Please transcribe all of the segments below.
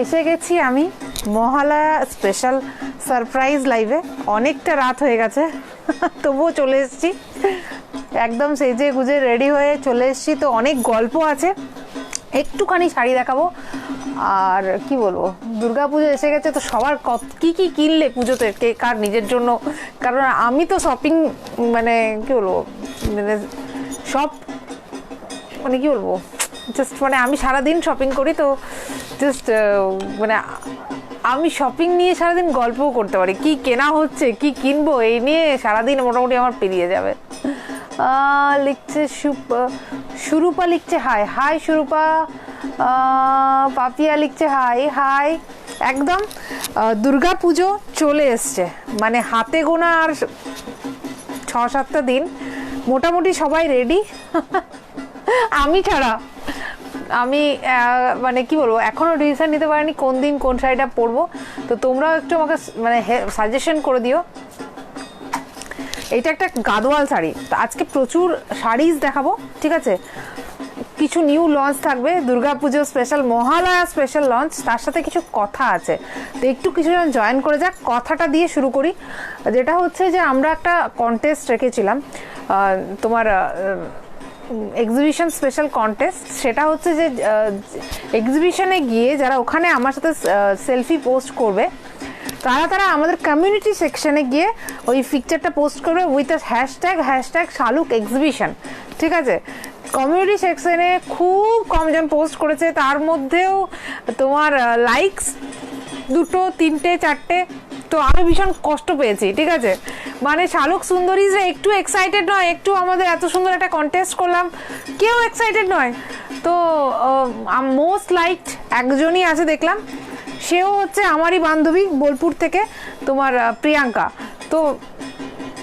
এসে গেছি আমি মহালয়া স্পেশাল সারপ্রাইজ লাইভে। অনেকটা রাত হয়ে গেছে তবুও চলে এসেছি, একদম সেজে গুজে রেডি হয়ে চলে এসেছি। তো অনেক গল্প আছে, একটুখানি শাড়ি দেখাবো। আর কি বলবো, দুর্গাপুজো এসে গেছে তো সবার কি কি কিনলে পুজোতে, কে কার নিজের জন্য। কারণ আমি তো শপিং মানে কি বলবো, মানে সব মানে কি বলবো, জাস্ট মানে আমি সারাদিন শপিং করি। তো জাস্ট মানে আমি শপিং নিয়ে সারাদিন গল্পও করতে পারি, কি কেনা হচ্ছে কি কিনবো এই নিয়ে সারাদিন মোটামুটি আমার পেরিয়ে যাবে। লিখছে সুরূপা, লিখছে হাই হাই সুরূপা। পাপিয়া লিখছে হাই হাই। একদম দুর্গা পুজো চলে এসছে, মানে হাতে গোনা আর 6-7টা দিন, মোটামুটি সবাই রেডি আমি ছাড়া। আমি মানে কি বলবো, এখনও ডিসিশন নিতে পারিনি কোন দিন কোন শাড়িটা পরবো। তো তোমরাও একটু আমাকে মানে সাজেশন করে দিও। এটা একটা গাদোয়াল শাড়ি, তো আজকে প্রচুর শাড়িজ দেখাবো, ঠিক আছে। কিছু নিউ লঞ্চ থাকবে, Durga Puja special, Mahalaya special launch, তার সাথে কিছু কথা আছে। তো একটু কিছুজন জয়েন করে যাক, কথাটা দিয়ে শুরু করি। যেটা হচ্ছে যে আমরা একটা কন্টেস্ট রেখেছিলাম তোমার এক্সিবিশন স্পেশাল কন্টেস্ট। সেটা হচ্ছে যে এক্সিবিশনে গিয়ে যারা ওখানে আমার সাথে সেলফি পোস্ট করবে তারা আমাদের কমিউনিটি সেকশনে গিয়ে ওই পিকচারটা পোস্ট করবে উইথ হ্যাশট্যাগ শালুক এক্সিবিশন, ঠিক আছে। কমিউনিটি সেকশনে খুব কমজন পোস্ট করেছে, তার মধ্যেও তোমার লাইকস 2, 3, 4। তো আমি ভীষণ কষ্ট পেয়েছি, ঠিক আছে। মানে শালুক সুন্দরীজরা একটু এক্সাইটেড নয়, একটু আমাদের এত সুন্দর একটা কন্টেস্ট করলাম, কেউ এক্সাইটেড নয়। তো মোস্ট লাইকড একজনই আছে দেখলাম, সেও হচ্ছে আমারই বান্ধবী বোলপুর থেকে, তোমার প্রিয়াঙ্কা। তো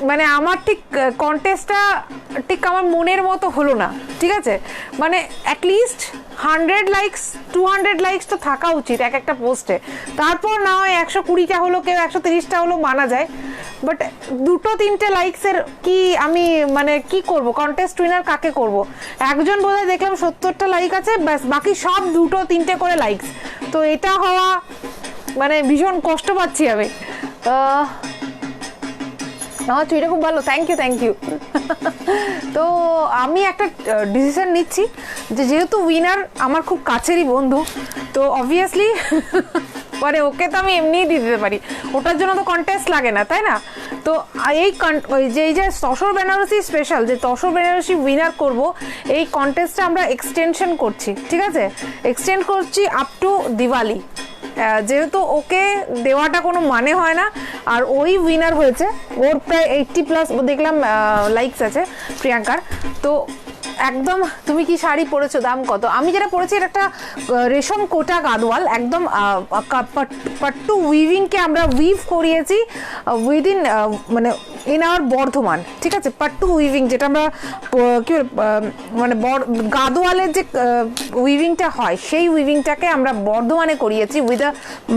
মানে আমার ঠিক কন্টেস্টটা ঠিক আমার মনের মতো হলো না, ঠিক আছে। মানে অ্যাটলিস্ট 100 লাইকস 200 লাইকস তো থাকা উচিত এক একটা পোস্টে। তারপর না হয় 120টা হলো, কেউ 130টা হলো মানা যায়, বাট 2-3টে লাইকসের কি আমি মানে কি করব, কন্টেস্ট উইনার কাকে করব। একজন বোধহয় দেখলাম 70টা লাইক আছে, ব্যাস বাকি সব 2-3টে করে লাইকস। তো এটা হওয়া মানে ভীষণ কষ্ট পাচ্ছি আমি। চুইটা খুব ভালো, থ্যাংক ইউ। তো আমি একটা ডিসিশন নিচ্ছি যে যেহেতু উইনার আমার খুব কাছেরই বন্ধু, তো অবভিয়াসলি মানে ওকে তো আমি এমনিই দিয়ে দিতে পারি, ওটার জন্য তো কন্টেস্ট লাগে না, তাই না। তো এই যে তসর বেনারসি স্পেশাল, যে তসর বেনারসি উইনার করব, এই কন্টেস্টটা আমরা এক্সটেনশন করছি, ঠিক আছে। এক্সটেন্ড করছি আপ টু দিওয়ালি, যেহেতু ওকে দেওয়াটা কোনো মানে হয় না। আর ওই উইনার হয়েছে, ওর প্রায় 80+ দেখলাম লাইকস আছে প্রিয়াঙ্কার। তো একদম তুমি কি শাড়ি পরেছো, দাম কত? আমি যেটা পরেছি এটা একটা রেশম কোটা গাদোয়াল, একদম পাট্টু উইভিংকে আমরা উইভ করিয়েছি উইদিন মানে ইন আওয়ার বর্ধমান, ঠিক আছে। পাট্টু উইভিং যেটা আমরা কি মানে গাদোয়ালের যে উইভিংটা হয় সেই উইভিংটাকে আমরা বর্ধমানে করিয়েছি with a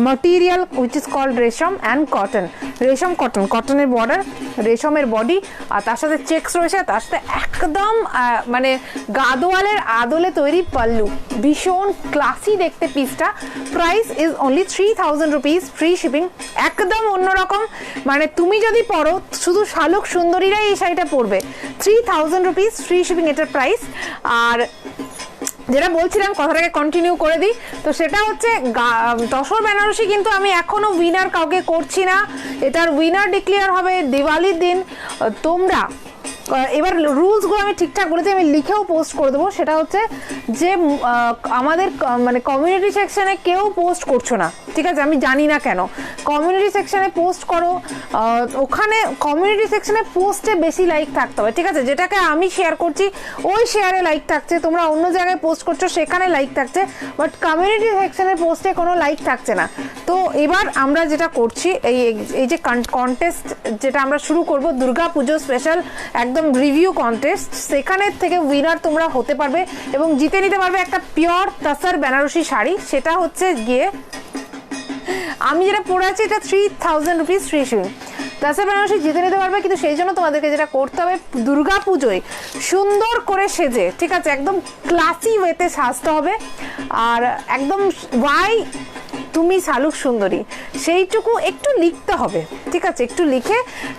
material which is called resham and cotton. রেশম কটনের বর্ডার, রেশমের বডি, আর তার সাথে চেকস রয়েছে, তার সাথে একদম মানে গাদোয়ালের আদলে তৈরি পাল্লু, ভীষণ ক্লাসি দেখতে পিসটা। Price is only 3000 rupees, free shipping, একদম অন্যরকম। মানে তুমি যদি পরো, শুধু শালুক সুন্দরীরাই এই শাড়িটা পরবে। 3000 রুপিস, ফ্রি শিপিং এটার প্রাইস। আর যেটা বলছিলাম কথাটাকে কন্টিনিউ করে দিই, তো সেটা হচ্ছে তসর বেনারসি কিন্তু আমি এখনো উইনার কাউকে করছি না, এটার উইনার ডিক্লেয়ার হবে দিওয়ালির দিন। তোমরা এবার রুলসগুলো আমি ঠিকঠাক বলেছি, আমি লিখেও পোস্ট করে দেবো। সেটা হচ্ছে যে আমাদের মানে কমিউনিটি সেকশনে কেউ পোস্ট করছো না, ঠিক আছে। আমি জানি না কেন, কমিউনিটি সেকশনে পোস্ট করো, ওখানে কমিউনিটি সেকশনে পোস্টে বেশি লাইক থাকতে হবে, ঠিক আছে। যেটাকে আমি শেয়ার করছি ওই শেয়ারে লাইক থাকছে, তোমরা অন্য জায়গায় পোস্ট করছো সেখানে লাইক থাকছে, বাট কমিউনিটি সেকশনের পোস্টে কোনো লাইক থাকছে না। তো এবার আমরা যেটা করছি, এই যে কন্টেস্ট যেটা আমরা শুরু করব, দুর্গা পুজো স্পেশাল একদম রিভিউ কন্টেস্ট, সেখানের থেকে উইনার তোমরা হতে পারবে এবং জিতে নিতে পারবে একটা পিওর তসর বেনারসি শাড়ি। সেটা হচ্ছে গিয়ে আমি যেটা পরে আছি এটা 3000 rupees, free shipping. Tussar Banarasi জিতে নিতে পারবে, কিন্তু সেই জন্য তোমাদেরকে যেটা করতে হবে, দুর্গা পুজোয় সুন্দর করে সেজে, ঠিক আছে, একদম ক্লাসি ওয়েতে সাজতে হবে। আর একদম তুমি শালুক সুন্দরী সেইটুকু একটু লিখতে হবে, ঠিক আছে? একটু লিখে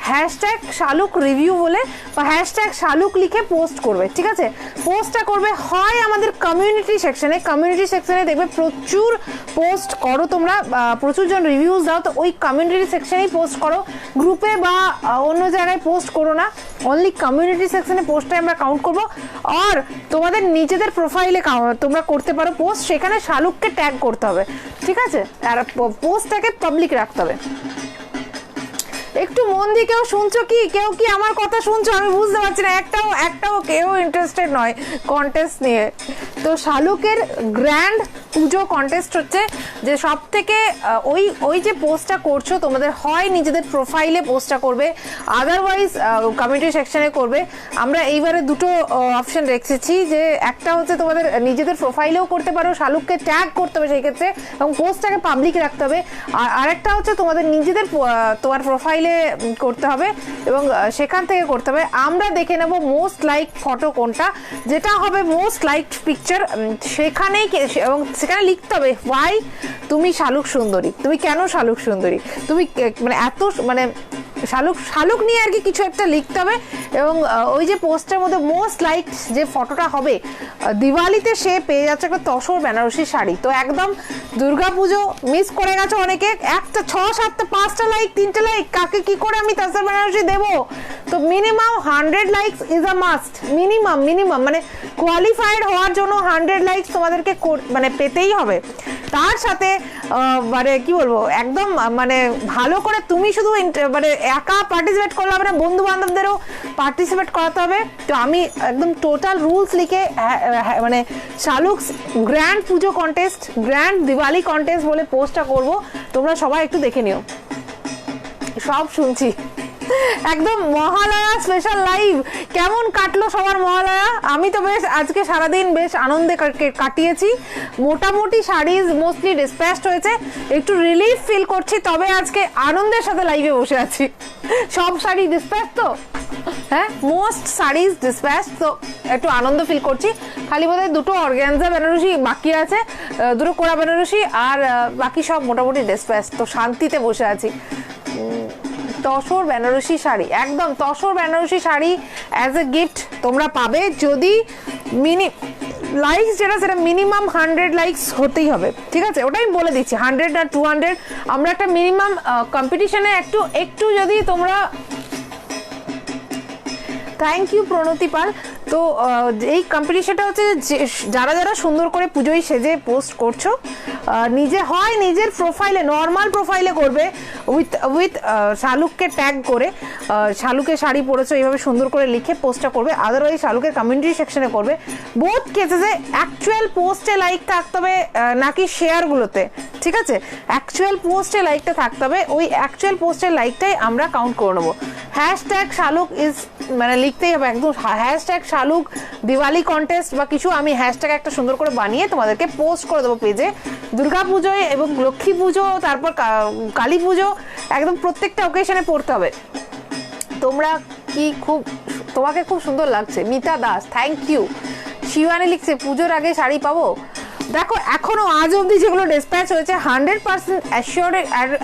হ্যাশট্যাগ শালুক রিভিউ বলে বা হ্যাশট্যাগ শালুক লিখে পোস্ট করবে, ঠিক আছে? পোস্টটা করবে হয় আমাদের কমিউনিটি সেকশনে দেখবে প্রচুর পোস্ট করো তোমরা, প্রচুর জন রিভিউজ দাও, তো ওই কমিউনিটি সেকশনেই পোস্ট করো, গ্রুপে বা অন্য জায়গায় পোস্ট করো না, অনলি কমিউনিটি সেকশনে পোস্টটা আমরা কাউন্ট করবো। আর তোমাদের নিজেদের প্রোফাইলে তোমরা করতে পারো পোস্ট, সেখানে শালুককে ট্যাগ করতে হবে, ঠিক আছে? আর পোস্টটাকে পাবলিক রাখতে হবে। একটু মন দিয়ে কেউ শুনছো কি? কেউ কি আমার কথা শুনছো? আমি বুঝতে পারছি না, একটাও কেউ ইন্টারেস্টেড নয় কন্টেস্ট নিয়ে। তো শালুকের গ্র্যান্ড পুজো কন্টেস্ট হচ্ছে যে সব থেকে ওই যে পোস্টটা করছো তোমাদের হয় নিজেদের প্রোফাইলে পোস্টটা করবে, আদারওয়াইজ কমিউনিটি সেকশনে করবে। আমরা এইবারে দুটো অপশন রেখেছি, যে একটা হচ্ছে তোমাদের নিজেদের প্রোফাইলেও করতে পারো, শালুককে ট্যাগ করতে হবে সেই ক্ষেত্রে এবং পোস্টটাকে পাবলিক রাখতে হবে। আর আরেকটা হচ্ছে তোমাদের নিজেদের তোমার প্রোফাইলে করতে হবে এবং সেখান থেকে করতে হবে। আমরা দেখে নেব মোস্ট লাইক ফটো কোনটা, যেটা হবে মোস্ট লাইক পিকচার সেখানেই, এবং সেখানে লিখতে হবে ওয়াই তুমি শালুক সুন্দরী, তুমি কেন শালুক সুন্দরী, তুমি মানে এত মানে শালুক নিয়ে আর কি কিছু একটা লিখতে হবে। এবং ওই যে পোস্টের মধ্যে মোস্ট লাইক যে ফটোটা হবে, দিওয়ালিতে সে পেয়ে যাচ্ছে একটা তসর বেনারসি শাড়ি। তো একদম দুর্গাপুজো মিস করে গেছো অনেকে, একটা 6, 7, 5টা লাইক, 3টে লাইক, কাকে কি করে আমি তসর বেনারসি দেবো? তো minimum 100 likes is a must, minimum মানে কোয়ালিফাইড হওয়ার জন্য 100 লাইকস তোমাদেরকে মানে পেতেই হবে। তার সাথে মানে কি বলবো, একদম মানে ভালো করে তুমি শুধু মানে একা পার্টিসিপেট করলে হবে না, বন্ধু বান্ধবদেরও পার্টিসিপেট করাতে হবে। তো আমি একদম টোটাল রুলস লিখে মানে শালুকস গ্র্যান্ড পুজো কন্টেস্ট, গ্র্যান্ড দিওয়ালি কন্টেস্ট বলে পোস্টটা করব, তোমরা সবাই একটু দেখে নিও। সব শুনছি একদম মহালয়া স্পেশাল লাইভ। কেমন কাটলো সবার মহালয়া? আমি তো বেশ আজকে সারাদিন বেশ আনন্দে কাটিয়েছি। মোটামুটি শাড়ি মোস্টলি ডিসপ্যাচড হয়েছে, একটু রিলিফ ফিল করছি, তবে আজকে আনন্দের সাথে লাইভে বসে আছি। সব শাড়ি ডিসপ্যাচ তো, হ্যাঁ মোস্ট শাড়িজ ডিসপ্যাচ, তো একটু আনন্দ ফিল করছি। খালি বোধহয় দুটো অর্গ্যানজা বেনারসি বাকি আছে, দুটো কোড়া বেনারসি, আর বাকি সব মোটামুটি ডিসপ্যাচ, তো শান্তিতে বসে আছি। তসর বেনারসি শাড়ি, একদম tussar Banarasi sari as a gift তোমরা পাবে, যদি লাইকস যেটা সেটা মিনিমাম 100 লাইকস হতেই হবে, ঠিক আছে? ওটাই বলে দিচ্ছি, 100 না 200 আমরা একটা মিনিমাম কম্পিটিশনে একটু যদি তোমরা। থ্যাংক ইউ প্রণতি পাল। তো এই কম্পিটিশনটা হচ্ছে যারা সুন্দর করে পুজোয় সেজে পোস্ট করছো, নিজের প্রোফাইলে নর্মাল প্রোফাইলে করবে উইথ শালুককে ট্যাগ করে, শালুকের শাড়ি পরেছো এইভাবে সুন্দর করে লিখে পোস্টটা করবে, আদারওয়াইজ শালুকের কমিউনিটি সেকশনে করবে। বোথ কেসেসে অ্যাকচুয়াল পোস্টে লাইক থাকতে হবে নাকি শেয়ারগুলোতে, ঠিক আছে? অ্যাকচুয়াল পোস্টে লাইকটা থাকতে হবে, ওই অ্যাকচুয়াল পোস্টের লাইকটাই আমরা কাউন্ট করে নেবো। হ্যাশট্যাগ শালুক ইজ মানে লিখতেই হবে, একদম হ্যাশট্যাগ শালুক দিওয়ালি কন্টেস্ট বা কিছু, আমি হ্যাশট্যাগ একটা সুন্দর করে বানিয়ে তোমাদেরকে পোস্ট করে দেবো পেজে। দুর্গা পুজোয় এবং লক্ষ্মী পুজো, তারপর কালী পুজো, একদম প্রত্যেকটা ওকেশনে পড়তে হবে। তোমরা কি তোমাকে খুব সুন্দর লাগছে মিতা দাস, থ্যাংক ইউ। শিবানী লিখছে পুজোর আগে শাড়ি পাবো? দেখো এখনো আজ অবধি যেগুলো ডিসপ্যাচ হয়েছে 100%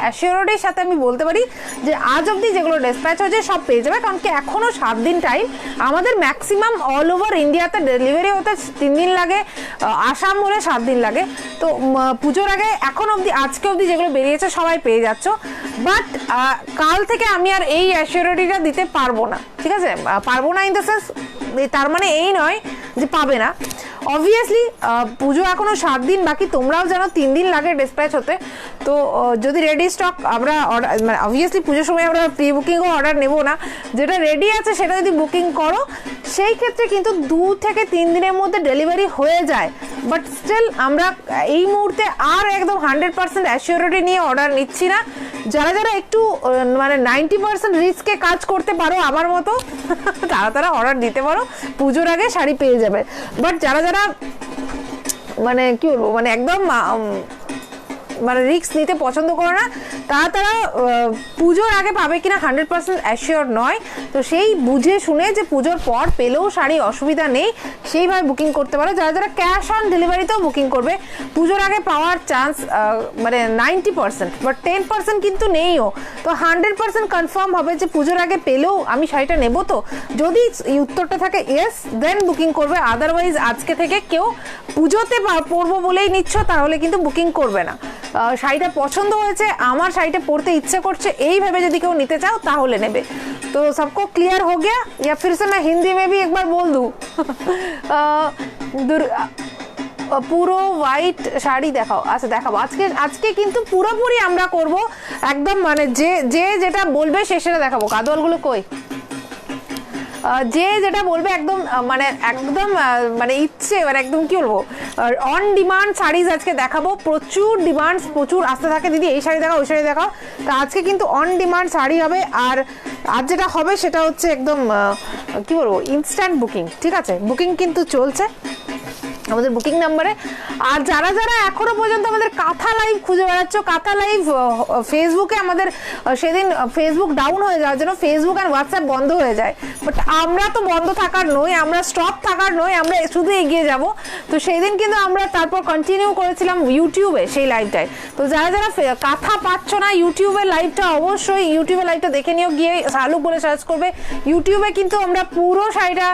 অ্যাসিওরিটির সাথে আমি বলতে পারি যে আজ অবধি যেগুলো ডিসপ্যাচ হয়েছে সব পেয়ে যাবে, কারণ কি এখনো 7 দিন টাইম। আমাদের ম্যাক্সিমাম অল ওভার ইন্ডিয়াতে ডেলিভারি হতে 3 দিন লাগে, আসাম বলে 7 দিন লাগে। তো পুজোর আগে এখন অবধি আজকে অবধি যেগুলো বেরিয়েছে সবাই পেয়ে যাচ্ছ, বাট কাল থেকে আমি আর এই অ্যাসিওরিটিটা দিতে পারবো না, ঠিক আছে? পারবো না ইন দ্য সেন্স, তার মানে এই নয় যে পাবে না। অবভিয়াসলি পুজো এখনো 7 দিন বাকি, তোমরাও জানো 3 দিন লাগে ডিসপ্যাচ হতে। তো যদি রেডি স্টক আমরা মানে অবভিয়াসলি পুজোর সময় আমরা প্রি বুকিংও অর্ডার নেব না, যেটা রেডি আছে সেটা যদি বুকিং করো সেই ক্ষেত্রে কিন্তু 2 থেকে 3 দিনের মধ্যে ডেলিভারি হয়ে যায়। বাট স্টিল আমরা এই মুহূর্তে আর একদম 100% অ্যাসিওরিটি নিয়ে অর্ডার নিচ্ছি না। যারা একটু মানে 90% রিস্কে কাজ করতে পারো আমার মতো তারা অর্ডার দিতে পারো, পুজোর আগে শাড়ি পেয়ে যাবে। বাট যারা মানে কি বলবো, মানে একদম মানে রিস্ক নিতে পছন্দ করে না, তারা পুজোর আগে পাবে কিনা 100% অ্যাসিওর নয়। তো সেই বুঝে শুনে যে পুজোর পর পেলেও শাড়ি অসুবিধা নেই সেইভাবে বুকিং করতে পারো। যারা ক্যাশ অন ডেলিভারিতেও বুকিং করবে, পুজোর আগে পাওয়ার চান্স মানে 90%, বাট 10% কিন্তু নেইও। তো 100% কনফার্ম হবে যে পুজোর আগে পেলেও আমি শাড়িটা নেবো। তো যদি উত্তরটা থাকে ইয়েস, দেন বুকিং করবে। আদারওয়াইজ আজকে থেকে কেউ পুজোতে পরবো বলেই নিচ্ছ তাহলে কিন্তু বুকিং করবে না। শাড়িটা পছন্দ হয়েছে, আমার শাড়িটা পরতে ইচ্ছে করছে, এই ভেবে যদি কেউ নিতে চাও তাহলে নেবে। तो सबको क्लियर हो गया या फिर से मैं हिंदी में भी एक बार बोल दूं? পুরো হোয়াইট শাড়ি দেখাও। আচ্ছা দেখাবো আজকে কিন্তু পুরোপুরি আমরা করব একদম, মানে যে যেটা বলবে সেটা দেখাবো। গাদোয়ালগুলো কই? যে যেটা বলবে একদম মানে ইচ্ছে, মানে একদম কি বলবো, অন ডিমান্ড শাড়িজ আজকে দেখাবো। প্রচুর ডিমান্ডস, প্রচুর আসতে থাকে, দিদি এই শাড়ি দেখাও ওই শাড়ি দেখাও। তা আজকে কিন্তু অন ডিমান্ড শাড়ি হবে। আর আজ যেটা হবে সেটা হচ্ছে একদম কি বলবো, ইনস্ট্যান্ট বুকিং। ঠিক আছে, বুকিং কিন্তু চলছে আমাদের বুকিং নাম্বারে। আর যারা এখনো পর্যন্ত আমাদের কাঁথা লাইভ খুঁজে বেড়াচ্ছ, কাঁথা লাইভ ফেসবুকে আমাদের সেদিন ফেসবুক ডাউন হয়ে যাওয়ার জন্য ফেসবুক আর হোয়াটসঅ্যাপ বন্ধ হয়ে যায়। বাট আমরা তো বন্ধ থাকার নই, আমরা স্টপ থাকার নই, আমরা শুধু এগিয়ে যাব। তো সেই দিন কিন্তু আমরা তারপর কন্টিনিউ করেছিলাম ইউটিউবে সেই লাইভটায়। তো যারা কাঁথা পাচ্ছ না, ইউটিউবের লাইভটা অবশ্যই ইউটিউবের লাইভটা দেখে নিও, গিয়ে শালুক বলে সার্চ করবে। ইউটিউবে কিন্তু আমরা পুরো শাড়িটা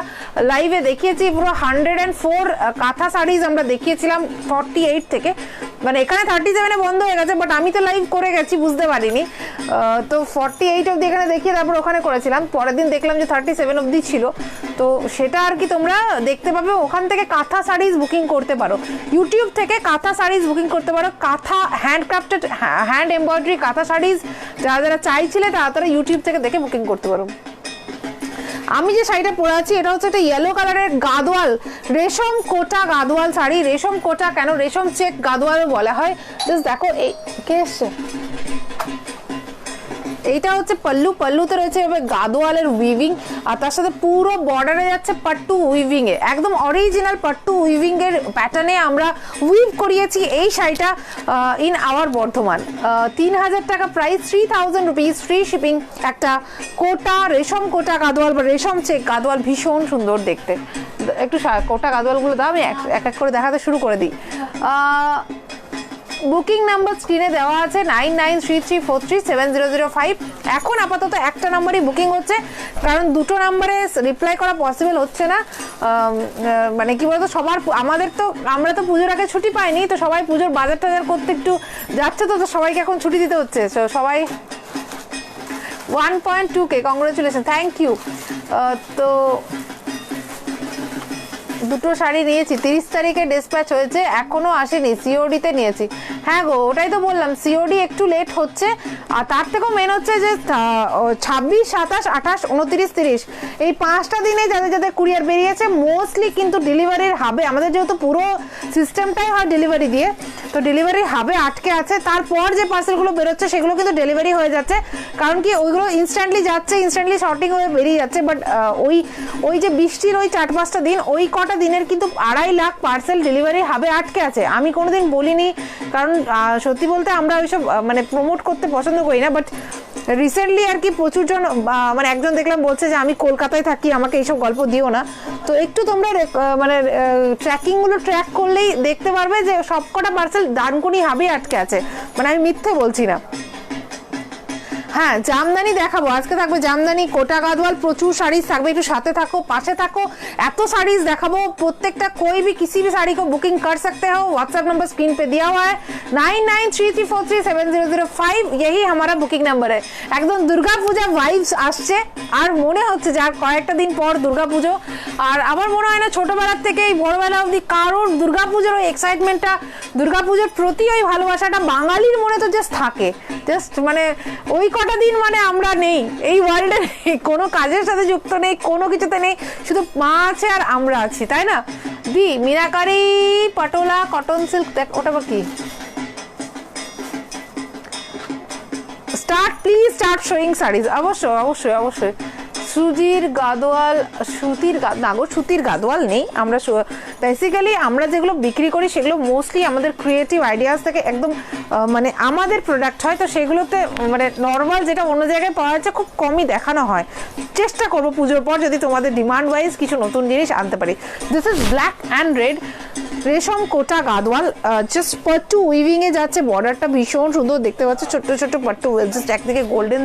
লাইভে দেখিয়েছি, পুরো 104 কাঁথা শাড়িজ আমরা দেখিয়েছিলাম 48 থেকে। মানে এখানে 37-এ বন্ধ হয়ে গেছে, বাট আমি তো লাইভ করে গেছি, বুঝতে পারিনি। তো 48 অবধি এখানে দেখিয়ে তারপর ওখানে করেছিলাম। পরের দিন দেখলাম যে 37 অবধি ছিল। তো সেটা আর কি তোমরা দেখতে পাবে। ওখান থেকে কাঁথা শাড়িজ বুকিং করতে পারো, ইউটিউব থেকে কাঁথা শাড়িজ বুকিং করতে পারো। কাঁথা হ্যান্ডক্রাফটেড, হ্যান্ড এমব্রয়ডারি কাঁথা শাড়িজ যারা চাইছিলে তারা ইউটিউব থেকে দেখে বুকিং করতে পারো। আমি যে শাড়িটা পরে আছি এটা হচ্ছে একটা ইয়েলো কালারের গাদোয়াল, রেশম কোটা গাদোয়াল শাড়ি। রেশম কোটা কেন, রেশম চেক গাদোয়ালও বলা হয়। জাস্ট দেখো এই কে এসছে, এইটা হচ্ছে পল্লুতে রয়েছে এভাবে গাদোয়ালের উইভিং, আর তার সাথে পুরো বর্ডারে যাচ্ছে পাট্টু উইভিং এ, একদম অরিজিনাল পাট্টু উইভিং এর প্যাটার্নে আমরা উইভ করিয়েছি এই শাড়িটা ইন আওয়ার বর্ধমান। 3000 টাকা প্রাইস, 3000 রুপিস, ফ্রি শিপিং। একটা কোটা রেশম কোটা গাদোয়াল বা রেশম চেক গাদোয়াল, ভীষণ সুন্দর দেখতে। একটু কোটা গাদোয়ালগুলো দাও, আমি এক এক করে দেখাতে শুরু করে দিই। বুকিং নাম্বার স্ক্রিনে দেওয়া আছে 9933437005। এখন আপাতত একটা নাম্বারই বুকিং হচ্ছে, কারণ দুটো নাম্বারে রিপ্লাই করা পসিবল হচ্ছে না। মানে কি বলতো, আমরা তো পুজোর আগে ছুটি পাইনি, তো সবাই পুজোর বাজার টাজার করতে একটু যাচ্ছে, তো সবাইকে এখন ছুটি দিতে হচ্ছে। সবাই 1.2K, কংগ্রেচুলেশন, থ্যাংক ইউ। তো দুটো শাড়ি নিয়েছি, 30 তারিখে ডিসপ্যাচ হয়েছে, এখনো আসেনি, সিওডিতে নিয়েছি। হ্যাঁ গো, ওটাই তো বললাম, সিওডি একটু লেট হচ্ছে। আর তার থেকেও মেন হচ্ছে যে 26, 27, 28, 29, 30 এই 5টা দিনে যাদের কুরিয়ার বেরিয়েছে, মোস্টলি কিন্তু ডেলিভারির হাবে, আমাদের যেহেতু পুরো সিস্টেমটাই হয় ডেলিভারি দিয়ে, তো ডেলিভারির হাবে আটকে আছে। তারপর যে পার্সেলগুলো বেরোচ্ছে সেগুলো কিন্তু ডেলিভারি হয়ে যাচ্ছে, কারণ কি ওইগুলো ইনস্ট্যান্টলি যাচ্ছে, ইনস্ট্যান্টলি শর্টিং হয়ে বেরিয়ে যাচ্ছে। বাট ওই যে বৃষ্টির ওই 4-5টা দিন, ওই কটা দিনের কিন্তু 2.5 লাখ পার্সেল ডেলিভারি হাবে আটকে আছে। আমি কোনোদিন বলিনি, কারণ সত্যি বলতে আমরা ওইসব মানে প্রমোট করতে পছন্দ করি না। বাট রিসেন্টলি আর কি প্রচুর জন, মানে একজন দেখলাম বলছে যে আমি কলকাতায় থাকি, আমাকে এইসব গল্প দিও না। তো একটু তোমরা মানে ট্র্যাকিংগুলো ট্র্যাক করলেই দেখতে পারবে যে সবকটা পার্সেল ডানকুনি হাবে আটকে আছে, মানে আমি মিথ্যে বলছি না। হ্যাঁ, জামদানি দেখাবো আজকে, থাকবে জামদানি, কোটা গাদওয়াল, প্রচুর শাড়িজ থাকবে। একটু সাথে থাকো, পাশে থাকো, এত শাড়িজ দেখাবো প্রত্যেকটা। कोई भी किसी भी साड़ी को बुकिंग कर सकते हो। व्हाट्सएप नंबर स्क्रीन पे दिया हुआ है 9933437005, यही हमारा बुकिंग नंबर है। একদম দুর্গাপূজা ভাইবস আসছে, আর মনে হচ্ছে যে আর কয়েকটা দিন পর দুর্গাপুজো। আর আমার মনে হয় না ছোটবেলার থেকে এই বড়বেলা অবধি কারোর দুর্গাপুজোর ওই এক্সাইটমেন্টটা, দুর্গাপুজোর প্রতি ওই ভালোবাসাটা বাঙালির মনে তো জাস্ট থাকে। জাস্ট মানে ওই কটা দিন মানে আমরা নেই এই ওয়ার্ল্ডে, কোনো কাজের সাথে যুক্ত নেই, কোনো কিছুতে নেই, শুধু মা আছে আর আমরা আছি, তাই না? দি মিনাকারি পাটোলা কটন সিল্ক, দেখ ওটা বা কি, start please start showing saris. অবশ্যই অবশ্যই অবশ্যই সুতির গাদোয়াল, সুতির গাদোয়াল নেই। আমরা বেসিক্যালি আমরা যেগুলো বিক্রি করি সেগুলো মোস্টলি আমাদের ক্রিয়েটিভ আইডিয়াস থেকে একদম মানে আমাদের প্রোডাক্ট হয়, তো সেগুলোতে মানে নর্মাল যেটা অন্য জায়গায় পাওয়া যাচ্ছে খুব কমই দেখানো হয়। চেষ্টা করবো পুজোর পর যদি তোমাদের ডিমান্ড ওয়াইজ কিছু নতুন জিনিস আনতে পারি। This is black and red রেশম কোটা গাদওয়াল, জাস্ট পাট্টু উইভিং এ যাচ্ছে, বর্ডারটা ভীষণ সুন্দর দেখতে পাচ্ছ, ছোট্ট ছোট্ট পাট্টু, জাস্ট একদিকে গোল্ডেন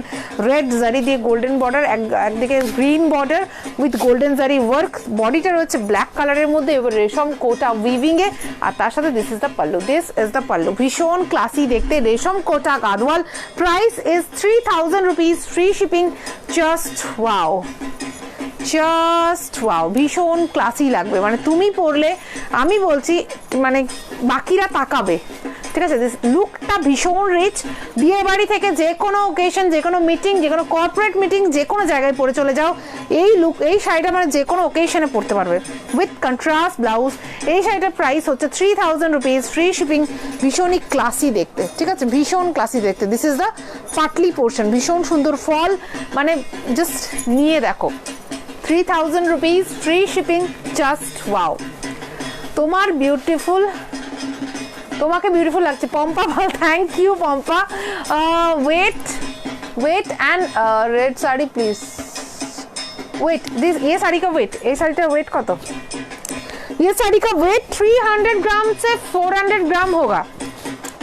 রেড জারি দিয়ে গোল্ডেন বর্ডার, একদিকে গ্রিন বর্ডার উইথ গোল্ডেন জারি ওয়ার্ক, বডিটা রয়েছে ব্ল্যাক কালারের মধ্যে, এবার রেশম কোটা উইভিং এ, আর তার সাথে this is the pallu, this is the pallu, ভীষণ ক্লাসি দেখতে, resham Kota Gadwal, price is 3000 rupees, free shipping, just wow, just wow, ভীষণ ক্লাসি লাগবে, মানে তুমি পরলে আমি বলছি মানে বাকিরা তাকাবে, ঠিক আছে। লুকটা ভীষণ রিচ, বিয়ে বাড়ি থেকে যে কোনো ওকেশন, যে কোনো মিটিং, যে কোনো কর্পোরেট মিটিং, যে কোনো জায়গায় পরে চলে যাও, এই লুক, এই শাড়িটা মানে যে কোনো ওকেশনে পরতে পারবে উইথ কন্ট্রাস্ট ব্লাউজ। এই শাড়িটার প্রাইস হচ্ছে 3000 রুপিস, ফ্রি শিপিং, ভীষণই ক্লাসি দেখতে, ঠিক আছে, ভীষণ ক্লাসি দেখতে। দিস ইজ দ্য পাটলি পোর্শন, ভীষণ সুন্দর ফল, মানে জাস্ট নিয়ে দেখো, 3000 rupees, free shipping, just wow. তোমার বিউটিফুল, তোমাকে বিউটিফুল লাগছে Pampa, thank you Pampa. White and red sari please, weight this, ये साड़ी का वेट, ये साड़ी का वेट कत, ये साड़ी का वेट 300 ग्राम से 400 ग्राम होगा,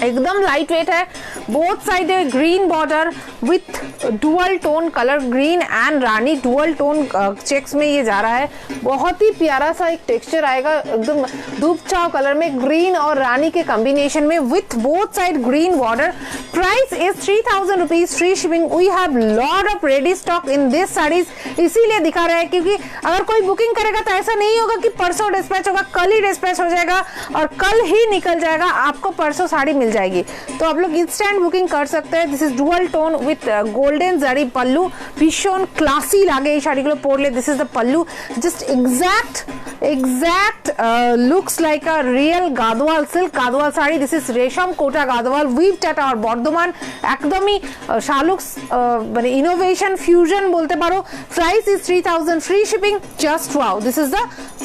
एकदम लाइट वेट है, बोथ साइड है green border with dual tone colour, green and रानी डुअल टोन चेक्स में ये जा रहा है, बहुत ही प्यारा सा एक टेक्सचर आएगा, एकदम धूप छाव कलर में ग्रीन और रानी के कॉम्बिनेशन में with both side green border. Price is 3000 rupees, free shipping. We have lot of ready stock in this saris, इसीलिए दिखा रहा है क्योंकि अगर कोई बुकिंग करेगा तो ऐसा नहीं होगा कि परसों डिस्पैच होगा, कल ही डिस्पैच हो जाएगा और कल ही निकल जाएगा, आपको परसों साड़ी मिल जाएगी, तो आप लोग इंस्टेंट बुकिंग कर सकते हैं। This is dual tone with golden জারি পাল্লু, ভীষণ ক্লাসি লাগে এই শাড়িগুলো পরলে। This is the pallu, just exact looks like a real Gadwal silk Gadwal শাড়ি। দিস ইজ রেশম কোটা গাদওয়াল উইভড অ্যাট আওয়ার বর্ধমান, একদমই শালুকস মানে ইনোভেশন ফিউশন বলতে পারো। Price is 3000, free shipping, just wow. This is the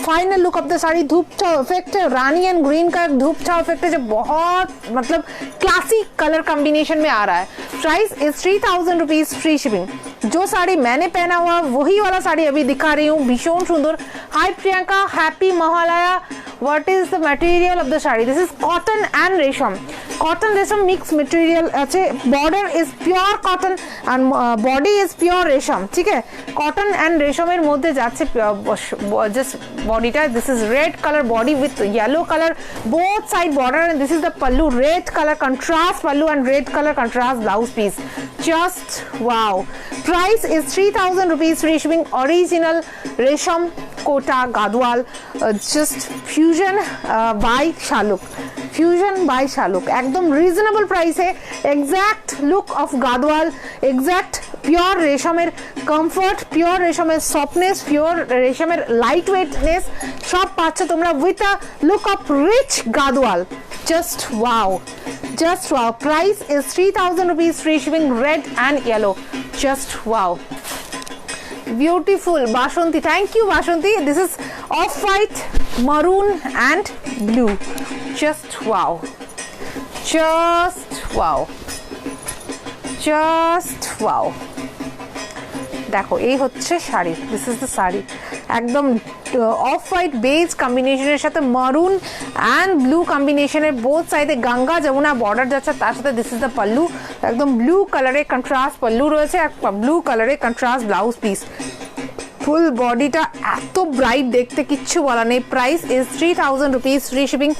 final look of the sari, धूप छाव इफेक्ट है, रानी एंड ग्रीन का धूप छाव इफेक्ट है जो बहुत मतलब क्लासिक कलर कॉम्बिनेशन में आ रहा है। Price is 3000 rupees, free shipping. जो साड़ी मैंने पहना हुआ वही वाला साड़ी अभी दिखा रही हूँ, भीषण सुंदर। Hi Priyanka, happy Mahalaya. What is the material of the sari? This is cotton and resham, cotton resham mix material আছে, border is pure cotton and body is pure resham, ঠিক আছে। কটন এন্ড রেশমের মধ্যে যাচ্ছে জাস্ট বডিটা। This is red colour body with yellow colour, both side border, and this is the pallu, red color contrast pallu and red color contrast blouse piece, just wow. Price is 3000 rupees, free shipping, original resham kota gadwal, just fusion by Shaluk, fusion by Shaluk, একদম reasonable প্রাইসে, exact look of Gadwal, exact pure রেশমের comfort, pure রেশমের softness, pure রেশমের light weightness সব পাচ্ছ তোমরা with a look of rich Gadwal. Just wow, just wow. Price is 3000 rupees, free shipping, red and yellow, just wow. Beautiful Bashanti, thank you Bashanti. This is off white, maroon and blue, just wow, just wow, just wow. দেখো এই হচ্ছে sari, this is the sari, একদম off white base কম্বিনেশনের সাথে মারুন and blue কম্বিনেশনের, both সাইডে Ganga Jamuna border যাচ্ছে, তার সাথে দিস ইজ দ্য পাল্লু, একদম ব্লু কালারে কন্ট্রাস্ট পাল্লু রয়েছে, আর ব্লু কালারে কন্ট্রাস্ট ব্লাউজ পিস। ফুল বডিটা এত ব্রাইট দেখতে, কিচ্ছু বলা নেই। Price is 3000 rupees, free shipping.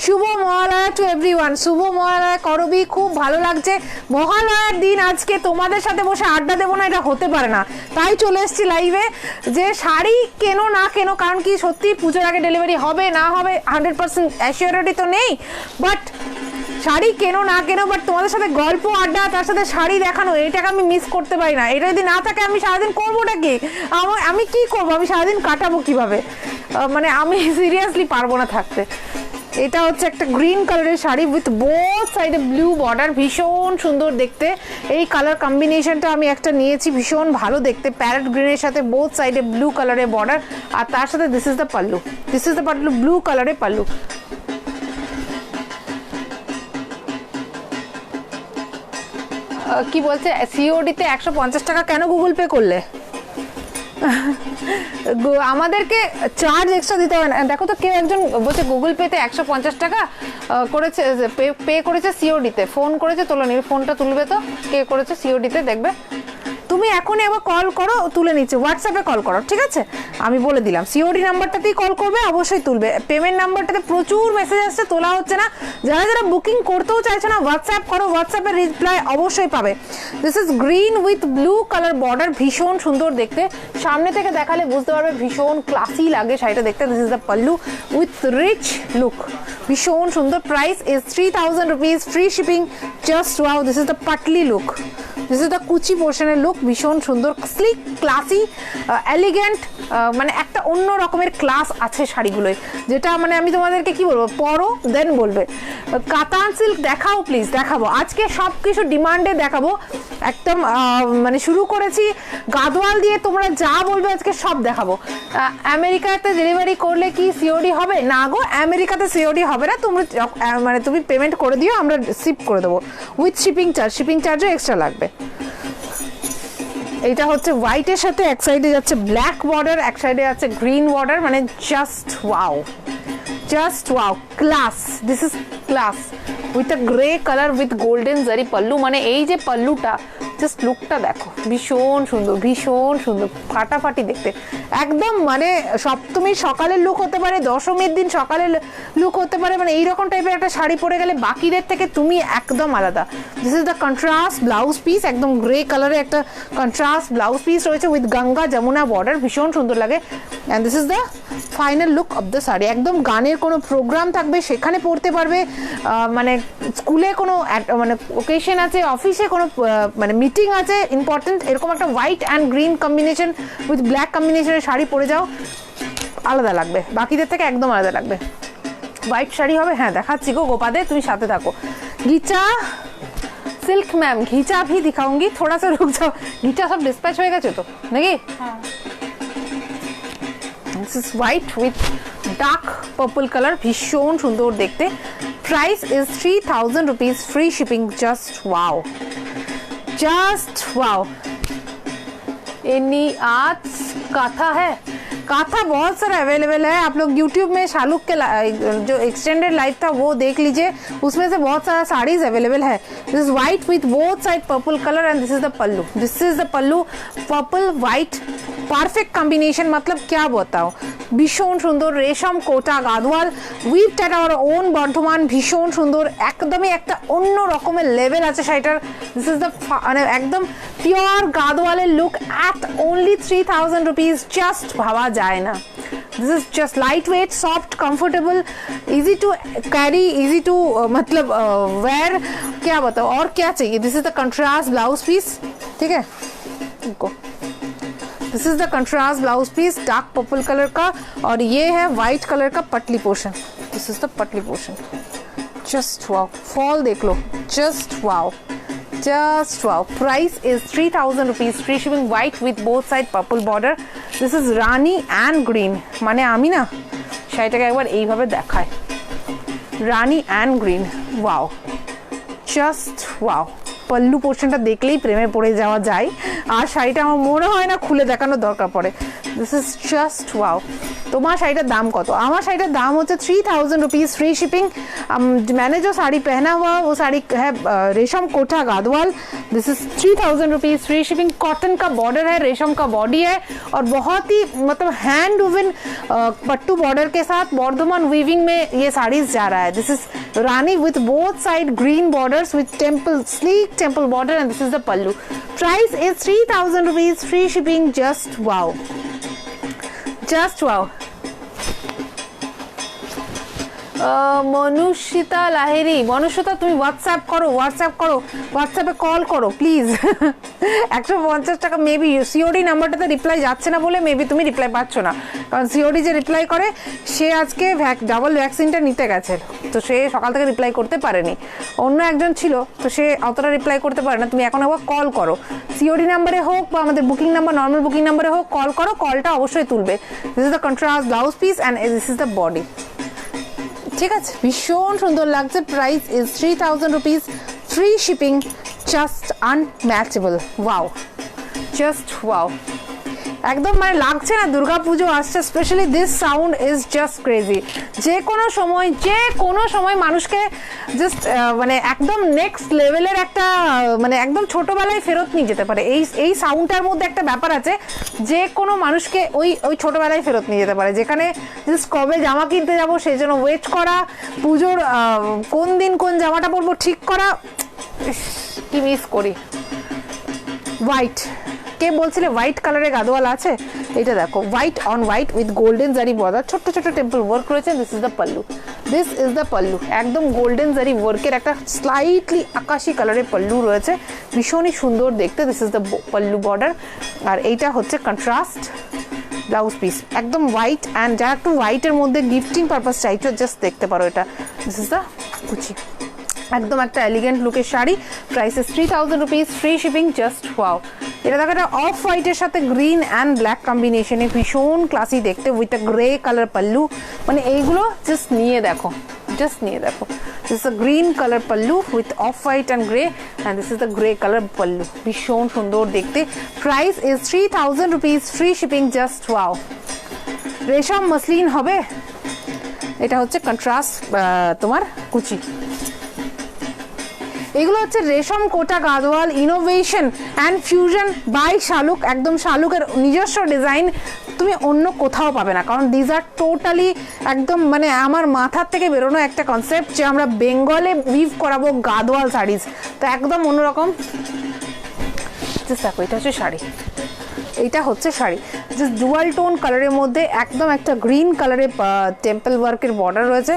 শুভ মহালয়া টু এভরিওয়ান, শুভ মহালয়া করবি, খুব ভালো লাগছে। মহালয়ার দিন আজকে তোমাদের সাথে বসে আড্ডা দেবো না এটা হতে পারে না, তাই চলে এসেছি লাইভে যে শাড়ি কেনো না কেনো, কারণ কি সত্যি পুজোর আগে ডেলিভারি হবে না হবে 100% অ্যাসিওরিটি তো নেই, বাট শাড়ি কেনো না কেনো, বাট তোমাদের সাথে গল্প আড্ডা, তার সাথে শাড়ি দেখানো, এইটাকে আমি মিস করতে পারি না। এটা যদি না থাকে আমি সারাদিন করবোটা কি, আমি কি করবো, আমি সারাদিন কাটাবো কিভাবে, মানে আমি সিরিয়াসলি পারবো না থাকতে। এটা হচ্ছে একটা গ্রিন কালারের শাড়ি উইথ বোথ সাইডে ব্লু বর্ডার, ভীষণ সুন্দর দেখতে। এই কালার কম্বিনেশনটা আমি একটা নিয়েছি, ভীষণ ভালো দেখতে, প্যারেট গ্রিনের সাথে বোথ সাইডে ব্লু কালারের বর্ডার, আর তার সাথে this is the pallu, this is the pallu, blue কালারের পাল্লু। কি বলছে সিওডিতে 150 টাকা কেন গুগল পে করলে? আমাদেরকে চার্জ এক্সট্রা দিতে হবে না। দেখো তো কেউ একজন বলছে গুগল পেতে 150 টাকা করেছে, পে করেছে সিওডিতে, ফোন করেছে, তোলেনি, ফোনটা তুলবে তো কে করেছে সিওডিতে, দেখবে। তুমি এখনই আবার কল করো, তুলে নিচ্ছে, হোয়াটসঅ্যাপে কল করো, ঠিক আছে? আমি বলে দিলাম সিওডি নাম্বারটাতেই কল করবে, অবশ্যই তুলবে। পেমেন্ট নাম্বারটাতে প্রচুর মেসেজ আসছে, তোলা হচ্ছে না। যারা যারা বুকিং করতেও চাইছে না, হোয়াটসঅ্যাপ করো, হোয়াটসঅ্যাপের রিপ্লাই অবশ্যই পাবে। This is green with blue colour border, ভীষণ সুন্দর দেখতে। সামনে থেকে দেখালে বুঝতে পারবে ভীষণ ক্লাসি লাগে শাড়িটা দেখতে। This is the pallu with rich look, ভীষণ সুন্দর। Price is 3000 rupees, free shipping, just wow. This is the পাটলি লুক, দিস ইজ দ্য কুচি পোর্শনের লুক, ভীষণ সুন্দর, স্লিক, ক্লাসি, এলিগেন্ট, মানে একটা অন্য রকমের ক্লাস আছে শাড়িগুলোয়, যেটা মানে আমি তোমাদেরকে কি বলবো, পরো দেন বলবে। কাতান সিল্ক দেখাও প্লিজ, দেখাবো আজকে সব কিছু ডিমান্ডে দেখাবো একদম। মানে শুরু করেছি গাদোয়াল দিয়ে, তোমরা যা বলবে আজকে সব দেখাবো। আমেরিকাতে ডেলিভারি করলে কি সিওডি হবে? না গো, আমেরিকাতে সিওডি হবে না, তোমরা মানে তুমি পেমেন্ট করে দিও, আমরা শিপ করে দেবো উইথ শিপিং চার্জ, শিপিং চার্জও এক্সট্রা লাগবে। এটা হচ্ছে হোয়াইটের সাথে এক সাইডে যাচ্ছে ব্ল্যাক বর্ডার, এক সাইডে যাচ্ছে গ্রিন বর্ডার, মানে just wow, just wow, class. This is class with a grey colour with golden জারি পাল্লু, মানে এই যে পাল্লুটা, জাস্ট লুকটা দেখো, ভীষণ সুন্দর, ভীষণ সুন্দর, ফাটাফাটি দেখতে একদম। মানে সপ্তমীর সকালের লুক হতে পারে, দশমীর দিন সকালের লুক হতে পারে, মানে এইরকম টাইপের একটা শাড়ি পরে গেলে বাকিদের থেকে তুমি একদম আলাদা। This is the contrast blouse piece, একদম গ্রে কালারের একটা কন্ট্রাস্ট ব্লাউজ পিস রয়েছে উইথ গঙ্গা যমুনা বর্ডার, ভীষণ সুন্দর লাগে। And this is the final look of the sari. একদম গানের কোনো প্রোগ্রাম থাকবে সেখানে পরতে পারবে, মানে স্কুলে কোনো মানে ওকেশন আছে, অফিসে কোনো মানে মিটিং আছে ইম্পর্টেন্ট, এরকম একটা white and green combination with black কম্বিনেশনের শাড়ি পরে যাও, আলাদা লাগবে, বাকিদের থেকে একদম আলাদা লাগবে। হোয়াইট শাড়ি হবে, হ্যাঁ দেখাচ্ছি গো গোপাদে, তুমি সাথে থাকো। ঘিচা सिल्क मैम, घीचा भी दिखाऊंगी, थोड़ा सा रुक जाओ। घीचा सब डिस्पैच হয়ে গেছে তো নাকি? This is white with dark purple color, ভীষণ সুন্দর দেখতে। Price is 3000 rupees, free shipping, just wow, just wow। इन्हीं आज काथा है, काथा बहुत सारा अवेलेबल है, आप लोग YouTube में शालुक के जो एक्सटेंडेड लाइव था वो देख लीजिए, उसमें से बहुत सारा साड़ीज अवेलेबल है। This is white with both side purple colour and this is the pallu, this is the pallu, purple white perfect combination, মতলব क्या बताओ, ভীষণ সুন্দর, resham Kota Gadwal with at our own Bardhaman, ভীষণ সুন্দর, একদমই একটা অন্য রকমের লেভেল আছে শাড়িটার। দিস ইজ দ্য মানে একদম পিওর গাদোয়ালের look at only 3000 rupees, just ভাবা যায় না। This is just light weight, soft, comfortable, easy to carry, easy to मतलब वेयर, क्या बताओ और क्या चाहिए। This is the contrast blouse piece, ठीक है, इनको this is the contrast blouse piece dark purple colour का, और ये है वाइट कलर का पटली पोर्शन, दिस इज द पटली पोर्शन, जस्ट वाओ, फॉल देख लो, just wow, just wow। Price is 3000 rupees, free shipping, white with both side purple border। This is Rani and green, মানে আমি না শাড়িটাকে একবার এইভাবে দেখাই, rani and green, wow, just wow. Pallu পোর্শনটা দেখলেই প্রেমে পড়ে যাওয়া যায়, আর শাড়িটা আমার মনে হয় না খুলে দেখানোর দরকার পড়ে। This is just wow. তোমার শাড়িটার দাম কত? আমার শাড়িটার দাম হচ্ছে 3000 रुपीज़, फ्री शिपिंग। मैंने जो साड़ी पहना हुआ वो साड़ी है resham Kota Gadwal, this is 3000 rupees, free shipping. Cotton का बॉर्डर है, रेशम का बॉडी है, और बहुत ही मतलब हैंड वुवन पट्टू बॉर्डर के साथ बर्धमान वीविंग में ये साड़ीज जा रहा है। This is rani with both side green borders with temple, sleek temple border, and this is the pallu. Price is 3000 rupees, free shipping, just wow, just wow. Manushita Lahiri, Manushyata তুমি হোয়াটসঅ্যাপ করো, হোয়াটসঅ্যাপে কল করো প্লিজ। 150 টাকা মেবি সিওডি নাম্বারটাতে রিপ্লাই যাচ্ছে না বলে maybe তুমি reply পাচ্ছ না, কারণ সিওডি যে রিপ্লাই করে সে আজকে ডাবল ভ্যাকসিনটা নিতে গেছে, তো সে সকাল থেকে রিপ্লাই করতে পারেনি। অন্য একজন ছিল, তো সে অতটা রিপ্লাই করতে পারে না। তুমি এখন একবার কল করো, সিওডি নাম্বারে হোক বা আমাদের বুকিং নাম্বার নর্মাল বুকিং নাম্বারে হোক, কল করো, কলটা অবশ্যই তুলবে। This is the contrast blouse piece and this is the body. ঠিক আছে, ভীষণ সুন্দর লাগছে। Price is 3000 rupees, free shipping, just unmatchable. Wow, just wow, একদম মানে লাগছে না দুর্গা পুজো আসছে। Specially this sound is just crazy. যে কোনো সময় মানুষকে জাস্ট মানে একদম নেক্সট লেভেলের একটা মানে একদম ছোটবেলায় ফেরত নিয়ে যেতে পারে। এই সাউন্ডটার মধ্যে একটা ব্যাপার আছে, যে কোনো মানুষকে ওই ছোটবেলায় ফেরত নিয়ে যেতে পারে, যেখানে জাস্ট কবে জামা কিনতে যাবো সেই জন্য ওয়েট করা, পুজোর কোন দিন কোন জামাটা পরবো ঠিক করা, কি মিস করি। হোয়াইট, কে বলছিলে হোয়াইট কালারের গাদোয়াল আছে? এটা দেখো, white on white with golden জারি বর্ডার, ছোট্ট ছোট্ট টেম্পল ওয়ার্ক রয়েছে। দিস ইজ দ্য পাল্লু, একদম গোল্ডেন জারি ওয়ার্কের একটা স্লাইটলি আকাশি কালারের পাল্লু রয়েছে, ভীষণই সুন্দর দেখতে। This is the pallu border, আর এইটা হচ্ছে কন্ট্রাস্ট ব্লাউজ পিস, একদম হোয়াইট। অ্যান্ড যারা একটু হোয়াইটের মধ্যে গিফটিং পারপাস চাইছো জাস্ট দেখতে পারো এটা। দিস ইজ দ্য কুচি, একদম একটা এলিগেন্ট লুকের sari. Price is 3000 rupees, free shipping, just wow. এটা দেখো, এটা অফ হোয়াইটের সাথে গ্রিন অ্যান্ড ব্ল্যাক কম্বিনেশনে ভীষণ ক্লাসি দেখতে, with a grey colour pallu. মানে এইগুলো জাস্ট নিয়ে দেখো। This is a green color pallu with off-white and grey, and this is the grey color pallu. ভীষণ সুন্দর দেখতে। Price is 3000 rupees, free shipping, just wow. রেশম মসলিন হবে। এটা হচ্ছে কন্ট্রাস্ট তোমার কুচি। এগুলো হচ্ছে resham Kota Gadwal, innovation and fusion by Shaluk. একদম শালুকের নিজস্ব ডিজাইন, তুমি অন্য কোথাও পাবে না, কারণ দিজ আর টোটালি একদম মানে আমার মাথার থেকে বেরোনো একটা কনসেপ্ট যে আমরা বেঙ্গলে উইভ করাবো গাদোয়াল শাড়িজ, তো একদম অন্যরকম। দেখো, এটা হচ্ছে শাড়ি, এইটা হচ্ছে শাড়ি জাস্ট ডুয়াল টোন কালারের মধ্যে, একদম একটা গ্রিন কালারের টেম্পল ওয়ার্কের বর্ডার রয়েছে।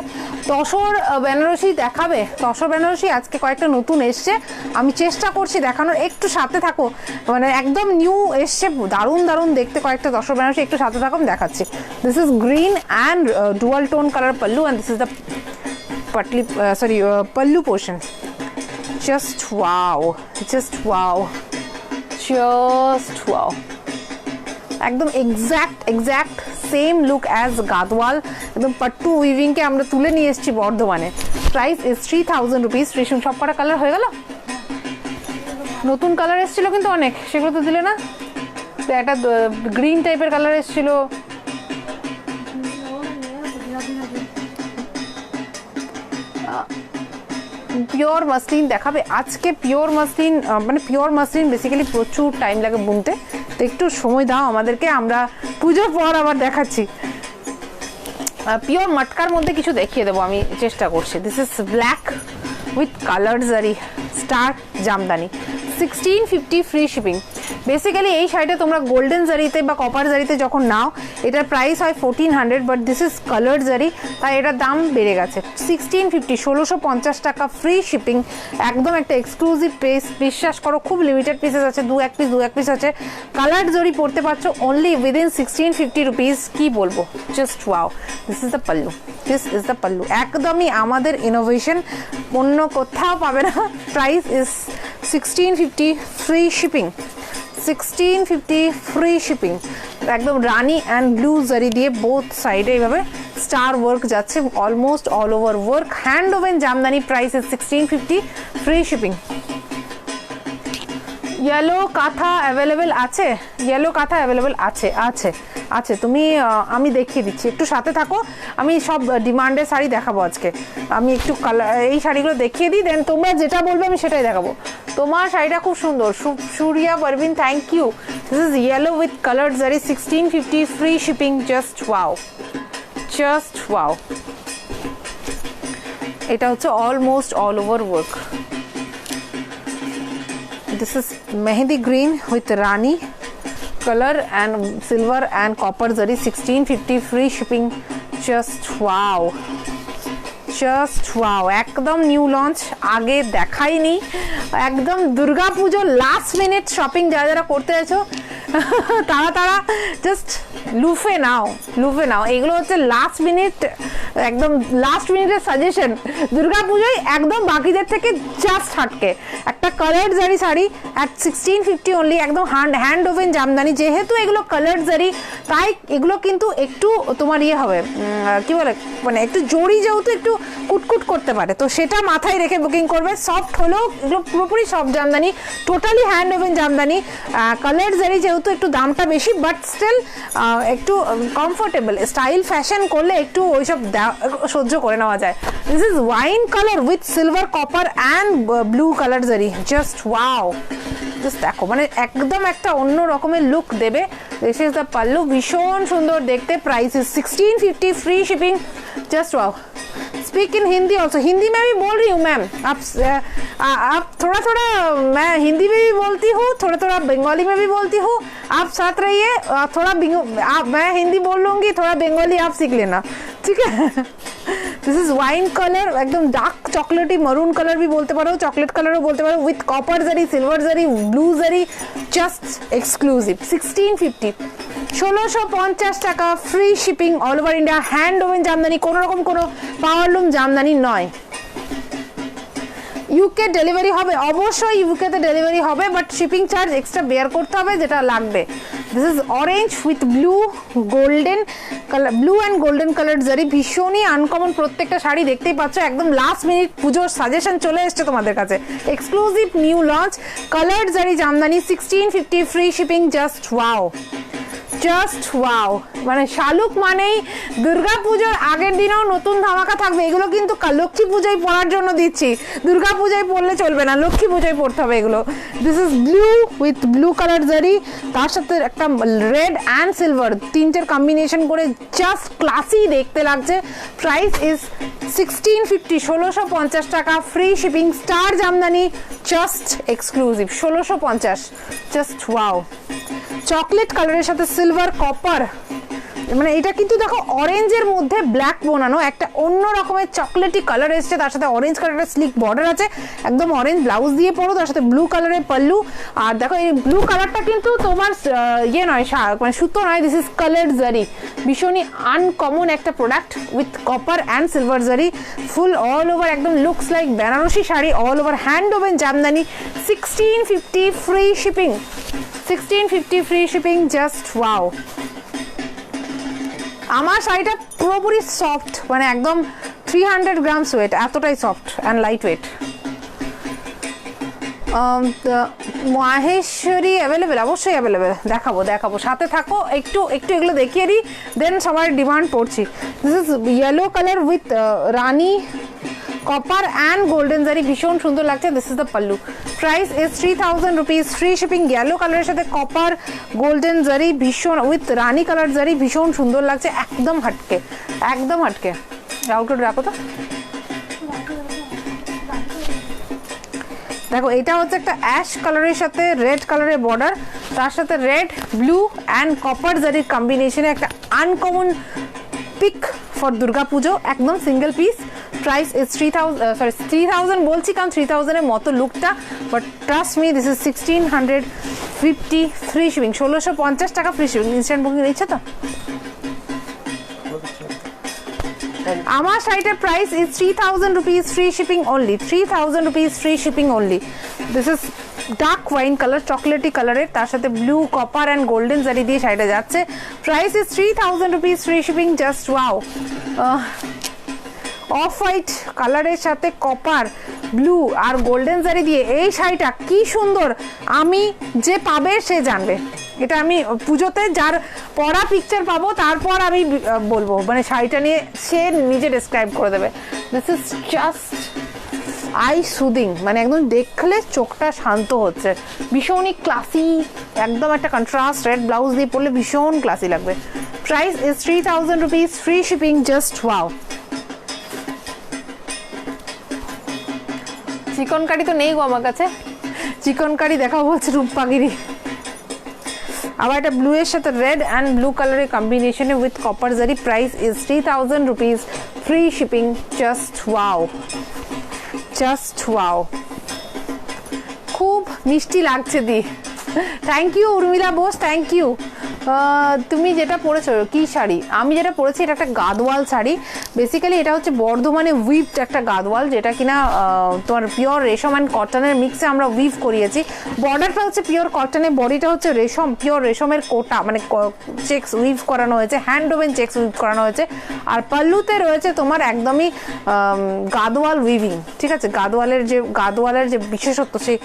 তসর বেনারসি দেখাবে, তসর বেনারসি আজকে কয়েকটা নতুন এসছে, আমি চেষ্টা করছি দেখানোর, একটু সাথে থাকো। মানে একদম নিউ এসছে, দারুণ দেখতে কয়েকটা তসর বেনারসি, একটু সাথে থাকো, আমি দেখাচ্ছি। This is green and dual tone colour pallu, and this is the pallu portion. Just wow, একদম exact same look as Gadwal, একদম পাট্টু উইভিংকে আমরা তুলে নিয়ে এসেছি বর্ধমানে। Price is 3000 rupees. রেশম সব কটা কালার হয়ে গেল, নতুন কালার এসেছিল কিন্তু অনেক, সেগুলো তো দিলে না। একটা গ্রিন টাইপের কালার এসেছিল, পিওর মাসলিন দেখাবে আজকে। পিওর মাসলিন মানে পিওর মাসলিন বেসিক্যালি প্রচুর টাইম লাগে বুনতে, তো একটু সময় দাও আমাদেরকে, আমরা পুজোর পর আবার দেখাচ্ছি। পিওর মটকার মধ্যে কিছু দেখিয়ে দেবো, আমি চেষ্টা করছি। This is black with colour zari star jamdani, 1650 free shipping. Basically এই শাড়িটা তোমরা গোল্ডেন জারিতে বা কপার জারিতে যখন নাও, এটার প্রাইস হয় 1400, বাট দিস ইজ কালার জারি, তাই এটার দাম বেড়ে গেছে। 1650, 1650 টাকা, ফ্রি শিপিং, একদম একটা এক্সক্লুসিভ প্রাইস। বিশ্বাস করো, খুব লিমিটেড পিসেস আছে, দু এক পিস আছে। কালার জরি পড়তে পারছো অনলি উইদিন 1650 রুপিস। কি বলবো, just wow. This is the pallu, একদমই আমাদের ইনোভেশন, অন্য কোথাও পাবে না। Price is 1650, free shipping, 1650 free shipping. একদম রানি অ্যান্ড ব্লু জারি দিয়ে বোথ সাইডে এইভাবে স্টার ওয়ার্ক যাচ্ছে, almost all over work, hand woven Jamdani. Price is 1650, free shipping. Yellow কাঁথা অ্যাভেলেবেল আছে, ইয়েলো কাঁথা অ্যাভেলেবেল আছে। তুমি আমি দেখিয়ে দিচ্ছি, একটু সাথে থাকো। আমি সব ডিমান্ডের শাড়ি দেখাবো আজকে, আমি একটু এই শাড়িগুলো দেখিয়ে দিই, দেন তোমরা যেটা বলবে আমি সেটাই দেখাবো। তোমার শাড়িটা খুব সুন্দর, Suriya Parvin, thank you. This is yellow with colour zari, 1650, free shipping, just wow. এটা হচ্ছে almost all over work. This is Mehndi green with Rani color and silver and copper zari, 1650, free shipping, just wow. Just wow, একদম new launch, আগে দেখাইনি, একদম Durga Puja last minute shopping যারা যারা করতে আছো তারা জাস্ট লুফে নাও। এগুলো হচ্ছে লাস্ট মিনিট, একদম লাস্ট মিনিটের সাজেশন দুর্গাপুজোয়, একদম বাকিদের থেকে জাস্ট হাটকে। একটা কালার্ড জারি শাড়ি অ্যাট 1650 অনলি, একদম হ্যান্ড ওভেন জামদানি। যেহেতু এগুলো কালার্ড জারি তাই এগুলো কিন্তু একটু তোমার ইয়ে হবে, কি বলে, মানে একটু জড়ি যেহেতু একটু কুটকুট করতে পারে, তো সেটা মাথায় রেখে বুকিং করবে। সফট হলেও এগুলো পুরোপুরি soft Jamdani, totally hand woven Jamdani. Coloured জারি যেহেতু একটু দামটা বেশি, বাট স্টিল একটু কমফোর্টেবল, স্টাইল ফ্যাশন করলে একটু ওইসব সহ্য করে নেওয়া যায়। This is wine colour with silver copper and blue colour জারি, জাস্ট ওয়াও। জাস্ট দেখো, মানে একদম একটা অন্য রকমের লুক দেবে। দিস ইজ দ্য পাল্লু, ভীষণ সুন্দর দেখতে। Price is 1650, free shipping, just wow. Speak in Hindi also, Hindi में भी बोल रही हूँ मैम। आप थोड़ा थोड़ा, मैं हिंदी में भी बोलती हूँ, थोड़ा थोड़ा बंगाली में भी बोलती हूँ, आप साथ रहिए। थोड़ा मैं हिंदी बोल लूँगी, थोड़ा बंगाली आप सीख लेना, ठीक है। दिस इज वाइन कलर, एकदम डार्क चॉकलेटी मरून कलर भी बोलते पारो, चॉकलेट कलर बोलते पारो, with copper zari, silver zari, blue zari, just exclusive. 1650, 1650 টাকা, free shipping all over India. Hand woven jamdani, কোনো রকম কোনো পাওয়ারলুম জামদানি নয়। ইউকে ডেলিভারি হবে, অবশ্যই ইউকেতে ডেলিভারি হবে, but shipping charge extra bear করতে হবে, যেটা লাগবে। This is orange with blue golden colour, blue and golden colour zari, ভীষণই আনকমন প্রত্যেকটা শাড়ি। দেখতেই পাচ্ছ, একদম লাস্ট মিনিট পুজোর সাজেশন চলে এসছে তোমাদের কাছে, এক্সক্লুসিভ নিউ লঞ্চ কালার জারি Jamdani. 1650, free shipping, just wow, just wow. মানে শালুক মানেই দুর্গা পুজোর আগের দিনেও নতুন ধামাকা থাকবে। এগুলো কিন্তু লক্ষ্মী পূজায় পরার জন্য দিচ্ছি, দুর্গা পূজায় পরলে চলবে না, লক্ষ্মী পূজায় পরতে হবে এগুলো। This is blue with blue colour জারি, তার সাথে একটা রেড অ্যান্ড সিলভার, তিনটের কম্বিনেশন করে জাস্ট ক্লাসি দেখতে লাগছে। প্রাইস ইজ 1650, 1650 টাকা, free shipping, star Jamdani, just exclusive, 1650, just wow. Chocolate কালারের সাথে সিলভার কপার, মানে এটা কিন্তু দেখো অরেঞ্জের মধ্যে ব্ল্যাক বোনানো, একটা অন্য রকমের চকলেটি কালার এসছে, তার সাথে অরেঞ্জ কালারের স্লিক বর্ডার আছে, একদম অরেঞ্জ ব্লাউজ দিয়ে পরো, তার সাথে ব্লু কালারের পাল্লু। আর দেখো এই ব্লু কালারটা কিন্তু তোমার ইয়ে নয়, মানে সুতো নয়, দিস ইজ কালার জারি, ভীষণই আনকমন একটা product with copper and silver zari, full all over, একদম looks like Banarasi sari, all over hand woven Jamdani. 1650, free shipping, 1650, free shipping, just wow. আমার শাড়িটা পুরোপুরি সফট, মানে একদম 300 গ্রামস ওয়েট, এতটাই soft and light weight. Maheshwari available, অবশ্যই অ্যাভেলেবেল, দেখাবো, সাথে থাকো, একটু এগুলো দেখিয়ে দিই, দেন সবার ডিমান্ড পড়ছি। This is yellow colour with Rani copper and golden জারি, ভীষণ সুন্দর লাগছে। This is the pallu, price is 3000 rupees, free shipping. Yellow কালারের সাথে কপার গোল্ডেন জারি, ভীষণ উইথ রানি কালার জারি, ভীষণ সুন্দর লাগছে, একদম হাটকে, একদম হাটকে। আউটলুক রাখো তো, দেখো এটা হচ্ছে একটা অ্যাশ কালারের সাথে রেড কালারের বর্ডার, তার সাথে রেড, ব্লু অ্যান্ড কপার জারির কম্বিনেশনে একটা আনকমন পিক ফর দুর্গা পুজো, একদম সিঙ্গেল পিস। প্রাইস ইজ 3000 বলছি কারণ 3000 এর মতো লুকটা, but trust me this is 1650, free shipping, 1650 টাকা, ফ্রি শিপিং। ইনস্ট্যান্ট বুকিং নিচ্ছে তো? আমার শাড়িটার price is 3000 rupees, free shipping only, 3000 rupees, free shipping only. This is dark wine colour, chocolatey কালারের, তার সাথে ব্লু কপার অ্যান্ড গোল্ডেন জারি দিয়ে শাড়িটা যাচ্ছে। Price is 3000 rupees, free shipping, just wow. Off white কালারের সাথে কপার, ব্লু আর golden জারি দিয়ে এই শাড়িটা কি সুন্দর, আমি যে পাবে সে জানবে। এটা আমি পুজোতে যার পরা পিকচার পাবো তারপর আমি বলবো, মানে শাড়িটা নিয়ে সে নিজে ডেসক্রাইব করে দেবে। This is just I soothing, মানে একদম দেখলে চোখটা শান্ত হচ্ছে, ভীষণই ক্লাসি, একদম একটা কন্ট্রাস্ট রেড ব্লাউজ দিয়ে পরলে ভীষণ ক্লাসি লাগবে। Price is 3000 rupees, free shipping, just wow. চিকন কারি তো নেই গো আমার কাছে, চিকন কারি দেখাও বলছে রূপপাগিরি। আবার এটা ব্লু এর সাথে রেড অ্যান্ড ব্লু কালারের কম্বিনেশনে with copper zari, price is 3000 rupees, free shipping, just wow, just wow, खूब मिष्टि लागছে দি। Thank you Urmila Bose, thank you. তুমি যেটা পরেছো কি শাড়ি? আমি যেটা পরেছি এটা একটা গাদওয়াল শাড়ি। বেসিক্যালি এটা হচ্ছে বর্ধমানে উইভড একটা গাদওয়াল, যেটা কিনা তোমার পিওর রেশম অ্যান্ড কটনের মিক্সে আমরা উইভ করিয়েছি। বর্ডারটা হচ্ছে পিওর কটনের, বডিটা হচ্ছে রেশম, পিওর রেশমের কোটা মানে চেক্স উইভ করানো হয়েছে, হ্যান্ড ওভেন চেক্স উইভ করানো হয়েছে। আর পাল্লুতে রয়েছে তোমার একদমই গাদওয়াল উইভিং, ঠিক আছে? গাদওয়ালের যে বিশেষত্ব, সেই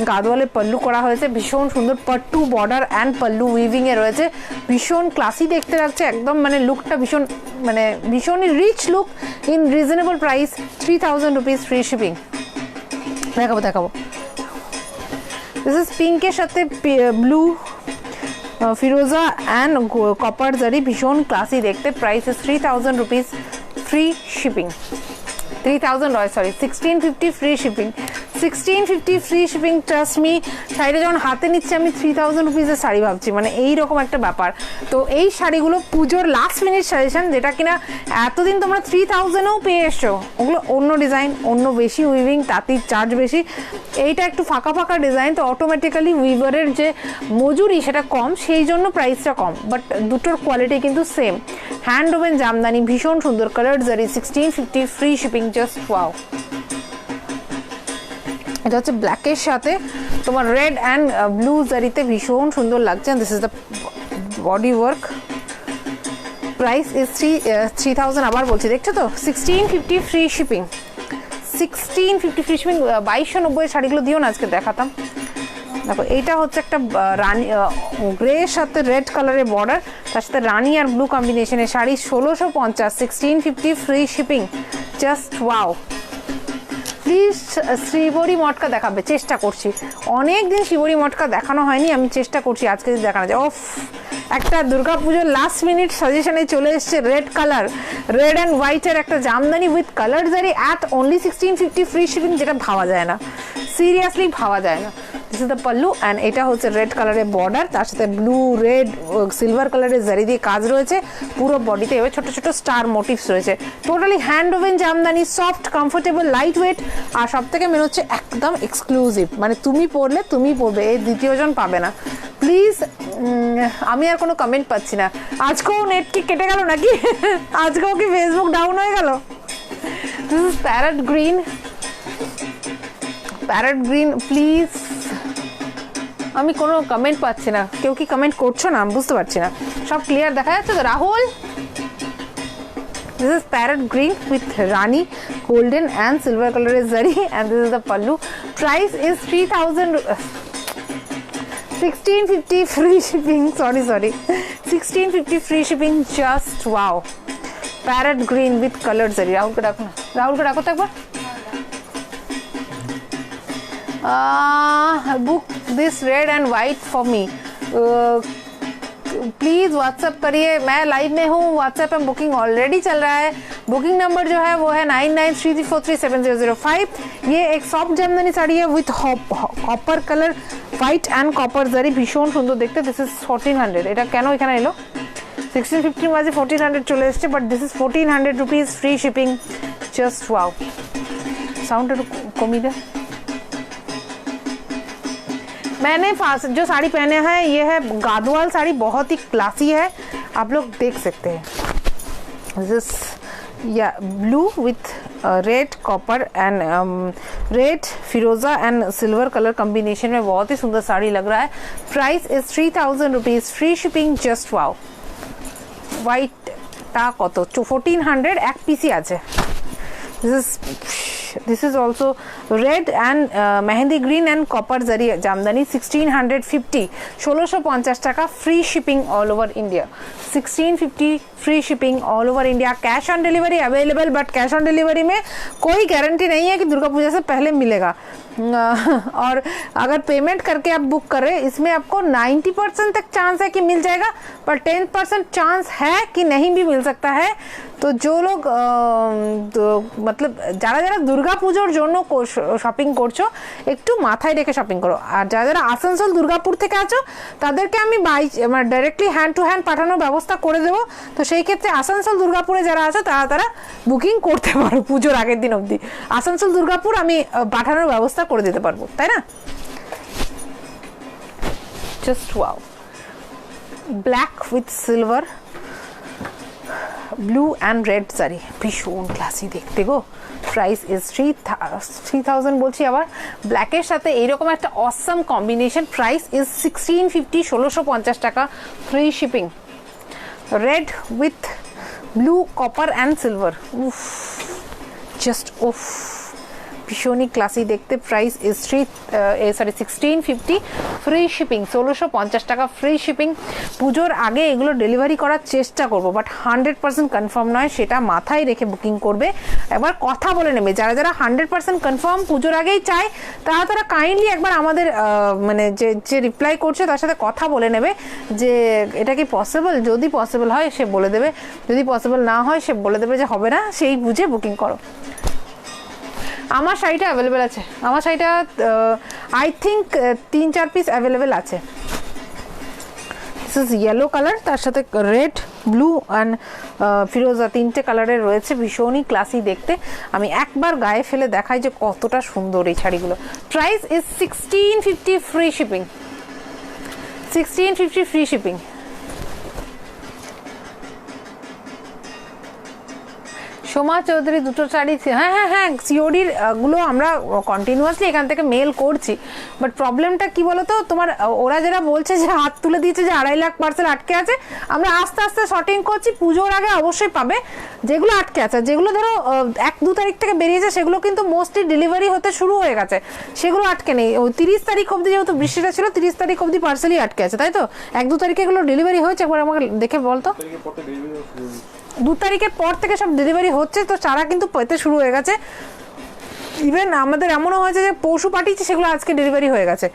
গাদওয়ালের পাল্লু করা হয়েছে, ভীষণ সুন্দর পট্টু বর্ডার অ্যান্ড পাল্লু উইভিংয়ে রয়েছে, ভীষণ ক্লাসি দেখতে লাগছে একদম, মানে লুকটা ভীষণ মানে ভীষণই rich look in reasonable price. 3000 rupees free shipping. দেখাবো দিস ইজ পিঙ্কের সাথে ব্লু ফিরোজা অ্যান্ড কপার জারি, ভীষণ ক্লাসি দেখতে। Price is 3000 rupees free shipping. 3000 নয়, sorry 1650 free shipping. 1650 free shipping, trust me. শাড়িটা যখন হাতে নিচ্ছে আমি 3000 রুপিসের শাড়ি ভাবছি, মানে এইরকম একটা ব্যাপার। তো এই শাড়িগুলো পুজোর লাস্ট মিনিট সাজেশন, যেটা কিনা এতদিন তোমরা 3000-এও পেয়ে এসছো, ওগুলো অন্য ডিজাইন, অন্য বেশি উইভিং, তাতেই চার্জ বেশি। এইটা একটু ফাঁকা ফাঁকা ডিজাইন, তো অটোমেটিক্যালি উইভারের যে মজুরি সেটা কম, সেই জন্য প্রাইসটা কম, বাট দুটোর কোয়ালিটি কিন্তু সেম। হ্যান্ড ওভেন জামদানি, ভীষণ সুন্দর colour zari, 1650 free shipping, just wow. এটা হচ্ছে ব্ল্যাকের সাথে তোমার রেড অ্যান্ড ব্লু জারিতে, ভীষণ সুন্দর লাগছে। This is the body work. Price is 3000, আবার বলছি, দেখছো তো? 1650 ফ্রি শিপিং, 1650 ফ্রি শিপিং। 2290 শাড়িগুলো দিও না, আজকে দেখাতাম। দেখো এইটা হচ্ছে একটা রানি গ্রে সাথে রেড কালারের বর্ডার, তার সাথে রানি আর ব্লু কম্বিনেশনের শাড়ি, 1650, 1650 free shipping, just wow. Please Shribari matka দেখাবে, চেষ্টা করছি। অনেক দিন শ্রীবরী মটকা দেখানো হয়নি, আমি চেষ্টা করছি আজকে দেখানো যায়। ওফ, একটা দুর্গাপুজোর লাস্ট মিনিট সাজেশনে চলে এসছে রেড কালার, রেড অ্যান্ড হোয়াইটের একটা জামদানি উইথ কালার জারি অ্যাট অনলি 1650 ফ্রি শিপিং, যেটা ভাবা যায় না, সিরিয়াসলি ভাবা যায় না। This is the pallu and এটা হচ্ছে রেড কালারের বর্ডার, তার সাথে ব্লু রেড সিলভার কালারের জারি দিয়ে কাজ রয়েছে। পুরো বডিতে এবার ছোট ছোট স্টার মোটিভস রয়েছে। Totally hand woven jamdani, soft, comfortable, light weight, আর সব থেকে মেন হচ্ছে একদম এক্সক্লুসিভ, মানে তুমি পরলে তুমি পরবে, এই দ্বিতীয়জন পাবে না। প্লিজ, আমি আর কোনো কমেন্ট পাচ্ছি না। আজকেও নেট কি কেটে গেল নাকি? আজকেও কি ফেসবুক ডাউন হয়ে গেল? This is parrot green, parrot green. Please, আমি কোনো কমেন্ট পাচ্ছি না, কেউ কি কমেন্ট করছো না? বুঝতে পারছি না। সব ক্লিয়ার দেখা যাচ্ছে তো? Rahul, this is parrot green with rani golden and silver color is zari, and this is the pallu. Price is 3000, 1650 free shipping, sorry 1650 free shipping, just wow. Parrot green with colored zari. Rahul ko rakho to ekbar. Book this red and white for me. Please WhatsApp करिए, मैं live में हूँ, WhatsApp पे booking already चल रहा है। Booking number जो है वो है 9933437005। ये एक सॉफ्ट जामदानी साड़ी है with copper colour, white and copper zari, भीषण सुंदर देखते। दिस इज 1400, এটা কেন এখানে এলো? 1650 মাঝে 1400 চলে এসেছে, but this is 1400 rupees free shipping, just wow. Sound একটু কমিয়ে দে। मैंने जो साड़ी पहने हैं ये है गादवाल साड़ी, बहुत ही क्लासी है, आप लोग देख सकते हैं। दिस या blue with red copper and red Firoza and silver colour combination में बहुत ही सुंदर साड़ी लग रहा है। Price is 3000 rupees free shipping, just wow. White टा कत 1400, एक पीसी আছে। This is also red and mehendi green and copper zari jamdani, 1650, 1650 টাকা free shipping all over India, 1650 free shipping all over India। Cash on delivery available, but cash on delivery में कोई guarantee नहीं है कि दुर्गा पूजा से पहले मिलेगा। और अगर पेमेंट करके आप बुक कर रहे हैं, इसमें आपको 90% तक चांस है कि मिल जाएगा, पर 10% चांस है कि नहीं भी मिल सकता है। तो जो लोग मतलब ज़्यादा দুর্গাপুজোর জন্য শপিং করছো একটু মাথায় রেখে শপিং করো। আর যারা যারা আসানসোল দুর্গাপুর থেকে আছো তাদেরকে আমি ডাইরেক্টলি হ্যান্ড টু হ্যান্ড পাঠানোর ব্যবস্থা করে দেবো। তো সেই ক্ষেত্রে আসানসোল দুর্গাপুরে যারা আছো তারা বুকিং করতে পারো পুজোর আগের দিন অবধি। আসানসোল দুর্গাপুর আমি পাঠানোর ব্যবস্থা করে দিতে পারবো, তাই না? Just wow, black with silver, blue and red sari, ভীষণ ক্লাসি দেখতে গো। প্রাইস ইজ 3000 বলছি আবার। ব্ল্যাকের সাথে এইরকম একটা অসাম কম্বিনেশন। প্রাইস ইজ 1650, 1650 টাকা, free shipping. Red with blue, copper and silver, উফ জাস্ট উফ, ভীষণই ক্লাসি দেখতে। প্রাইস ইজ 1650, ফ্রি শিপিং, 1650 টাকা ফ্রি শিপিং। পুজোর আগে এগুলো ডেলিভারি করার চেষ্টা করব, বাট 100% কনফার্ম নয়, সেটা মাথায় রেখে বুকিং করবে। একবার কথা বলে নেবে, যারা যারা 100% কনফার্ম পুজোর আগেই চায় তারা কাইন্ডলি একবার আমাদের মানে যে রিপ্লাই করছে তার সাথে কথা বলে নেবে যে এটা কি পসিবল। যদি পসিবল হয় সে বলে দেবে, যদি পসিবল না হয় সে বলে দেবে যে হবে না, সেই বুঝে বুকিং করো। আমার শাড়িটা অ্যাভেলেবেল আছে, আমার শাড়িটা আই থিঙ্ক 3-4 পিস অ্যাভেলেবেল আছে। দিস ইজ ইয়েলো কালার, তার সাথে রেড, ব্লু অ্যান্ড ফিরোজা, 3টে কালারের রয়েছে, ভীষণই ক্লাসি দেখতে। আমি একবার গায়ে ফেলে দেখাই যে কতটা সুন্দর এই শাড়িগুলো। Price is 1650, free shipping, 1650 free shipping. Soma Chowdhury দুটো শাড়ি, হ্যাঁ সিওডির গুলো আমরা কন্টিনিউয়াসলি এখান থেকে মেল করছি। বাট প্রবলেমটা কি বলতো, তোমার ওরা যারা বলছে যে হাত তুলে দিয়েছে যে 2.5 লাখ পার্সেল আটকে আছে, আমরা আস্তে আস্তে শর্টিং করছি। পুজোর আগে অবশ্যই পাবে। যেগুলো আটকে আছে, যেগুলো ধরো 1-2 তারিখ থেকে বেরিয়েছে, সেগুলো কিন্তু মোস্টলি ডেলিভারি হতে শুরু হয়ে গেছে, সেগুলো আটকে নেই। ওই 30 তারিখ অবধি যেহেতু বৃষ্টিটা ছিল, 30 তারিখ অবধি পার্সেলই আটকে আছে, তাই তো? 1-2 তারিখে এগুলো ডেলিভারি হয়েছে, একবার আমাকে দেখে বলতো। 2 তারিখের পর থেকে সব ডেলিভারি হচ্ছে, তো চারা কিন্তু পেতে শুরু হয়ে গেছে। ইভেন আমাদের এমনও হয়েছে যে পশু পাঠিয়েছি, সেগুলো আজকে ডেলিভারি হয়ে গেছে।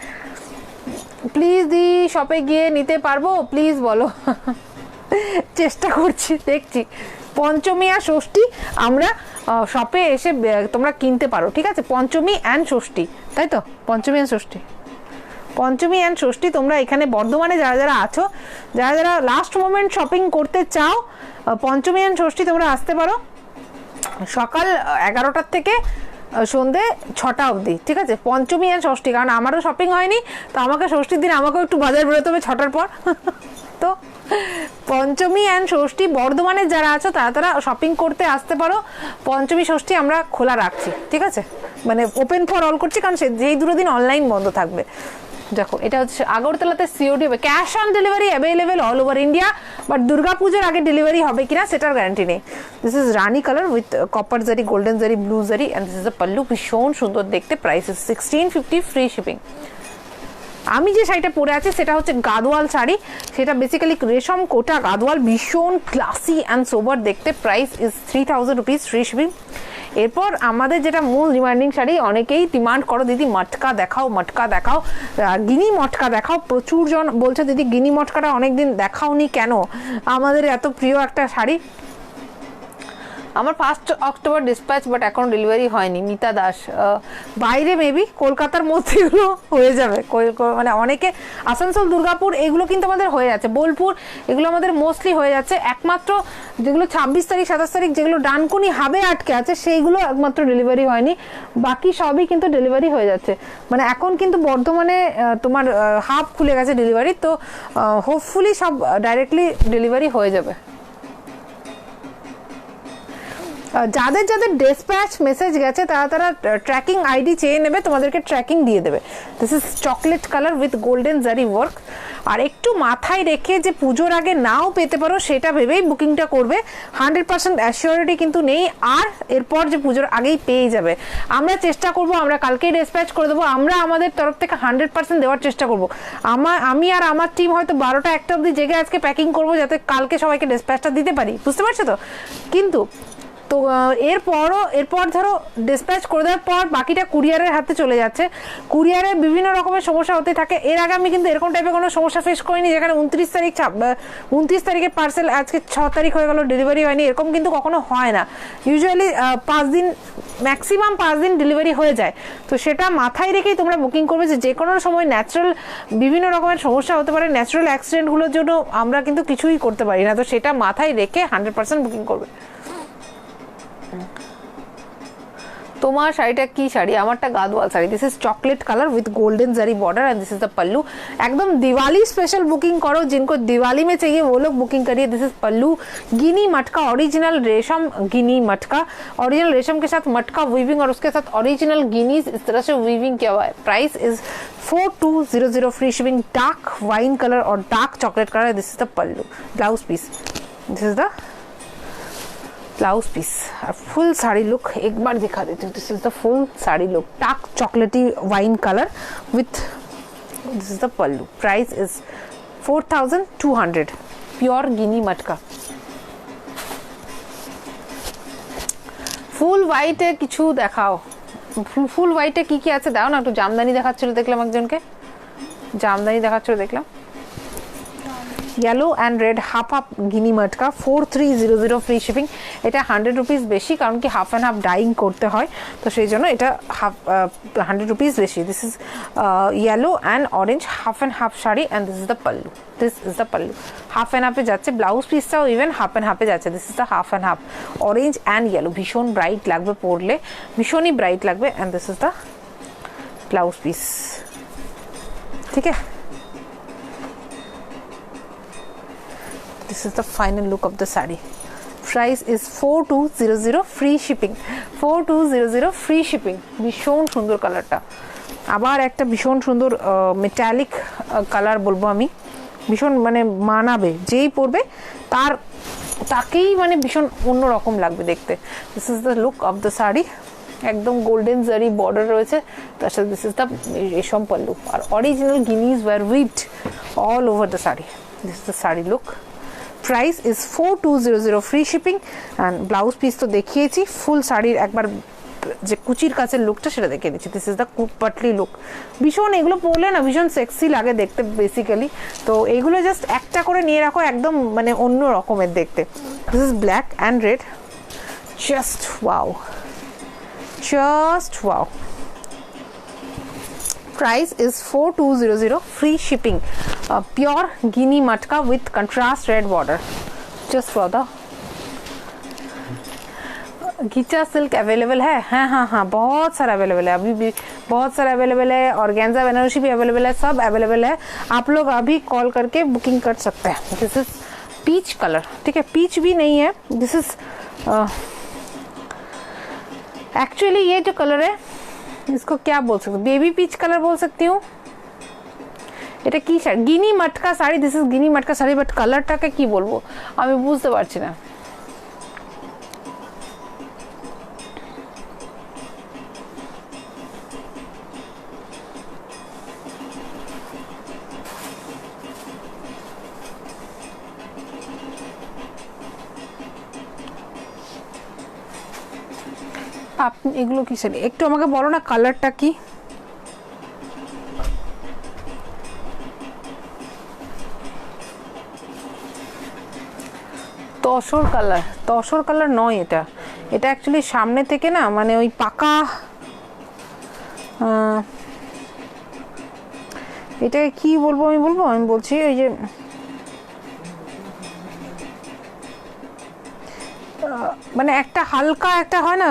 প্লিজ দি শপে গিয়ে নিতে পারবো, প্লিজ বলো। চেষ্টা করছি, দেখছি। পঞ্চমী আর ষষ্ঠী আমরা শপে এসে তোমরা কিনতে পারো, ঠিক আছে? পঞ্চমী অ্যান্ড ষষ্ঠী, তাই তো? পঞ্চমী অ্যান্ড ষষ্ঠী তোমরা এখানে বর্ধমানে যারা যারা আছো, যারা যারা লাস্ট মোমেন্ট শপিং করতে চাও, পঞ্চমী অ্যান্ড ষষ্ঠী তোমরা আসতে পারো সকাল 11টার থেকে সন্ধে 6টা অবধি, ঠিক আছে? পঞ্চমী অ্যান্ড ষষ্ঠী, কারণ আমারও শপিং হয়নি, তো আমাকে ষষ্ঠীর দিন আমাকেও একটু বাজার বেরোতে হবে 6টার পর। তো পঞ্চমী অ্যান্ড ষষ্ঠী বর্ধমানে যারা আছো তারা শপিং করতে আসতে পারো। পঞ্চমী ষষ্ঠী আমরা খোলা রাখছি, ঠিক আছে? মানে ওপেন ফর অল করছি, কারণ যেই 2 দিন অনলাইন বন্ধ থাকবে। দেখো, এটা হচ্ছে আগরতলাতে সিওডি হবে, cash on delivery available all over India, but দুর্গাপুজোর আগে ডেলিভারি হবে কিনা সেটার গ্যারান্টি নেই। This is Rani colour with copper জারি, গোল্ডেন জারি, ব্লু জারি, and this is a pallu, ভীষণ সুন্দর দেখতে। Price is 1650, free shipping. আমি যে শাড়িটা পরে আছি সেটা হচ্ছে গাদোয়াল শাড়ি, সেটা বেসিক্যালি রেশম কোটা গাদোয়াল, ভীষণ ক্লাসি অ্যান্ড সোবার দেখতে। Price is 3000 rupees, free shipping. এরপর আমাদের যেটা মূল ডিমান্ডিং শাড়ি, অনেকেই ডিমান্ড করো দিদি মটকা দেখাও, মটকা দেখাও, গিনি মটকা দেখাও। প্রচুর জন বলছে দিদি গিনি মটকাটা অনেকদিন দেখাওনি কেন? আমাদের এত প্রিয় একটা শাড়ি। আমার 1 অক্টোবর ডিসপ্যাচ, বাট এখন ডেলিভারি হয়নি। মিতা দাস, বাইরে মেবি কলকাতার মধ্যে এগুলো হয়ে যাবে, মানে অনেকে আসানসোল দুর্গাপুর এগুলো কিন্তু আমাদের হয়ে যাচ্ছে, বোলপুর এগুলো আমাদের মোস্টলি হয়ে যাচ্ছে। একমাত্র যেগুলো 26 তারিখ 27 তারিখ যেগুলো ডানকুনি হাবে আটকে আছে সেইগুলো একমাত্র ডেলিভারি হয়নি, বাকি সবই কিন্তু ডেলিভারি হয়ে যাচ্ছে। মানে এখন কিন্তু বর্ধমানে তোমার হাব খুলে গেছে ডেলিভারি, তো হোপফুলি সব ডাইরেক্টলি ডেলিভারি হয়ে যাবে। যাদের যাদের ডিসপ্যাচ মেসেজ গেছে তারা ট্র্যাকিং আইডি চেয়ে নেবে, তোমাদেরকে ট্র্যাকিং দিয়ে দেবে। This is chocolate colour with golden জারি ওয়ার্ক। আর একটু মাথায় রেখে যে পুজোর আগে নাও পেতে পারো সেটা ভেবেই বুকিংটা করবে। 100% অ্যাসিওরিটি কিন্তু নেই, আর এরপর যে পুজোর আগেই পেয়ে যাবে। আমরা চেষ্টা করব, আমরা কালকেই ডিসপ্যাচ করে দেবো, আমরা আমাদের তরফ থেকে 100% দেওয়ার চেষ্টা করব। আমি আর আমার টিম হয়তো 12টা 1টা অবধি জেগে আজকে প্যাকিং করবো, যাতে কালকে সবাইকে ডিসপ্যাচটা দিতে পারি, বুঝতে পারছো তো? কিন্তু তো এরপর ধরো ডিসপ্যাচ করে দেওয়ার পর বাকিটা কুরিয়ারের হাতে চলে যাচ্ছে। কুরিয়ারে বিভিন্ন রকমের সমস্যা হতে থাকে। এর আগে আমি কিন্তু এরকম টাইপের কোনো সমস্যা ফেস করিনি, যেখানে 29 তারিখে পার্সেল, আজকে 6 তারিখ হয়ে গেল, ডেলিভারি হয়নি, এরকম কিন্তু কখনো হয় না। ইউজুয়ালি 5 দিন, ম্যাক্সিমাম 5 দিন ডেলিভারি হয়ে যায়। তো সেটা মাথায় রেখেই তোমরা বুকিং করবে, যে কোনো সময় ন্যাচারাল বিভিন্ন রকমের সমস্যা হতে পারে। ন্যাচারাল অ্যাক্সিডেন্টগুলোর জন্য আমরা কিন্তু কিছুই করতে পারি না, তো সেটা মাথায় রেখে 100% বুকিং করবে। তোমার শাড়িটা কি শাড়ি? আমারটা গাদওয়াল শাড়ি। This is chocolate colour with golden zari border and this is the pallu. एकदम दिवाली स्पेशल बुकिंग करो, जिनको दिवाली में चाहिए वो लोग बुकिंग करिए। दिस इज पल्लू, गिनी मटका, ओरिजिनल रेशम गिनी मटका, ओरिजिनल रेशम के साथ मटका वीविंग और उसके साथ ओरिजिनल गिनीज इस तरह से वीविंग किया हुआ है। Price is 4200, free shipping. Dark wine colour और dark chocolate colour. This is the pallu. Blouse piece, this is the blouse piece. और फुल साड़ी लुक एक बार दिखा देती हूँ। This is the full sari look, dark chocolatey wine colour with, this is the pallu. Price is 4200, pure gini matka. Full হোয়াইটে কিছু দেখাও। ফুল হোয়াইটে কি কি আছে দাও না একটু। জামদানি দেখাচ্ছিল দেখলাম, একজনকে জামদানি দেখাচ্ছিল দেখলাম। Yellow and red half half gini matka 4300, free shipping. এটা 100 रुपीस বেশি, কারণ কি হাফ অ্যান্ড হাফ ডাইং করতে হয়, তো সেই জন্য এটা 100 रुपीस বেশি। This is yellow and orange half and half sari and this is the pallu. This is the pallu, half and हाफে যাচ্ছে। ব্লাউজ পিসটাও ইভেন হাফ এন্ড হাফে যাচ্ছে। This is the half and half, orange and yellow. ভীষণ bright লাগবে পরলে, ভীষণই bright লাগবে। And this is the blouse piece, ঠিক আছে। This is the final look of the sari. Price is 4200, free shipping. 4200, free shipping. ভীষণ সুন্দর কালারটা, আবার একটা ভীষণ সুন্দর মেটালিক কালার বলবো আমি। ভীষণ মানে মানাবে, যেই পরবে তাকেই মানে ভীষণ অন্যরকম লাগবে দেখতে। This is the look of the sari. একদম গোল্ডেন জারি বর্ডার রয়েছে, তার সাথে this is the resham pallu. আর original ginis are woven all over the sari. This is the sari look. Price is 4200, free shipping. And blouse piece তো দেখিয়েছি। ফুল শাড়ির একবার যে কুচির কাছের লুকটা সেটা দেখিয়ে দিচ্ছি। দিস ইজ দ্য পাটলি লুক। ভীষণ এগুলো পরলে না ভীষণ সেক্সি লাগে দেখতে বেসিক্যালি। তো এইগুলো জাস্ট একটা করে নিয়ে রাখো, একদম মানে অন্য রকমের দেখতে। This is black and red, just wow, just wow. Price is 4200, free shipping. Pure Guinea matka with contrast red border. Just for the ghicha silk available है। हाँ, बहुत सारा अवेलेबल है, अभी भी बहुत सारा अवेलेबल है। ऑर्गेन्जा बनारसी भी अवेलेबल है, सब अवेलेबल है। आप लोग अभी कॉल करके बुकिंग कर सकते हैं। दिस इज पीच कलर, ठीक है, पीच भी नहीं है। दिस इज एक्चुअली ये जो कलर है इसको क्या बोल सकते, बेबी पीच कलर बोल सकती हूँ। এটা কি শাড়ি? গিনি মটকা sari. This is Guinea matka sari, but কালারটাকে কি বলবো আমি বুঝতে পারছি না। আপনি এগুলো কি শাড়ি একটু আমাকে বলো না, কালারটা কি? তসর কালার, তসর কালার নয় এটা। এটা অ্যাকচুয়ালি সামনে থেকে না মানে ওই পাকা, এটাকে কি বলবো আমি বলছি ওই যে মানে একটা হালকা একটা হয় না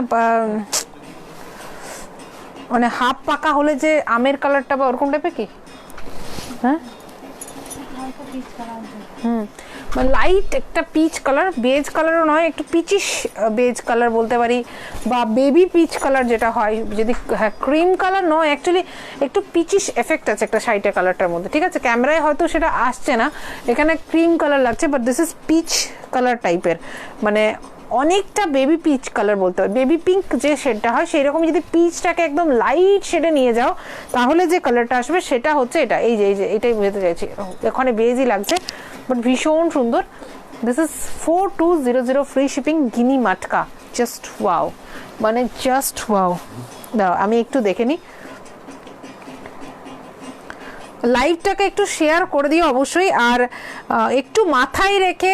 মানে হাফ পাকা হলে যে আমের কালারটা বা ওরকম টাইপের কি? হ্যাঁ, মানে লাইট একটা পিচ কালার, বেজ কালারও নয়, একটু পিচিশ বেজ কালার বলতে পারি, বা বেবি পিচ কালার যেটা হয়। যদি হ্যাঁ ক্রিম কালার নয়, অ্যাকচুয়ালি একটু পিচিশ এফেক্ট আছে একটা শাড়িটা কালারটার মধ্যে, ঠিক আছে। ক্যামেরায় হয়তো সেটা আসছে না, এখানে ক্রিম কালার লাগছে, but this is peach colour টাইপের, মানে অনেকটা বেবি পিচ কালার বলতে হয়। বেবি পিঙ্ক যে শেডটা হয় সেই রকম যদি পিচটাকে একদম লাইট শেডে নিয়ে যাও তাহলে যে কালারটা আসবে সেটা হচ্ছে এটা। এই যে এটাই বুঝতে চাইছি, এখানে বেজই লাগছে বাট ভীষণ সুন্দর। This is 4200, free shipping, Guinea Matka, just wow, মানে জাস্ট ওয়াও। দাও আমি একটু দেখে নিই, লাইভটাকে একটু শেয়ার করে দিও অবশ্যই, আর একটু মাথায় রেখে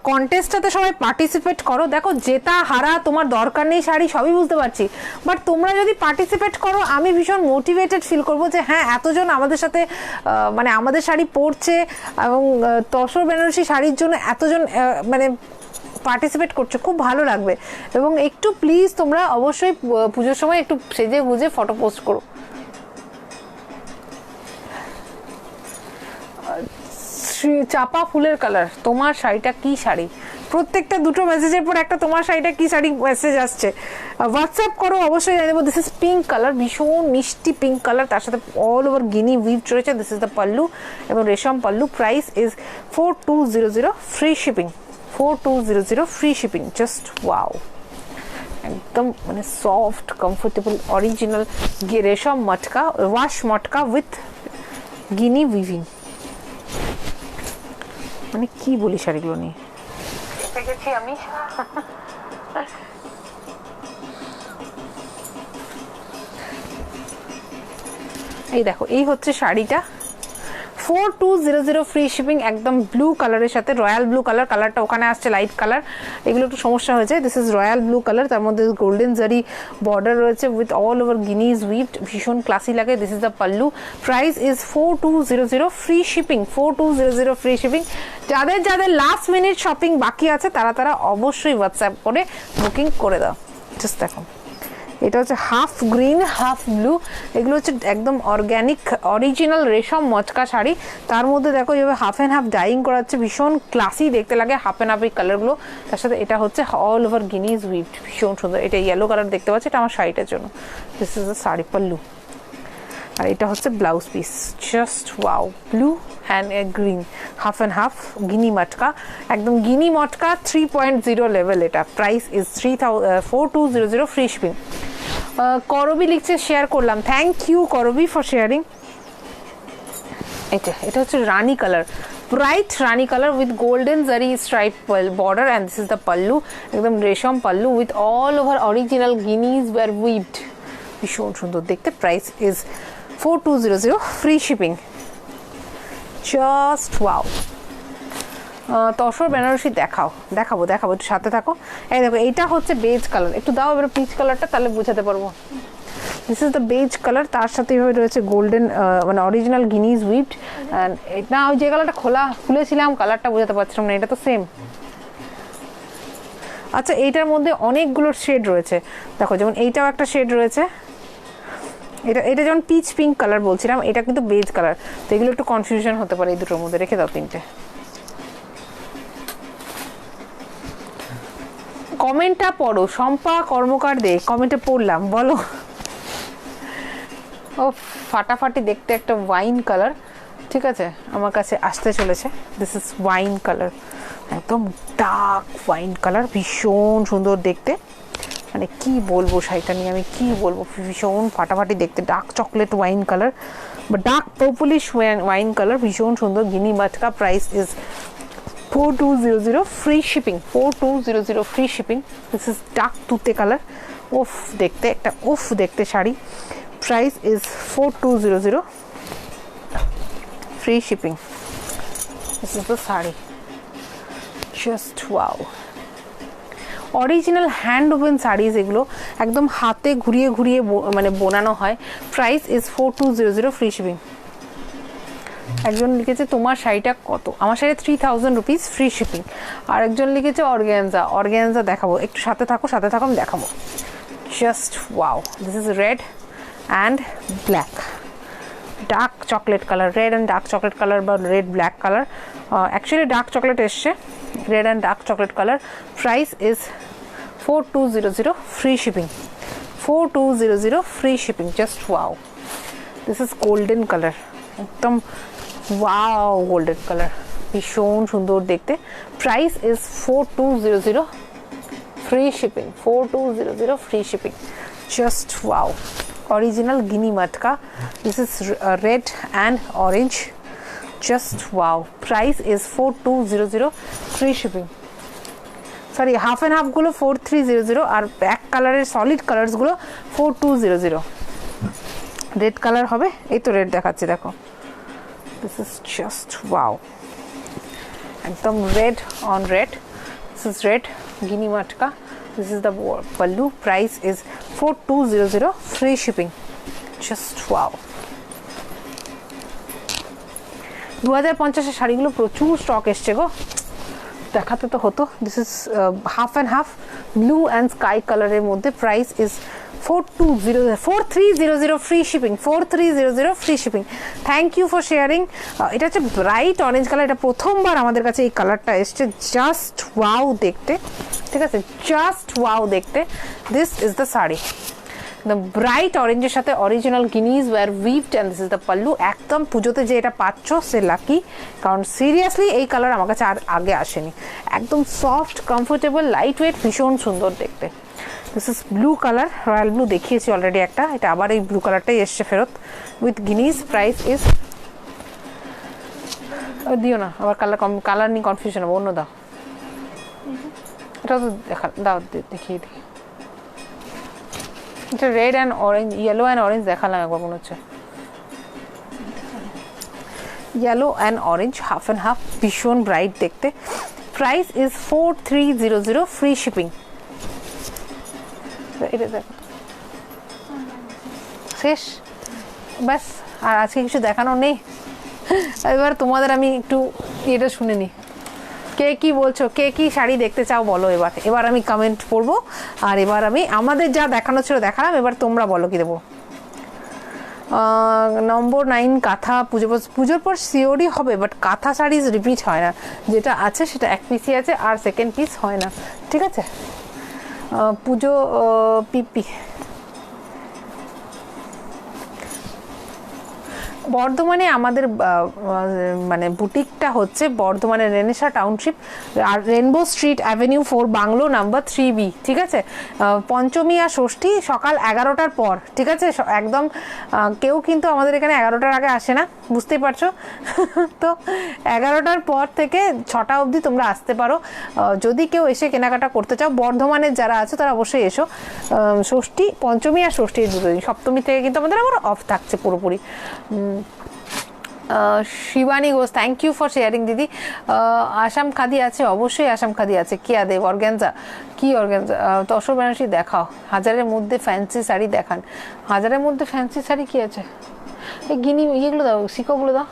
কন্টেস্টটাতে সবাই পার্টিসিপেট করো। দেখো জেতা হারা তোমার দরকার নেই শাড়ি, সবই বুঝতে পারছি, বাট তোমরা যদি পার্টিসিপেট করো আমি ভীষণ মোটিভেটেড ফিল করবো যে হ্যাঁ এতজন আমাদের সাথে মানে আমাদের শাড়ি পরছে, এবং তসর বেনারসি শাড়ির জন্য এতজন মানে পার্টিসিপেট করছো, খুব ভালো লাগবে। এবং একটু প্লিজ তোমরা অবশ্যই পুজোর সময় একটু সেজে গুজে ফটো পোস্ট করো। চাপা ফুলের কালার, তোমার শাড়িটা কি শাড়ি? প্রত্যেকটা দুটো মেসেজের পর একটা তোমার শাড়িটা কি শাড়ি মেসেজ আসছে, হোয়াটসঅ্যাপ করো অবশ্যই জানিয়ে দেবো। দিস ইজ পিঙ্ক কালার, ভীষণ মিষ্টি পিঙ্ক কালার, তার সাথে অল ওভার গিনি উইভ রয়েছে। দিস ইজ দ্য পাল্লু এবং রেশম pallu. Price is 4200, free shipping. 4200 free shipping. Just wow, একদম মানে সফট কমফোর্টেবল অরিজিনাল রেশম মটকা, wash matka with Guinea weaving. মানে কি বলি শাড়িগুলো নিয়ে গেছি আমি। এই দেখো, এই হচ্ছে শাড়িটা, 4200 ফ্রি শিপিং, একদম ব্লু কালারের সাথে, রয়্যাল ব্লু কালার, কালারটা ওখানে আসছে লাইট কালার, এগুলো একটু সমস্যা হয়েছে। This is royal blue colour, তার মধ্যে গোল্ডেন জারি বর্ডার রয়েছে উইথ অল ওভার গিনিজ উইভড, ভীষণ ক্লাসি লাগে। This is the pallu. Price is 4200 free shipping. 4200 free shipping. যাদের যাদের লাস্ট মিনিট শপিং বাকি আছে তারা অবশ্যই হোয়াটসঅ্যাপ করে বুকিং করে দাও। জাস্ট দেখো, এটা হচ্ছে হাফ গ্রিন হাফ ব্লু, এগুলো হচ্ছে একদম অর্গ্যানিক অরিজিনাল রেশম মচকা শাড়ি। তার মধ্যে দেখো এভাবে হাফ অ্যান্ড হাফ ডাইং করা হচ্ছে, ভীষণ ক্লাসি দেখতে লাগে হাফ অ্যান্ড হাফ এই কালারগুলো। তার সাথে এটা হচ্ছে অল ওভার গিনিজ উইভড, ভীষণ সুন্দর। এটা ইয়েলো কালার দেখতে পাচ্ছি, এটা আমার শাড়িটার জন্য। This is the sari pallu, আর এটা হচ্ছে blouse piece. Just wow, blue and green, half and half gini matka, একদম গিনি মটকা 3.0 লেভেল এটা। Price is 4200 free shipping. Karabi লিখছে শেয়ার করলাম, thank you Karabi for sharing. এটা হচ্ছে rani colour, bright rani colour with golden zari stripe border, and this is the pallu, একদম resham pallu with all over original ginis are উইভড, ভীষণ সুন্দর দেখতে। Price is 4200 free shipping. Just wow. Tussar Banarasi দেখাবো একটু সাথে থাকো। এই দেখো, এইটা হচ্ছে বেজ কালার, একটু দাও এবার পিচ কালারটা, তাহলে বোঝাতে পারবো। This is the beige colour, তার সাথে এভাবে রয়েছে গোল্ডেন মানে অরিজিনাল গিনিজ উইভড। না, ওই যে কালারটা খুলেছিলাম কালারটা বোঝাতে পারছিলাম না, এটা তো সেম। আচ্ছা, এইটার মধ্যে অনেকগুলো শেড রয়েছে, দেখো যেমন এইটাও একটা শেড রয়েছে, এটা যেমন পিচ পিঙ্ক কালার বলছিলাম, এটা কিন্তু বেজ কালার, তো এগুলো একটু কনফিউশন হতে পারে এই দুটোর মধ্যে। রেখে দাও তিনটে। কমেন্টটা পড়ো, শম্পা কর্মকার দে, কমেন্টে পড়লাম, বলো। ও ফাটাফাটি দেখতে একটা ওয়াইন কালার, ঠিক আছে, আমার কাছে আসতে চলেছে। দিস ইজ ওয়াইন কালার, একদম ডার্ক ওয়াইন কালার, ভীষণ সুন্দর দেখতে। মানে কি বলবো শাড়িটা নিয়ে, আমি কি বলবো, ভীষণ ফাটাফাটি দেখতে, ডার্ক চকলেট ওয়াইন কালার বা ডার্ক পার্পলিশ ওয়াইন কালার, ভীষণ সুন্দর gini matka. Price is 4200 free shipping. 4200 free shipping. This is dark tute colour, ওফ দেখতে শাড়ি। Price is 4200 free shipping. This is the sari. Just wow, original hand woven saris এগুলো, একদম হাতে ঘুরিয়ে মানে বোনানো হয়। Price is 4200 free shipping. একজন লিখেছে তোমার শাড়িটা কত, আমার শাড়ি 3000 রুপিস ফ্রি শিপিং। আর একজন লিখেছে অর্গ্যানজা দেখাবো, একটু সাথে থাকো আমি দেখাবো। Just wow, this is red and black, dark chocolate colour, red and dark chocolate colour বা red black colour, actually dark chocolate এসছে, red and dark chocolate colour. Price is 4200 free shipping. 4200 free shipping. Just wow, this is golden colour, একদম wow golden colour, ভীষণ সুন্দর দেখতে। Price is 4200 free shipping. 4200 free shipping. Just wow, original গিনি মটকা। This is red and orange. Just wow, price is 4200 free shipping. Sorry half and হাফগুলো 4300 আর black কালারের solid কালার্সগুলো 4200। রেড কালার হবে, এই তো রেড দেখাচ্ছি দেখো, দিস ইজ জাস্ট ওয়াও, একদম red on red, this is red গিনি মাটকা, this is the pallu, price is 4200, free shipping, just wow. 2050-এর শাড়িগুলো প্রচুর স্টক এসছে গো, দেখাতে তো হতো। This is half and half blue and sky কালারের মধ্যে, price is 4300, free shipping, 4300 free shipping. Thank you for sharing. এটা হচ্ছে ব্রাইট অরেঞ্জ কালার, এটা প্রথমবার আমাদের কাছে এই কালারটা এসছে, জাস্ট ওয়াও দেখতে, ঠিক আছে, জাস্ট ওয়াও দেখতে। This is the sari, the bright অরেঞ্জের সাথে অরিজিনাল গিনিজ ওয়্যার weaved and this is the pallu. একদম পুজোতে যে এটা পাচ্ছ সে লাকি, কারণ সিরিয়াসলি এই কালার আমার কাছে আর আগে আসেনি। একদম সফট, কমফোর্টেবল, লাইট ওয়েট, ভীষণ সুন্দর দেখতে। This is blue colour, royal blue দেখিয়েছি অলরেডি একটা, এটা আবার এই ব্লু কালারটাই এসছে ফেরত উইথ গিনিজ। প্রাইস ইজ, দিও না আবার কালার নিয়ে কনফিউশন হবে, অন্য দাও, এটা তো দেখা দাও, দেখিয়ে দিই। এটা red and orange, yellow and orange দেখালাম একবার মনে হচ্ছে, yellow and orange half and half, ভীষণ ব্রাইট দেখতে। Price is 4300, free shipping. এটা দেখো শেষ, ব্যাস আর আজকে কিছু দেখানো নেই। এবার তোমাদের আমি একটু এটা শুনে নিই, কে কি বলছো, কে কি শাড়ি দেখতে চাও বলো। এবার আমি কমেন্ট পড়বো, আর এবার আমি আমাদের যা দেখানো ছিল দেখালাম, এবার তোমরা বলো কি দেবো। নম্বর 9 কাঁথা, পুজোর পর সিওরি হবে, বাট কাঁথা শাড়িজ রিপিট হয় না, যেটা আছে সেটা এক পিসই আছে আর সেকেন্ড পিস হয় না, ঠিক আছে। পুজো পিপি বর্ধমানে আমাদের মানে বুটিকটা হচ্ছে বর্ধমানের রেনেসা টাউনশিপ আর rainbow street avenue 4 bungalow number 3B, ঠিক আছে। পঞ্চমী আর ষষ্ঠী সকাল 11টার পর, ঠিক আছে, একদম কেউ কিন্তু আমাদের এখানে 11টার আগে আসে না, বুঝতেই পারছো। তো 11টার পর থেকে 6টা অবধি তোমরা আসতে পারো, যদি কেউ এসে কেনাকাটা করতে চাও। বর্ধমানের যারা আছে তারা অবশ্যই এসো। ষষ্ঠী, পঞ্চমী আর ষষ্ঠী দুটোই, সপ্তমী থেকে কিন্তু আমাদের আবার অফ থাকছে পুরোপুরি। Shivani Ghosh, thank you for sharing দিদি। আসাম খাদি আছে, অবশ্যই আসাম খাদি আছে। কিয়া দেব, অর্গ্যানজা, কি অর্গ্যানজা, তসর বেনারসি দেখাও, হাজারের মধ্যে ফ্যান্সি শাড়ি দেখান। হাজারের মধ্যে ফ্যান্সি শাড়ি কি আছে, এই গিনি ইয়েগুলো দাও, সিকোগুলো দাও।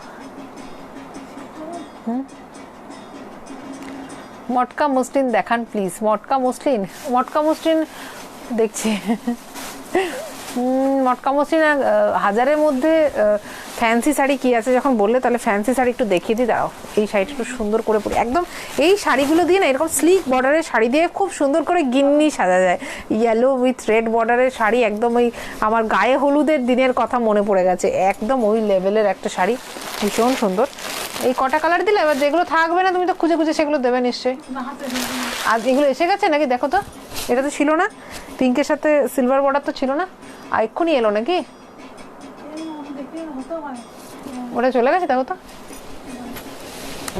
মটকা মসলিন দেখান প্লিজ। মটকা মসলিন দেখছি। মটকা মসলিন হাজারের মধ্যে ফ্যান্সি শাড়ি কি আছে যখন বললে, তাহলে ফ্যান্সি শাড়ি একটু দেখিয়ে দিই, দাও। এই শাড়িটা একটু সুন্দর করে পরি, একদম এই শাড়িগুলো দিয়ে না এরকম স্লিক বর্ডারের শাড়ি দিয়ে খুব সুন্দর করে গিন্নি সাজা যায়। ইয়েলো উইথ রেড বর্ডারের শাড়ি, একদম ওই আমার গায়ে হলুদের দিনের কথা মনে পড়ে গেছে, একদম ওই লেভেলের একটা শাড়ি, ভীষণ সুন্দর। এই কটা কালার দিলে, এবার যেগুলো থাকবে না তুমি তো খুঁজে খুঁজে সেগুলো দেবে নিশ্চয়ই। আর এগুলো এসে গেছে নাকি দেখো তো, এটা তো ছিল না, পিঙ্কের সাথে সিলভার বর্ডার তো ছিল না, আর এক্ষুনি এলো নাকি, ওটা চলে গেছে দেখো তো।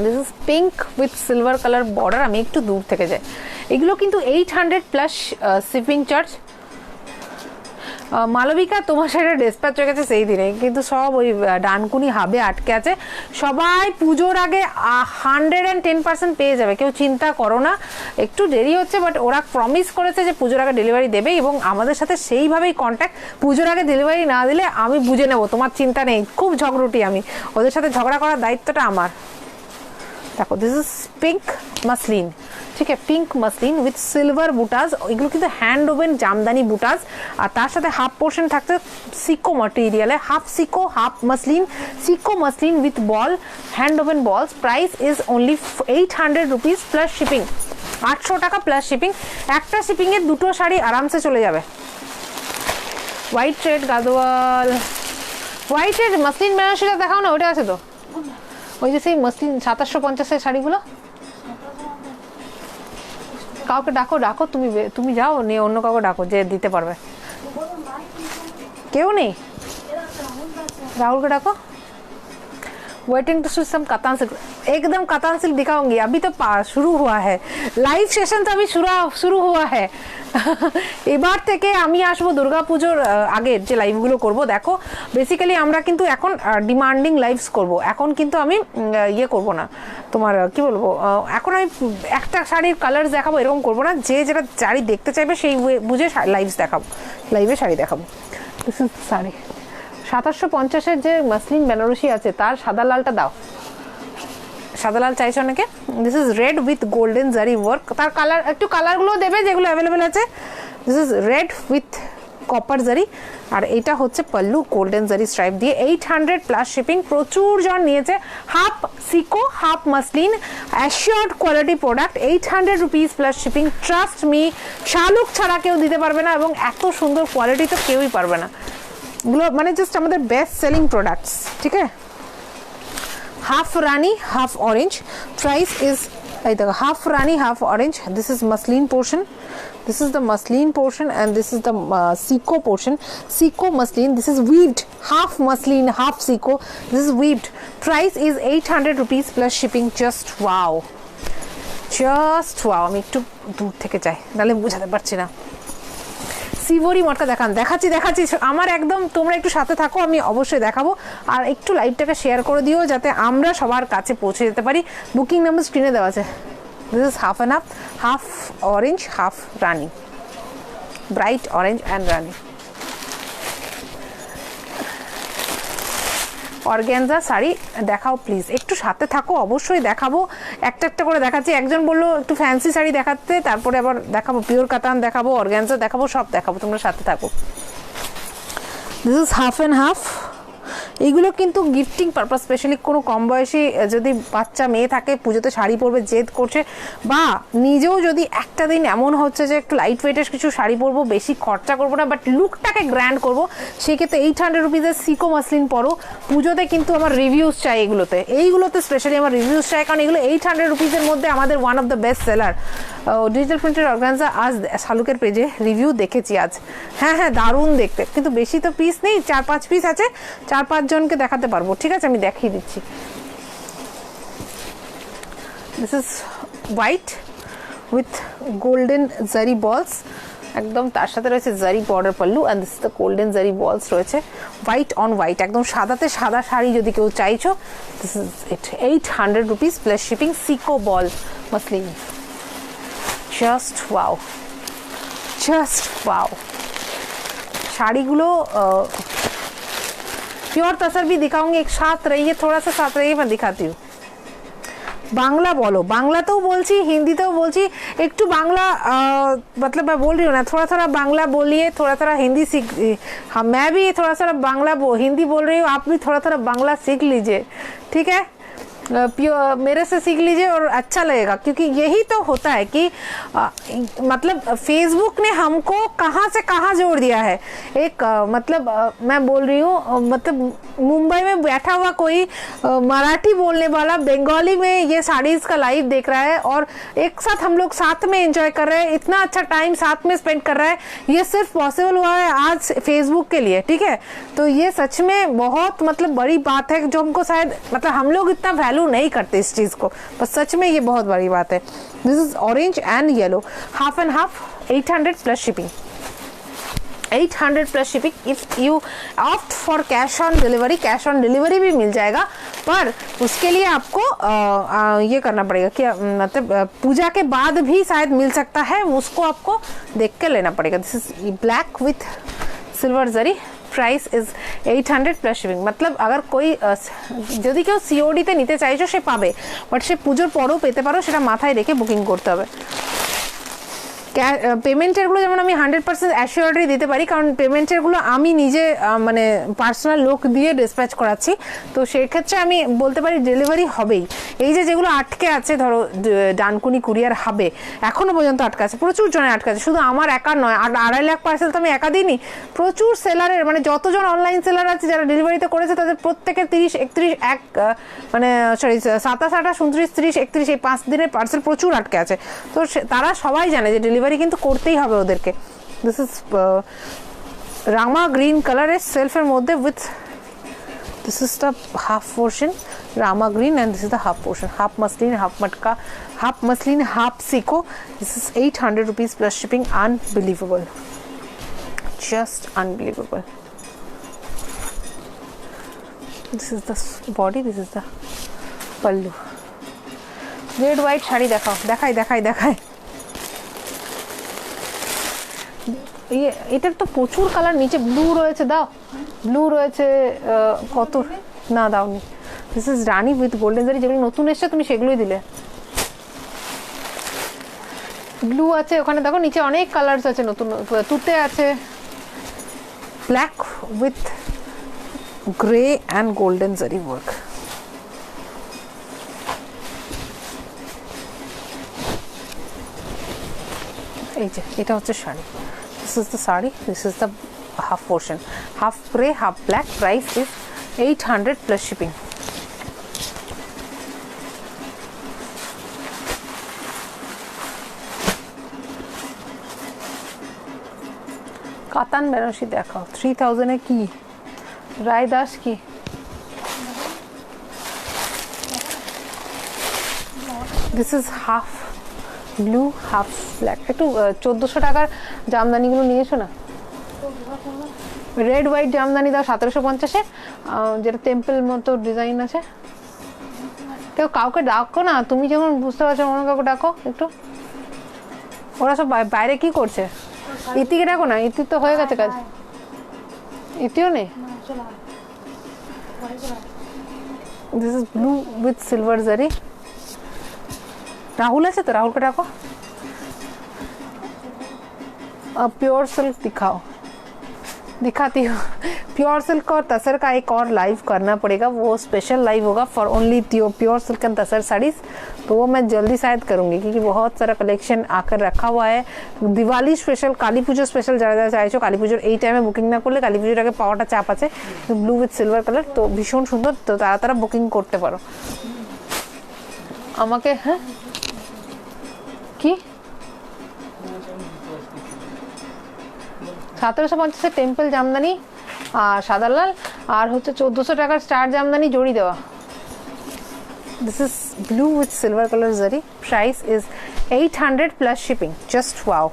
This is pink with silver colour border, আমি একটু দূর থেকে যাই। এগুলো কিন্তু 800 প্লাস শিপিং চার্জ। মালবিকা, তোমার সাথে ডিসপ্যাচ হয়ে গেছে সেই দিনে, কিন্তু সব ওই ডানকুনি হাবে আটকে আছে। সবাই পুজোর আগে 110% পেয়ে যাবে, কেউ চিন্তা করো না। একটু দেরি হচ্ছে, বাট ওরা প্রমিস করেছে যে পুজোর আগে ডেলিভারি দেবে, এবং আমাদের সাথে সেইভাবেই কন্ট্যাক্ট। পুজোর আগে ডেলিভারি না দিলে আমি বুঝে নেবো, তোমার চিন্তা নেই। খুব ঝগড়ুটি আমি, ওদের সাথে ঝগড়া করার দায়িত্বটা আমার। দেখো, দিস ইজ পিঙ্ক মাসলিন, ঠিক আছে, পিঙ্ক মাসলিন উইথ সিলভার বুটাস। এগুলো কিন্তু হ্যান্ড ওভেন জামদানি বুটাস, আর তার সাথে হাফ পোর্শন থাকছে সিকো ম্যাটেরিয়ালে, হাফ সিকো হাফ মাসলিন, সিকো muslin with ball, hand woven balls. Price is only 800 rupees plus shipping, 800 টাকা প্লাস শিপিং। একটা শিপিংয়ে দুটো শাড়ি আরামসে চলে যাবে। White red Gadwal, white red muslin বেনারসিটা দেখাও না, ওটা আছে তো, ওই যে সেই মসলিন 2750-এর শাড়িগুলো। কাউকে ডাকো, তুমি যাও, নিয়ে অন্য কাউকে ডাকো যে দিতে পারবে। কেউ নেই, রাহুলকে ডাকো। Waiting to see some katan silk, एकदम कातान सिल्क दिखाऊंगी। अभी तो शुरू हुआ है লাইভ সেশন, তো আমি শুরু हुआ है। এবার থেকে আমি আসবো দুর্গাপুজোর আগের যে লাইভগুলো করব। দেখো বেসিক্যালি আমরা কিন্তু এখন ডিমান্ডিং লাইভস করব, এখন কিন্তু আমি ইয়ে করব না, তোমার কি বলবো, এখন আমি একটা শাড়ির কালার দেখাবো এরকম করব না, যে যেটা শাড়ি দেখতে চাইবে সেই বুঝে লাইভস দেখাবো, লাইভে শাড়ি দেখাবো। দিস ইজ শাড়ি 2750-এর যে মাসলিন বেনারসি আছে তার সাদা লালটা দাও, সাদা লাল চাইছে অনেকে। This is red with golden জারি ওয়ার্ক, তার কালার একটু কালারগুলো দেবে যেগুলো অ্যাভেলেবেল আছে। This is red with copper জারি, আর এটা হচ্ছে পাল্লু গোল্ডেন জারি স্ট্রাইপ দিয়ে। 800 প্লাস শিপিং, প্রচুর জন নিয়েছে। হাফ সিকো half muslin, assured quality product, 800 rupees plus shipping. Trust me, Shaluk ছাড়া কেউ দিতে পারবে না, এবং এত সুন্দর কোয়ালিটি তো কেউই পারবে না। এগুলো মানে জাস্ট আমাদের বেস্ট সেলিং প্রোডাক্টস, ঠিক আছে। Half Rani half orange, price is এই দেখো half Rani half orange. This is muslin portion, this is the muslin portion and this is the Seiko portion. Seiko muslin, this is weaved, half muslin half Seiko, this is weaved. Price is 800 rupees plus shipping. Just wow, just wow. আমি একটু দূর থেকে চাই, নাহলে বুঝাতে পারছি না। সিভরি মটকা দেখাচ্ছি আমার একদম, তোমরা একটু সাথে থাকো, আমি অবশ্যই দেখাবো। আর একটু লাইভটাকে শেয়ার করে দিও যাতে আমরা সবার কাছে পৌঁছে যেতে পারি। বুকিং নাম্বার স্ক্রিনে দেওয়া আছে। This is half and half orange, half rani, bright orange and rani. Organza sari দেখাও প্লিজ, একটু সাথে থাকো, অবশ্যই দেখাবো, একটা একটা করে দেখাচ্ছি। একজন বললো একটু ফ্যান্সি শাড়ি দেখাতে, তারপরে আবার দেখাবো পিওর কাতান দেখাবো, অর্গানজা দেখাবো, সব দেখাবো, তোমরা সাথে থাকো। This is half and half. এইগুলো কিন্তু গিফটিং পারপাস, স্পেশালি কোনো কম বয়সী যদি বাচ্চা মেয়ে থাকে পুজোতে শাড়ি পরবে জেদ করছে, বা নিজেও যদি একটা দিন এমন হচ্ছে যে একটু লাইট ওয়েটের কিছু শাড়ি পরবো, বেশি খরচা করবো না বাট লুকটাকে গ্র্যান্ড করবো, সেক্ষেত্রে 800 রুপিসের সিকো মাসলিন পরো। পুজোতে কিন্তু আমার রিভিউজ চাই এইগুলোতে স্পেশালি আমার রিভিউজ চাই, কারণ এগুলো 800 রুপিসের মধ্যে আমাদের one of the best seller. Digital প্রিন্টের অর্গানজা আজ শালুকের পেজে রিভিউ দেখেছি আজ, হ্যাঁ দারুণ দেখতে, কিন্তু বেশি তো পিস নেই, 4-5 পিস আছে, 4-5 জনকে দেখাতে পারবো, ঠিক আছে, আমি দেখিয়ে দিচ্ছি। This is white with golden জারি বলস, একদম তার সাথে রয়েছে জারি border pallu, and this is the golden জারি বলস রয়েছে, হোয়াইট অন হোয়াইট, একদম সাদাতে সাদা শাড়ি যদি কেউ চাইছো, this is it. 800 rupees plus shipping, সিকো ball muslin. Just wow, just wow. শাড়িগুলো प्योर तसर भी दिखाऊंगी, एक साथ रहिए, थोड़ा सा साथ रहिए, मैं दिखाती हूँ। बांग्ला बोलो, बांग्लाতেও বলছি, হিন্দিতেও বলছি, একটু বাংলা मतलब मैं बोल रही हूँ ना, थोड़ा थोड़ा बांग्ला बोलिए, थोड़ा थोड़ा हिंदी सीख, हाँ मैं भी थोड़ा थोड़ा बांग्ला हिंदी बोल रही हूँ, आप भी थोड़ा थोड़ा बांग्ला सीख लीजिए, ठीक है, मेरे से सीख लीजिए और अच्छा लगेगा, क्योंकि यही तो होता है कि मतलब फेसबुक ने हमको कहाँ से कहाँ जोड़ दिया है। एक मतलब मैं बोल रही हूँ, मतलब मुंबई में बैठा हुआ कोई मराठी बोलने वाला बंगाली में ये साड़ीज़ का लाइव देख रहा है, और एक साथ हम लोग साथ में एंजॉय कर रहे हैं, इतना अच्छा टाइम साथ में स्पेंड कर रहा है, ये सिर्फ पॉसिबल हुआ है आज फेसबुक के लिए, ठीक है। तो ये सच में बहुत मतलब बड़ी बात है, जो हमको शायद मतलब हम लोग इतना वैल्यू नहीं करते इस चीज को, पर सच में ये बहुत बड़ी बात है। This is orange and yellow, half and half, 800 plus shipping, 800 plus shipping. If you opt for cash on delivery, cash on delivery भी मिल जाएगा, पर उसके लिए आपको ये करना पड़ेगा कि मतलब पूजा के बाद भी शायद मिल सकता है, उसको आपको देख के लेना पड़ेगा। This is black with silver zari, price is 800 plus shipping. मतलब अगर कोई যদি কেউ সিওডিতে নিতে চাইছো সে পাবে, বাট সে পুজোর পরেও পেতে পারো, সেটা মাথায় রেখে বুকিং করতে হবে। পেমেন্টেরগুলো যেমন আমি 100% অ্যাসিওরিটি দিতে পারি, কারণ পেমেন্টেরগুলো আমি নিজে মানে পার্সোনাল লোক দিয়ে ডিসপ্যাচ করাচ্ছি, তো সেক্ষেত্রে আমি বলতে পারি ডেলিভারি হবেই। এই যেগুলো আটকে আছে, ধরো ডানকুনি কুরিয়ার হাবে এখনও পর্যন্ত আটকে আছে, প্রচুর জনের আটকে আছে, শুধু আমার একার নয়, 2.5 লাখ পার্সেল তো আমি একা দিইনি, প্রচুর সেলারের মানে যতজন অনলাইন সেলার আছে যারা ডেলিভারিতে করেছে তাদের প্রত্যেকের 30, 31, মানে সরি 27, 28, 29, 30, 31 এই 5 দিনের পার্সেল প্রচুর আটকে আছে। তো তারা সবাই জানে যে ডেলিভারি কিন্তু করতেই হবে ওদেরকে। দিস ইজ রামা গ্রিন কালারের সেলফের মধ্যে with, this is the half portion, Rama green, and this is the half portion, half muslin, half matka, half muslin, half siko. This is 800 rupees plus shipping. Unbelievable, just unbelievable. This is the body, this is the pallu. Red white sari দেখাও, দেখাই। এটার তো প্রচুর colour, নিচে blue রয়েছে, দাও blue রয়েছে, কত না দাওনি। This is rani with golden জারি, যেগুলো নতুন এসছে তুমি সেগুলোই দিলে। ব্লু আছে ওখানে, দেখো নিচে অনেক কালার্স আছে, নতুন তুতে আছে, black with grey and golden জারি ওয়ার্ক। এই যে এটা হচ্ছে sari, this is the saree, this is the half portion, half grey half black. Price is 800 plus shipping. কাতান বেনারসি দেখাও, 3000 এ কি রায়দাস কি? This is half blue half black. একটু 1400 টাকার জামদানিগুলো নিয়েছো না? রেড হোয়াইট জামদানি দাও 1750-এ, যেটা টেম্পল মতো ডিজাইন আছে। কেউ কাউকে ডাকো না, তুমি যেমন বুঝতে পারছো অন্য কাউকে ডাকো একটু। ওরা সব বাইরে কি করছে? ইতিকে ডাকো না, ইতি তো হয়ে গেছে কাজ। ইতিও নেই। This is blue with silver জারি। राहुल है तो राहुल को डाको। प्योर सिल्क दिखाओ, दिखाती हूँ। प्योर सिल्क और तसर का एक और लाइव करना पड़ेगा, वो स्पेशल लाइव होगा for only pure silk and tussar saris. तो वो मैं जल्दी शायद करूँगी, क्योंकि बहुत सारा कलेक्शन आकर रखा हुआ है। दिवाली स्पेशल, काली पुजो स्पेशल যারা যারা চাইছো, কালী পুজোর এই টাইমে বুকিং না করলে কালী পুজোর আগে পাওয়াটা চাপ আছে। ব্লু উইথ সিলভার কালার, তো ভীষণ সুন্দর, তো তারা বুকিং করতে পারো আমাকে। হ্যাঁ কি 1750 টেম্পল জামদানি আর সাদা লাল, আর হচ্ছে 1400 টাকার স্টার জামদানি জড়ি দেওয়া। This is blue with silver colour zari. Price is 800 plus shipping. Just wow.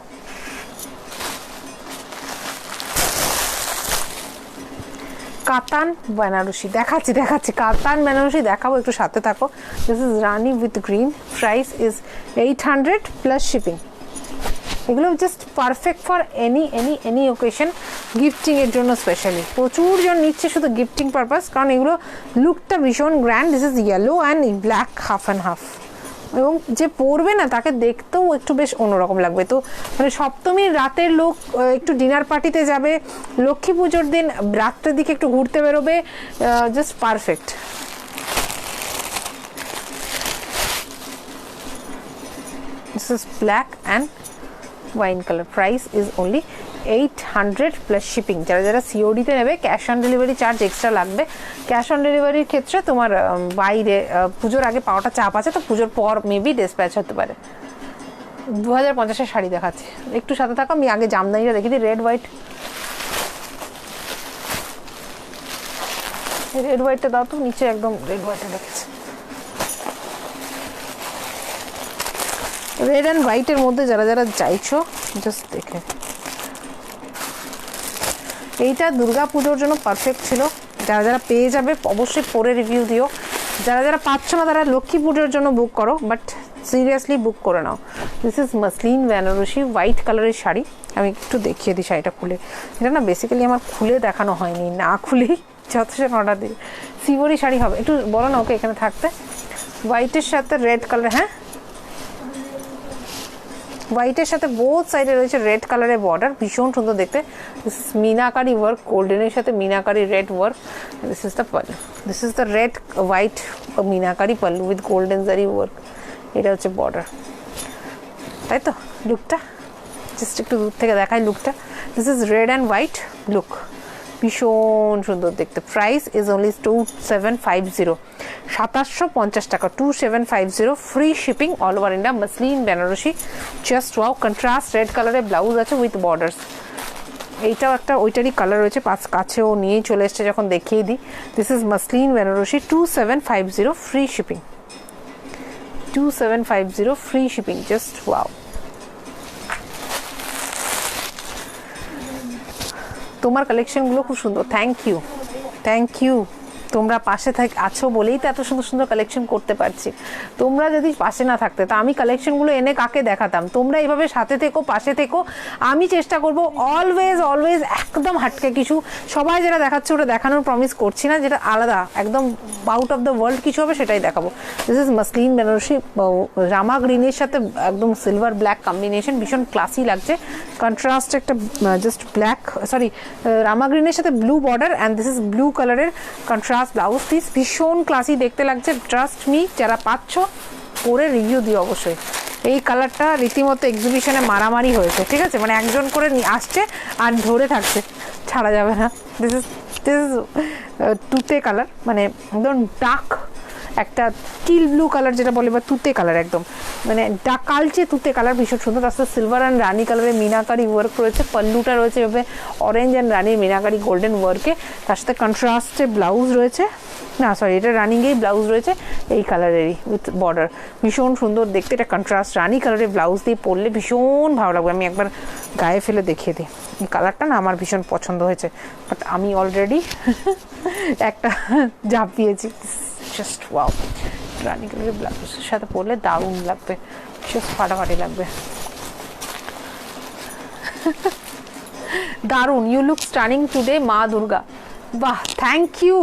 Katan Banarasi দেখাচ্ছি কাতান বেনারসি দেখাবো, একটু সাথে থাকো। This is rani with green. Price is 800 plus shipping. এগুলো just perfect for any occasion, gifting এর জন্য স্পেশালি। প্রচুর জন নিচ্ছে শুধু গিফটিং পারপাস, কারণ এগুলো লুকটা ভীষণ grand. This is yellow and black half and half, এবং যে পরবে না তাকে দেখতেও একটু বেশ অন্যরকম লাগবে। তো মানে সপ্তমীর রাতের লোক একটু ডিনার পার্টিতে যাবে, লক্ষ্মী পুজোর দিন রাত্রের দিকে একটু ঘুরতে বেরোবে, just perfect. This is black and wine colour. Price is only 800 plus shipping. যারা যারা সিওডিতে নেবে cash on delivery charge extra লাগবে। ক্যাশ অন ডেলিভারির ক্ষেত্রে তোমার বাইরে পুজোর আগে পাওয়াটা চাপ আছে, তো পুজোর পর মেবি ডিসপ্যাচ হতে পারে। 2050-এর শাড়ি দেখাচ্ছি, একটু সাথে থাকো। আমি আগে জামদানিটা দেখি দিই। রেড হোয়াইটটা দাও তো, নিচে একদম রেড হোয়াইটটা দেখেছি। রেড অ্যান্ড হোয়াইটের মধ্যে যারা যারা চাইছো জাস্ট দেখে। এইটা দুর্গা পুজোর জন্য পারফেক্ট ছিল। যারা যারা পেয়ে যাবে অবশ্যই পরে রিভিউ দিও। যারা যারা পাচ্ছ না তারা লক্ষ্মী পুজোর জন্য বুক করো, বাট সিরিয়াসলি বুক করে নাও। This is muslin Banarasi white কালারের শাড়ি। আমি একটু দেখিয়ে দিই শাড়িটা খুলে। এটা না বেসিক্যালি আমার খুলে দেখানো হয়নি, না খুলেই যথেষ্ট অর্ডার দিই। সিবরি শাড়ি হবে, একটু বলো না ওকে এখানে থাকতে। হোয়াইটের সাথে রেড কালার, হ্যাঁ হোয়াইটের সাথে বোথ সাইডে রয়েছে রেড কালারের বর্ডার, ভীষণ সুন্দর দেখতে। দিস ইজ মিনাকারি ওয়ার্ক, গোল্ডেনের সাথে meenakari red work. This is the pallu, this is the red white meenakari pallu with golden জারি ওয়ার্ক। এটা হচ্ছে বর্ডার, তাই তো লুকটা জাস্ট একটু দূর থেকে দেখাই লুকটা। This is red and white look, ভীষণ সুন্দর দেখতে। প্রাইস ইজ অনলি 2750, 2750 টাকা, 2750, free shipping all over India. Muslin Benarasi, just wow. Contrast red কালারের ব্লাউজ আছে উইথ বর্ডার্স। এইটাও একটা ওইটারই কালার রয়েছে, কাছেও নিয়েই চলে এসছে যখন দেখিয়ে দিই। This is muslin Benarasi 2750 free shipping, 2750 free shipping, just wow. তোমার কালেকশনগুলো খুব সুন্দর, থ্যাংক ইউ, থ্যাংক ইউ। তোমরা পাশে আছো বলেই তো এত সুন্দর সুন্দর কালেকশন করতে পারছি। তোমরা যদি পাশে না থাকতে তো আমি কালেকশনগুলো এনে কাকে দেখাতাম? তোমরা এইভাবে সাথে থেকো, পাশে থেকো। আমি চেষ্টা করব অলওয়েজ অলওয়েজ একদম হাটকে কিছু, সবাই যেটা দেখাচ্ছে ওটা দেখানোর প্রমিস করছি না, যেটা আলাদা একদম আউট অফ দ্য ওয়ার্ল্ড কিছু হবে সেটাই দেখাবো। দিস ইজ মাসলিন বেনারসি, রামা গ্রিনের সাথে একদম সিলভার ব্ল্যাক কম্বিনেশন, ভীষণ ক্লাসি লাগছে। কন্ট্রাস্ট একটা জাস্ট ব্ল্যাক, সরি রামা গ্রিনের সাথে blue border, and this is blue কালারের কন্ট্রাস্ট ব্লাউজ পিস, ভীষণ ক্লাসি দেখতে লাগছে। ট্রাস্ট মি, যারা পাচ্ছ পরে রিভিউ দিও অবশ্যই। এই কালারটা রীতিমতো এক্সিবিশনে মারামারি হয়েছে, ঠিক আছে, মানে একজন করে আসছে আর ধরে থাকছে, ছাড়া যাবে না। দিস ইজ তুতে কালার, মানে একদম ডার্ক একটা টিল ব্লু কালার যেটা বলে, বা তুতে কালার, একদম মানে কালচে তুতে কালার, ভীষণ সুন্দর। তার সাথে সিলভার অ্যান্ড রানি কালারের মিনাকারি ওয়ার্ক রয়েছে, পাল্লুটা রয়েছে এভাবে অরেঞ্জ অ্যান্ড রানির মিনাকারি গোল্ডেন ওয়ার্কে, তার সাথে কন্ট্রাস্টে ব্লাউজ রয়েছে, না সরি এটা রানিংয়েই ব্লাউজ রয়েছে এই কালারেরই উইথ বর্ডার, ভীষণ সুন্দর দেখতে। এটা কন্ট্রাস্ট রানি কালারের ব্লাউজ দিয়ে পরলে ভীষণ ভালো লাগবে। আমি একবার গায়ে ফেলে দেখিয়ে দিই, এই কালারটা না আমার ভীষণ পছন্দ হয়েছে, বাট আমি অলরেডি একটা ঝাঁপিয়েছি। জাস্ট ওয়াও, রানি কালারের ব্লাউজের সাথে পরলে দারুণ লাগবে, জাস্ট ফাটাফাটি লাগবে, দারুণ। ইউ লুক স্টানিং টুডে মা দুর্গা। বাহ, থ্যাংক ইউ।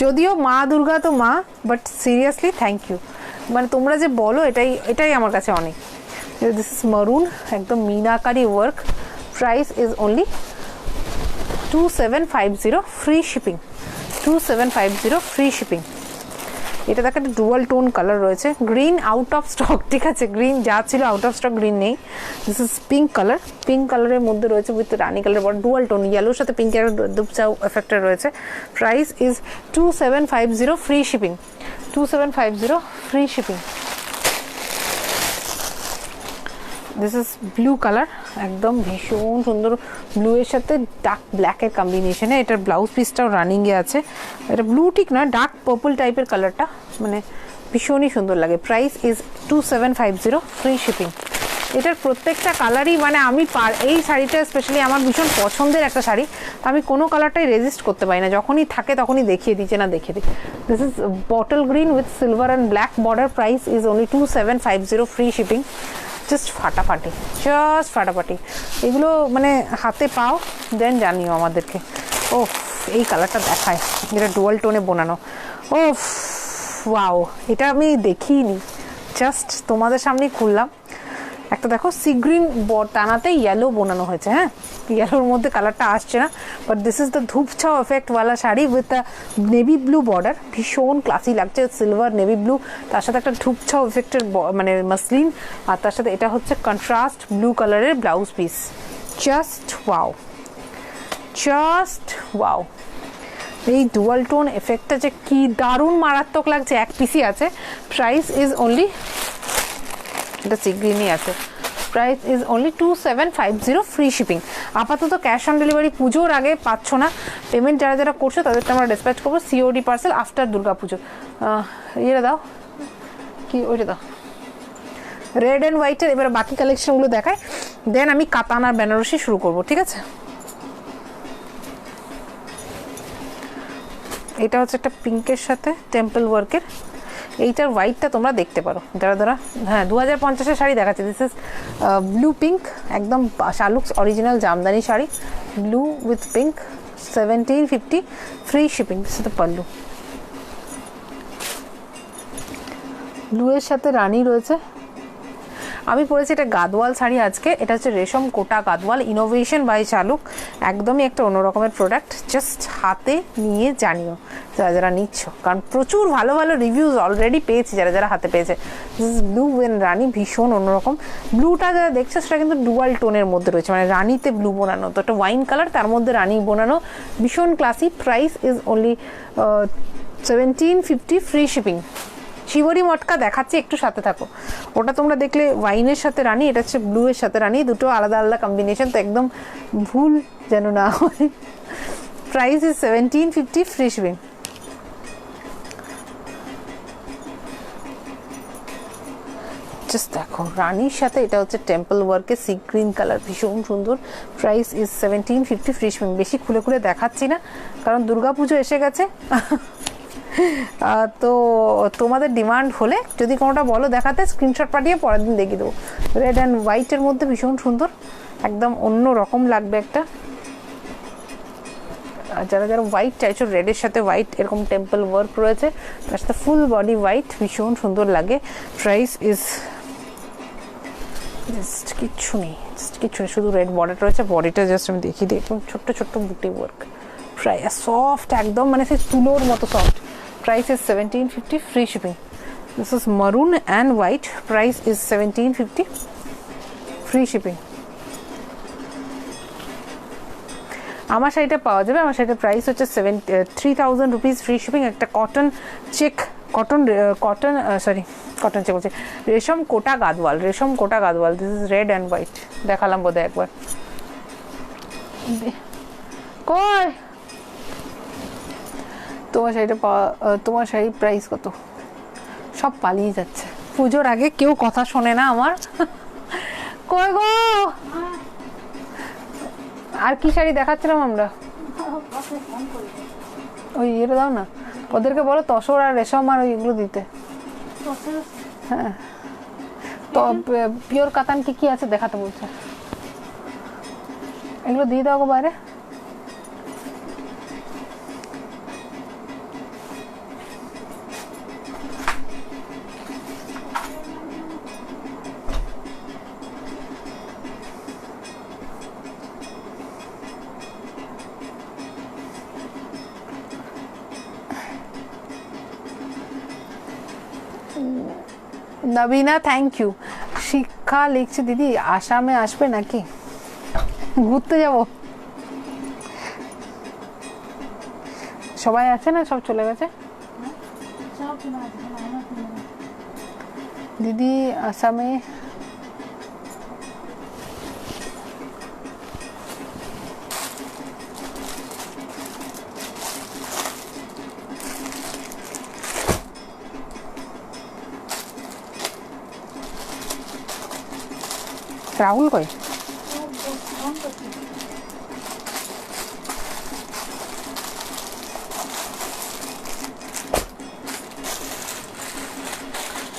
যদিও মা দুর্গা তো মা, বাট সিরিয়াসলি থ্যাংক ইউ, মানে তোমরা যে বলো এটাই আমার কাছে অনেক। দিস ইজ মারুন, একদম meenakari work, price is only 2750 free shipping, 2750 free shipping. এটা দেখো একটা ডুয়াল টোন কালার রয়েছে, গ্রিন আউট অফ স্টক, ঠিক আছে, গ্রিন যা ছিল আউট অফ স্টক, গ্রিন নেই। This is pink colour, pink কালারের মধ্যে রয়েছে উইথ রানি কালার বড় ডুয়াল টোন, ইয়েলোর সাথে পিঙ্কের দুপচাও এফেক্টেড রয়েছে। Price is 2750 free shipping, 2750 free shipping. This is blue colour, একদম ভীষণ সুন্দর ব্লু এর সাথে ডার্ক ব্ল্যাকের কম্বিনেশনে, এটার ব্লাউজ পিসটাও রানিংয়ে আছে। এটা ব্লু ঠিক না, ডার্ক পার্পল টাইপের কালারটা, মানে ভীষণই সুন্দর লাগে। Price is 2750 free shipping. এটার প্রত্যেকটা কালারই মানে আমি এই শাড়িটা স্পেশালি আমার ভীষণ পছন্দের একটা শাড়ি, আমি কোনো কালারটাই রেজিস্ট করতে পারি না, যখনই থাকে তখনই দেখিয়ে দিই, না দেখিয়ে দিই। This is bottle green with silver and black border, price is only 2750 free shipping. Just ফাটাফাটি, জাস্ট ফাটাফাটি। এগুলো মানে হাতে পাও দেন জানিও আমাদেরকে। ও এই কালারটা দেখায়, যেটা ডুয়াল টোনে বোনানো, ও ওয়াও, এটা আমি দেখিনি, জাস্ট তোমাদের সামনেই খুললাম। একটা দেখো সি গ্রিন টানাতে ইয়েলো বোনানো হয়েছে, হ্যাঁ ইয়েলোর মধ্যে কালারটা আসছে না, বাট দিস ইজ দ্য ধূপছাও এফেক্টওয়ালা শাড়ি with the navy blue border, ভীষণ ক্লাসি লাগছে, সিলভার নেভি ব্লু, তার সাথে একটা ধূপছাও এফেক্টের মানে মাসলিন, আর তার সাথে এটা হচ্ছে কন্ট্রাস্ট ব্লু কালারের blouse piece. Just wow, just wow. এই ডুয়াল টোন এফেক্টটা যে কি দারুণ মারাত্মক লাগছে, এক পিসই আছে। প্রাইস ইজ অনলি, এটা সি গ্রিনই আছে, price is only 2750 free shipping. আপাতত ক্যাশ অন ডেলিভারি পুজোর আগে পাচ্ছ না, পেমেন্ট যারা যারা করছো তাদেরকে আমরা ডিসপ্যাচ করবো সিওডি পার্সেল আফটার দুর্গা পুজো। ইয়েটা দাও, কি ওইটা দাও, রেড অ্যান্ড হোয়াইটের। এবার বাকি কালেকশনগুলো দেখায়, দেন আমি কাতানার বেনারসি শুরু করবো, ঠিক আছে। এটা হচ্ছে একটা পিঙ্কের সাথে টেম্পল ওয়ার্কের, এইটার হোয়াইটটা তোমরা দেখতে পারো যারা যারা, হ্যাঁ 2050-এর শাড়ি দেখাচ্ছে। দিস ইজ ব্লু পিঙ্ক, একদম Shaluk's original Jamdani sari, blue with pink, 1750 free shipping. This is the pallu, blue এর সাথে রানী রয়েছে। আমি পরেছি এটা গাদওয়াল শাড়ি আজকে, এটা হচ্ছে রেশম কোটা গাদওয়াল, ইনোভেশন বাই শালুক, একদমই একটা অন্য রকমের প্রোডাক্ট। জাস্ট হাতে নিয়ে জানিও যারা যারা নিচ্ছ, কারণ প্রচুর ভালো ভালো রিভিউজ অলরেডি পেয়েছি যারা যারা হাতে পেয়েছে। দিস ইজ ব্লু এন্ড রানি, ভীষণ অন্যরকম। ব্লুটা যারা দেখছো সেটা কিন্তু ডুয়াল টোনের মধ্যে রয়েছে, মানে রানিতে ব্লু বোনানো, তো একটা ওয়াইন কালার তার মধ্যে রানি বোনানো, ভীষণ classy. Price is only 1750 free shipping, shibori মটকা দেখাচ্ছি, একটু সাথে থাকো। ওটা তোমরা দেখলে ওয়াইনের সাথে রানী, এটা হচ্ছে ব্লু এর সাথে রানী, দুটো আলাদা আলাদা কম্বিনেশন, তো একদম ভুল যেন না হয়। Price is 1750 free shipping. Just দেখো রানীর সাথে এটা হচ্ছে টেম্পল ওয়ার্কের সি গ্রিন কালার, ভীষণ সুন্দর। Price is 1750 free shipping. বেশি খুলে খুলে দেখাচ্ছি না কারণ দুর্গাপুজো এসে গেছে। তো তোমাদের ডিমান্ড হলে যদি কোনোটা বলো দেখাতে, স্ক্রিনশট পাঠিয়ে পরের দিন দেখিয়ে দেবো। রেড অ্যান্ড হোয়াইটের মধ্যে ভীষণ সুন্দর, একদম অন্য রকম লাগবে একটা। যারা যারা হোয়াইট চাইছো, রেডের সাথে হোয়াইট এরকম টেম্পল ওয়ার্ক রয়েছে, তার সাথে ফুল বডি হোয়াইট, ভীষণ সুন্দর লাগে। প্রাইস ইজ জাস্ট কিচ্ছু নেই, শুধু রেড বর্ডার রয়েছে। বডিটা জাস্ট আমি দেখিয়ে দিই, একদম ছোট্ট ছোট্ট বুটি ওয়ার্ক, প্রায় সফট একদম, মানে সেই তুলোর মতো soft. Price is 1750 free shipping. This is maroon and white, price is 1750 free shipping. আমার শাড়িটা পাওয়া যাবে, আমার শাড়িটার প্রাইস হচ্ছে 3000 রুপিস ফ্রি শিপিং। একটা কটন চেক, কটন চেক বলছে, রেশম কোটা গাদওয়াল, রেশম Kota Gadwal. This is red and white, দেখালাম বোধহয় একবার। কই তোমার শাড়ির প্রাইস কত? সব পালিয়ে যাচ্ছে, পুজোর আগে কেউ কথা শোনে না আমার। কই গো, আর কি শাড়ি দেখাচ্ছিলাম আমরা? ওই ইয়েটা দাও না, ওদেরকে বলো তসর আর রেশম আর ওইগুলো দিতে। হ্যাঁ, তো পিওর কাতান কি কি আছে দেখাতে বলছে, এগুলো দিয়ে দাও গো বাইরে। নবীনা থ্যাংক ইউ। শিক্ষা লিখছে দিদি আসামে আসবে নাকি, ঘুরতে যাব? সবাই আছে না, সব চলে গেছে? দিদি আসামে রাহুল কই?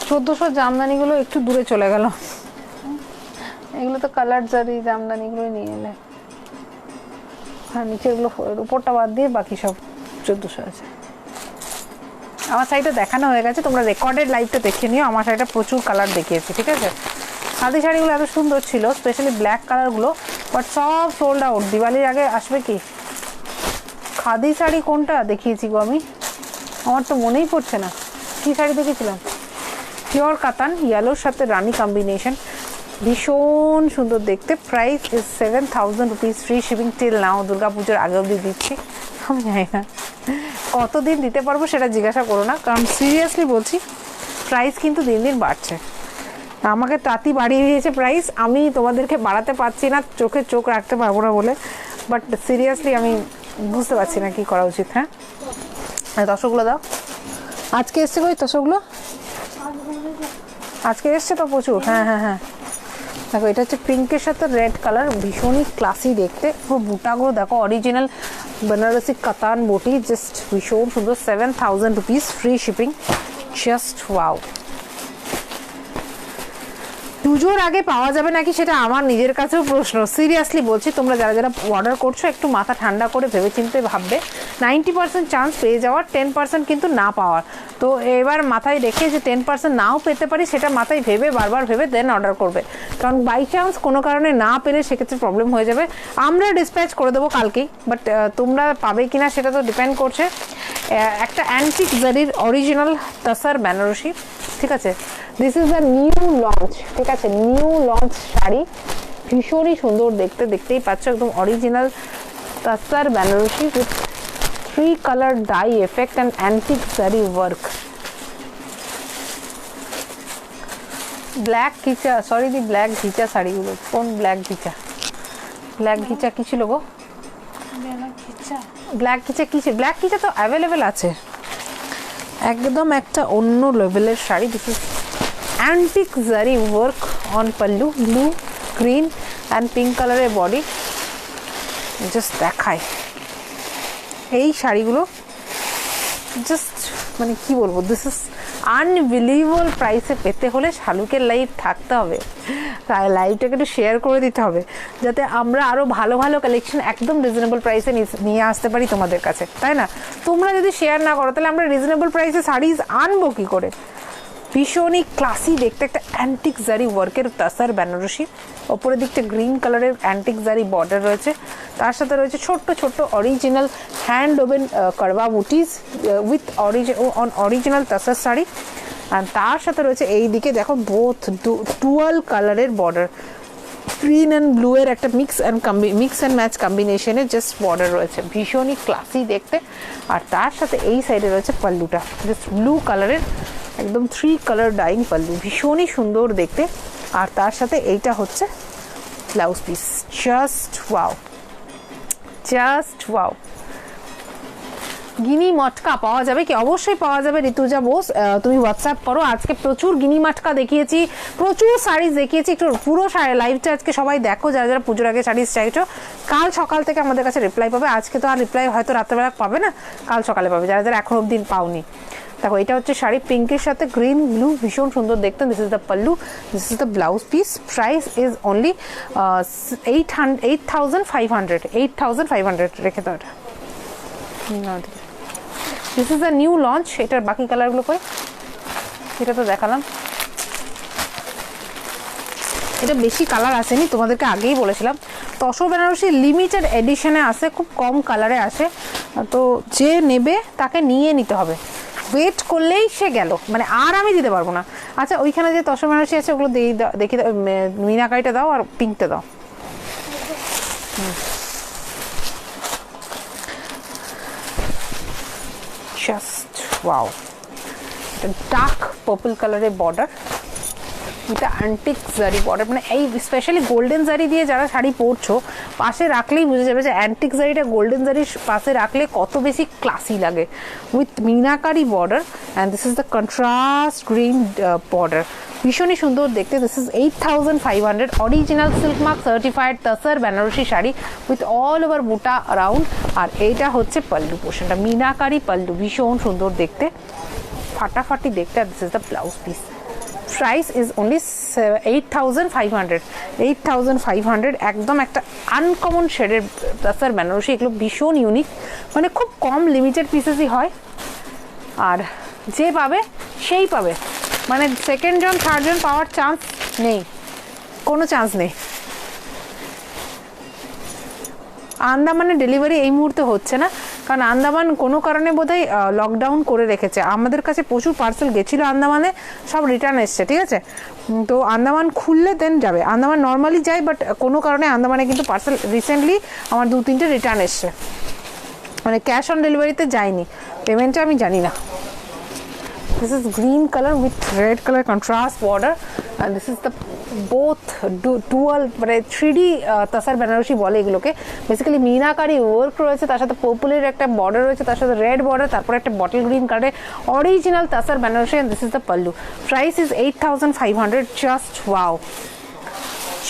1400 জামদানিগুলো একটু দূরে চলে গেল, এগুলো তো কালার জারি জামদানিগুলোই নিয়ে এলে। হ্যাঁ, নিচেরগুলো, উপরটা বাদ দিয়ে বাকি সব 1400 আছে। আমার শাড়িটা দেখানো হয়ে গেছে, তোমরা রেকর্ডেড লাইভটা দেখে নিও। আমার শাড়িটা প্রচুর কালার দেখিয়েছে, ঠিক আছে? খাদি শাড়িগুলো এত সুন্দর ছিল, স্পেশালি ব্ল্যাক কালারগুলো, বাট সব সোল্ড আউট। দিওয়ালির আগে আসবে কি? খাদি শাড়ি কোনটা দেখিয়েছি গো আমি? আমার তো মনেই পড়ছে না কি শাড়ি দেখেছিলাম। পিওর কাতান, ইয়েলোর সাথে রানি কম্বিনেশন, ভীষণ সুন্দর দেখতে। Price is 7000 rupees free shipping till now. দুর্গাপুজোর আগে অবধি দিচ্ছি, আমি জানি না কতদিন দিতে পারবো সেটা জিজ্ঞাসা করো না, কারণ সিরিয়াসলি বলছি প্রাইস কিন্তু দিন দিন বাড়ছে। আমাকে তাঁতি বাড়িয়ে দিয়েছে প্রাইস, আমি তোমাদেরকে বাড়াতে পারছি না, চোখে চোখ রাখতে পারবো না বলে। বাট সিরিয়াসলি আমি বুঝতে পারছি না কি করা উচিত। হ্যাঁ, তসরগুলো দাও। আজকে এসছে কই তসরগুলো? আজকে এসছে তো প্রচুর। হ্যাঁ হ্যাঁ হ্যাঁ, দেখো এটা হচ্ছে পিঙ্কের সাথে রেড কালার, ভীষণই ক্লাসি দেখতে। বুটাগুলো দেখো, অরিজিনাল বেনারসি কাতান বুটি, জাস্ট ভীষণ সুন্দর। 7000 rupees free shipping, just wow. পুজোর আগে পাওয়া যাবে নাকি সেটা আমার নিজের কাছেও প্রশ্ন, সিরিয়াসলি বলছি। তোমরা যারা যারা অর্ডার করছো একটু মাথা ঠান্ডা করে ভেবেচিন্তে ভাববে। 90% চান্স পেয়ে যাওয়ার, 10% কিন্তু না পাওয়ার। তো এবার মাথায় রেখে যে 10% নাও পেতে পারি সেটা মাথায় ভেবে, বারবার ভেবে দেন অর্ডার করবে, কারণ বাই চান্স কোনো কারণে না পেলে সেক্ষেত্রে প্রবলেম হয়ে যাবে। আমরা ডিসপ্যাচ করে দেবো কালকেই, বাট তোমরা পাবে কিনা সেটা তো ডিপেন্ড করছে। একটা অ্যান্টিক জারির অরিজিনাল তাসার বেনারসি, ঠিক আছে? This is the new launch, ঠিক আছে? নিউ লঞ্চ শাড়ি, ভীষণই সুন্দর দেখতে, দেখতেই পাচ্ছ একদম original tussar Banarasi with 3 color dye effect and antique zari work. Black ghicha, sorry the black ghicha শাড়িগুলো, কোন ব্ল্যাক ঘিচা? ব্ল্যাক ঘিচা কি ছিল গো? ব্ল্যাক ঘিচা কি ছিল? ব্ল্যাক ঘিচা তো অ্যাভেলেবেল আছে, একদম একটা অন্য লেভেলের শাড়ি। দিস ইজ অ্যান্টিক জারি work on pallu, blue green and pink কালারের বডি। জাস্ট দেখায় এই শাড়িগুলো, জাস্ট মানে কি বলবো, দিস ইজ আনবিলিভেবল প্রাইসে পেতে হলে শালুকের লাইভ থাকতে হবে, তাই লাইভটাকে একটু শেয়ার করে দিতে হবে যাতে আমরা আরও ভালো ভালো কালেকশন একদম রিজনেবল প্রাইসে নিয়ে আসতে পারি তোমাদের কাছে, তাই না? তোমরা যদি শেয়ার না করো তাহলে আমরা রিজনেবল প্রাইসে শাড়িজ আনবো কী করে? ভীষণই ক্লাসি দেখতে একটা অ্যান্টিক জারি ওয়ার্কের তাসার বেনারসি, ওপরের দিকটা গ্রিন কালারের অ্যান্টিক জারি বর্ডার রয়েছে, তার সাথে রয়েছে ছোট্ট ছোট্ট অরিজিনাল হ্যান্ড ওভেন কারবা বুটিস উইথ অরিজিনাল তাসার শাড়ি। আর তার সাথে রয়েছে এই দিকে দেখো বোথ ডুয়াল কালারের বর্ডার, গ্রিন অ্যান্ড ব্লু এর একটা মিক্স অ্যান্ড ম্যাচ কম্বিনেশনের জাস্ট বর্ডার রয়েছে, ভীষণই ক্লাসি দেখতে। আর তার সাথে এই সাইডে রয়েছে পাল্লুটা, জাস্ট ব্লু কালারের একদম 3 কালার ডাইং পাল্লু, ভীষণই সুন্দর দেখতে। আর তার সাথে এইটা হচ্ছে blouse piece, just wow, just wow. গিনি মটকা পাওয়া যাবে কি? অবশ্যই পাওয়া যাবে ঋতুজা বোস, তুমি হোয়াটসঅ্যাপ করো। আজকে প্রচুর গিনি মটকা দেখিয়েছি, প্রচুর শাড়িজ দেখিয়েছি, একটু পুরো লাইভটা আজকে সবাই দেখো যারা যারা পুজোর আগে শাড়িজ চাইছো। কাল সকাল থেকে আমাদের কাছে রিপ্লাই পাবে, আজকে তো আর রিপ্লাই হয়তো রাত্রেবেলা পাবে না, কাল সকালে পাবে যারা যারা এখন অবধি পাওনি। দেখো এটা হচ্ছে শাড়ি পিঙ্কের সাথে গ্রিন ব্লু, ভীষণ সুন্দর দেখতে। This is the pallu, this is the blouse piece. Price is only 8,500 রেখে দাও এটা। This is the new launch. এটার বাকি কালারগুলো কই? এটা তো দেখালাম, এটা বেশি কালার আসেনি, তোমাদেরকে আগেই বলেছিলাম। তসর বেনারসি লিমিটেড এডিশনে আসে, খুব কম কালারে আসে, তো যে নেবে তাকে নিয়ে নিতে হবে, ওয়েট করলেই সে গেল, মানে আর আমি দিতে পারবো না। আচ্ছা ওইখানে যে তসর বেনারসি আছে ওগুলো দেখি, মিনাকারিটা দাও আর পিঙ্কটা দাও। জাস্ট ওয়াও, এটা ডার্ক পার্পল কালারের বর্ডার, এটা অ্যান্টিক জারি বর্ডার, মানে এই স্পেশালি গোল্ডেন জারি দিয়ে যারা শাড়ি পরছো পাশে রাখলেই বুঝে যাবে যে অ্যান্টিক জারিটা গোল্ডেন জারির পাশে রাখলে কত বেশি ক্লাসি লাগে, with meenakari border. And this is the contrast green border, ভীষণই সুন্দর দেখতে। This is 8,500 original silk mark certified tussar Banarasi sari with all over buta around. আর এইটা হচ্ছে পাল্লু পোর্শনটা, মিনাকারি পাল্লু, ভীষণ সুন্দর দেখতে, ফাটাফাটি দেখতে। আর this is the blouse piece. Price is only 8,500, 8,500। একদম একটা আনকমন শেডের তাসার বেনারসি, এগুলো ভীষণ ইউনিক, মানে খুব কম লিমিটেড পিসেসই হয়, আর যে পাবে সেই পাবে, মানে সেকেন্ড জন থার্ড জন পাওয়ার চান্স নেই, কোনো চান্স নেই। আন্দামানে ডেলিভারি এই মুহূর্তে হচ্ছে না, কারণ আন্দামান কোনো কারণে বোধহয় লকডাউন করে রেখেছে। আমাদের কাছে প্রচুর পার্সেল গেছিলো আন্দামানে, সব রিটার্ন এসছে, ঠিক আছে? তো আন্দামান খুললে দেন যাবে, আন্দামান নর্মালি যায়, বাট কোনো কারণে আন্দামানে কিন্তু পার্সেল রিসেন্টলি আমার 2-3টে রিটার্ন এসছে, মানে ক্যাশ অন ডেলিভারিতে যায়নি, পেমেন্টটা আমি জানি না। This is green color with red color contrast border, and this is the both dual মানে 3D তাসার বেনারসি বলে এগুলোকে। বেসিক্যালি মিনাকারি ওয়ার্ক রয়েছে, তার সাথে পার্পলের একটা বর্ডার রয়েছে, তার সাথে রেড বর্ডার, তারপরে একটা বটল গ্রিন কালারের original tussar Benarasi. and this is the pallu. Price is 8,500. Just wow,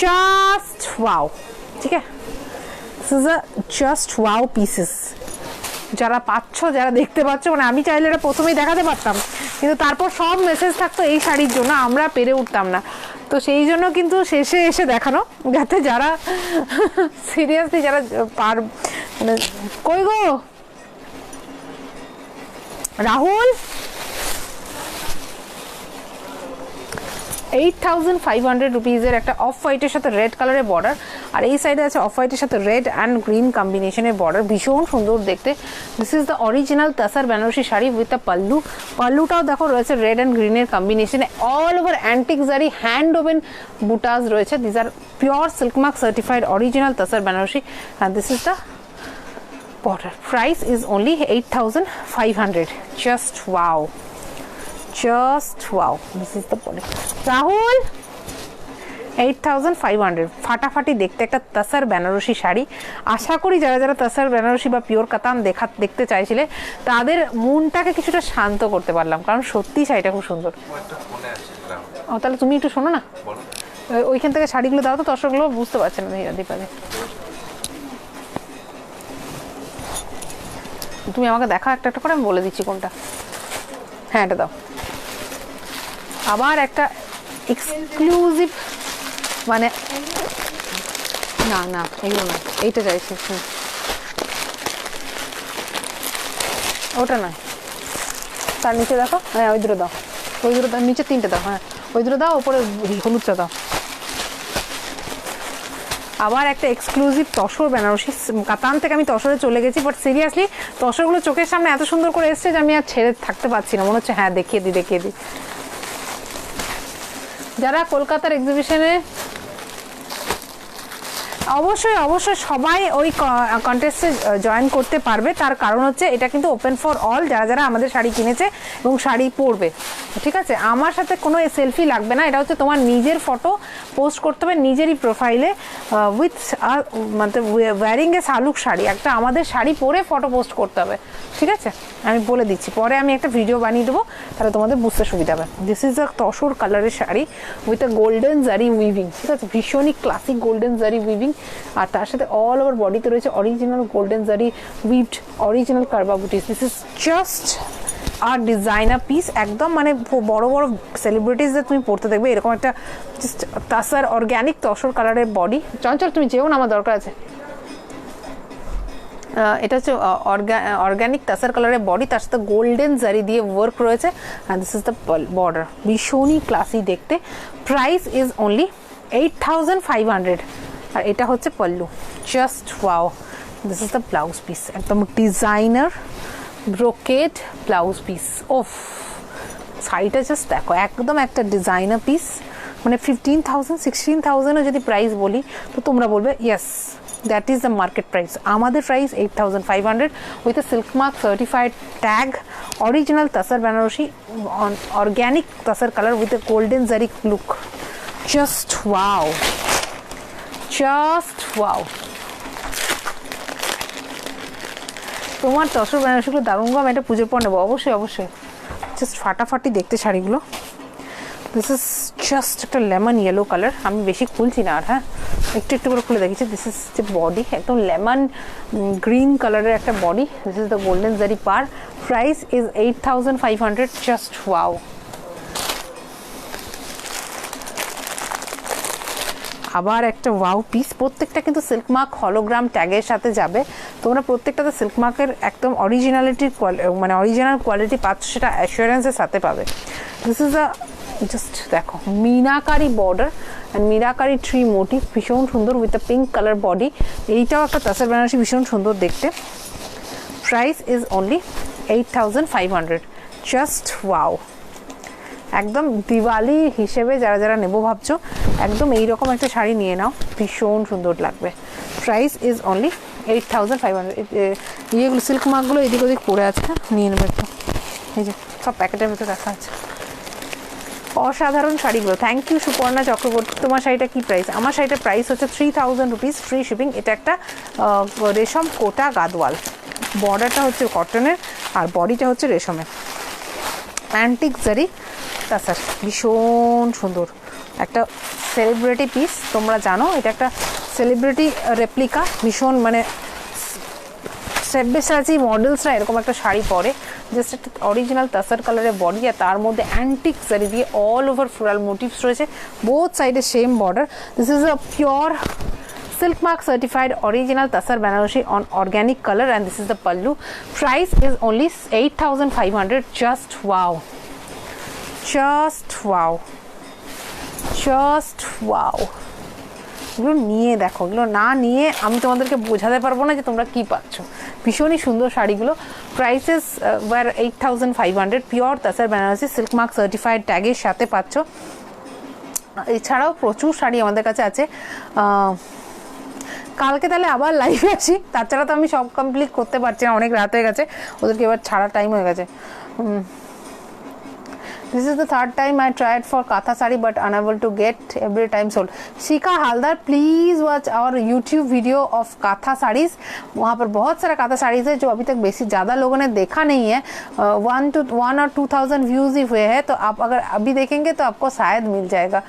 just wow, ঠিক আছে? This is a just wow pieces. যারা পাচ্ছ, যারা দেখতে পাচ্ছ, মানে আমি চাইলে এটা প্রথমেই দেখাতে পারতাম, কিন্তু তারপর সব মেসেজ থাকতো এই শাড়ির জন্য, আমরা পেরে উঠতাম না, তো সেই জন্য কিন্তু শেষে এসে দেখানো, যাতে যারা সিরিয়াসলি যারা মানে কই গো রাহুল, 8,500 রুপিজের একটা অফ হোয়াইটের সাথে রেড কালারের বর্ডার, আর এই সাইডে আছে অফ হোয়াইটের সাথে রেড অ্যান্ড গ্রিন কম্বিনেশনের বর্ডার, ভীষণ সুন্দর দেখতে। This is the original tussar Banarasi sari with the pallu. পাল্লুটাও দেখো রয়েছে রেড অ্যান্ড গ্রিনের কম্বিনেশনে, all over antique zari hand woven বুটাস রয়েছে। দিস আর pure silk mark certified original tussar Banarasi, and this is the border. Price is only 8,500. Just wow, just wow, this is the pallu. Rahul 8500, ফাটাফাটি দেখতে একটা তাসার বেনারসি শাড়ি। আশা করি যারা যারা তাসার বেনারসি বা পিওর কাতান দেখতে চাইছিলে তাদের মনটাকে কিছুটা শান্ত করতে পারলাম, কারণ সত্যি শাড়িটা খুব সুন্দর। ও তাহলে তুমি একটু শোনো না, ওইখান থেকে শাড়িগুলো দাও তো, দর্শকগুলো বুঝতে পারছে না দীপালি। তুমি আমাকে দেখা একটা একটা করে, আমি বলে দিচ্ছি কোনটা। হ্যাঁ এটা দাও। আবার একটা এক্সক্লুসিভ, মানে না না এগুলো না, এইটা চাইছি। ওটা নয়, তার নিচে দেখো। হ্যাঁ ওই দুটো দাও, ওই দুটো দাও, নিচে তিনটে দাও। হ্যাঁ ওই দুটো দাও, ওপরে হলুদটা দাও। আবার একটা এক্সক্লুসিভ তসর বেনারসি। কাতান থেকে আমি তসরে চলে গেছি, বাট সিরিয়াসলি তসরগুলো চোখের সামনে এত সুন্দর করে এসছে যে আমি আর ছেড়ে থাকতে পারছি না, মনে হচ্ছে হ্যাঁ দেখিয়ে দিই। যারা কলকাতার এক্সিবিশনে, অবশ্যই সবাই ওই কন্টেস্টে জয়েন করতে পারবে। তার কারণ হচ্ছে এটা কিন্তু ওপেন ফর অল, যারা যারা আমাদের শাড়ি কিনেছে এবং শাড়ি পরবে, ঠিক আছে? আমার সাথে কোনো সেলফি লাগবে না, এটা হচ্ছে তোমার নিজের ফটো পোস্ট করতে হবে নিজেরই প্রোফাইলে উইথ মানে ওয়্যারিং এ শালুক শাড়ি, একটা আমাদের শাড়ি পরে ফটো পোস্ট করতে হবে, ঠিক আছে? আমি বলে দিচ্ছি, পরে আমি একটা ভিডিও বানিয়ে দেবো, তাহলে তোমাদের বুঝতে সুবিধা হবে। দিস ইজ আ তসর কালারের শাড়ি with a golden zari weaving, ঠিক আছে? ভীষণই ক্লাসিক গোল্ডেন জারি উইভিং, আর তার সাথে অল ওভার বডিতে রয়েছে original golden zari weaved original কারবা বুটিস। দিস ইজ জাস্ট আর ডিজাইনার পিস, একদম মানে বড় বড় সেলিব্রিটিসদের তুমি পড়তে দেখবে এরকম একটা জাস্ট তাসার অর্গ্যানিক তসর কালারের বডি। চঞ্চল তুমি যেও না, আমার দরকার আছে। এটা হচ্ছে অর্গ্যানিক তাসার কালারের বডি, তার সাথে গোল্ডেন জারি দিয়ে ওয়ার্ক রয়েছে, and this is the border. ভীষণই ক্লাসি দেখতে। প্রাইস ইজ অনলি 8500, আর এটা হচ্ছে pallu. Just wow, this is the blouse piece, একদম ডিজাইনার ব্রোকেড ব্লাউজ পিস। ওফ, শাড়িটা জাস্ট দেখো, একদম একটা ডিজাইনার পিস, মানে 15,000 16,000ও যদি প্রাইস বলি তো তোমরা বলবে yes that is the market price. আমাদের price 8500 with a silk mark certified tag, original tussar Banarasi, organic tussar colour with a golden zari look. Just wow, just wow. তোমার তসর বেনারসিগুলো দারুণ গো, আমি এটা পুজোর পর নেবো অবশ্যই। জাস্ট ফাটাফাটি দেখতে শাড়িগুলো। দিস ইজ জাস্ট একটা লেমন ইয়েলো কালার, আমি বেশি খুলছি না আর, হ্যাঁ একটু করে খুলে দেখেছি। দিস ইজ যে বডি, একদম লেমন গ্রিন কালারের একটা body. This is the golden zari পার। Price is 8500। Just wow. আবার একটা ওয়াও পিস, প্রত্যেকটা কিন্তু সিল্ক মার্ক হলোগ্রাম ট্যাগের সাথে যাবে। তোমরা প্রত্যেকটাতে সিল্ক মার্কের একদম অরিজিনালিটির মানে অরিজিনাল কোয়ালিটি পাচ্ছ, সেটা অ্যাসুরেন্সের সাথে পাবে। দিস ইজ আ জাস্ট দেখো meenakari border and meenakari tree motif, ভীষণ সুন্দর with a pink colour body. এইটাও একটা তাসার বেনারসি, ভীষণ সুন্দর দেখতে। Price is only 8500। Just wow, একদম দিওয়ালি হিসেবে যারা যারা নেবো ভাবছো, একদম এইরকম একটা শাড়ি নিয়ে নাও, ভীষণ সুন্দর লাগবে। Price is only 8500। ইয়েগুলো সিল্ক মার্কগুলো এদিক ওদিক পড়ে আছে, নিয়ে নেবে একটু, এই যে সব প্যাকেটের ভিতরে রাখা আছে। অসাধারণ শাড়িগুলো। Thank you Suparna Chakraborty. তোমার শাড়িটা কি প্রাইস? আমার শাড়িটার প্রাইস হচ্ছে 3000 রুপিস, ফ্রি শিপিং। এটা একটা রেশম কোটা গাদওয়াল, বর্ডারটা হচ্ছে কটনের আর বডিটা হচ্ছে রেশমের, অ্যান্টিক জারি তাসার, ভীষণ সুন্দর একটা সেলিব্রিটি পিস। তোমরা জানো এটা একটা সেলিব্রিটি রেপ্লিকা, ভীষণ মানে সেব্বেসাজি মডেলসরা এরকম একটা শাড়ি পরে, জাস্ট একটা অরিজিনাল তাসার কালারের বডি, আর তার মধ্যে অ্যান্টিক জারি দিয়ে অল ওভার ফ্লোরাল মোটিভস রয়েছে, বোথ সাইডে same border. This is a pure silk mark certified original tasar banarasi on organic color, and this is the pallu. Price is only 8500. Just wow, just wow, just wow. এগুলো নিয়ে দেখো, এগুলো না নিয়ে আমি তোমাদেরকে বোঝাতে পারবো না যে তোমরা কি পাচ্ছ। ভীষণই সুন্দর শাড়িগুলো। Prices war 8500, pure তাসার Banarasi silk mark certified ট্যাগের সাথে পাচ্ছ। এছাড়াও প্রচুর শাড়ি আমাদের কাছে আছে। কালকে তাহলে আবার লাইভে আসি, তাছাড়া তো আমি সব কমপ্লিট করতে পারছি না, অনেক রাত হয়ে গেছে, ওদেরকে এবার ছাড়ার টাইম হয়ে গেছে। This is the third time I tried for Katha sari but unable to get, every time sold. Shika Haldar, please watch our YouTube video of Katha sarees. वहाँ पर बहुत सारा काथा साड़ीज है जो अभी तक बेसिक ज़्यादा लोगों ने देखा नहीं है. 1 or 2,000 व्यूज़ ही हुए हैं, तो आप अगर अभी देखेंगे तो आपको शायद मिल जाएगा.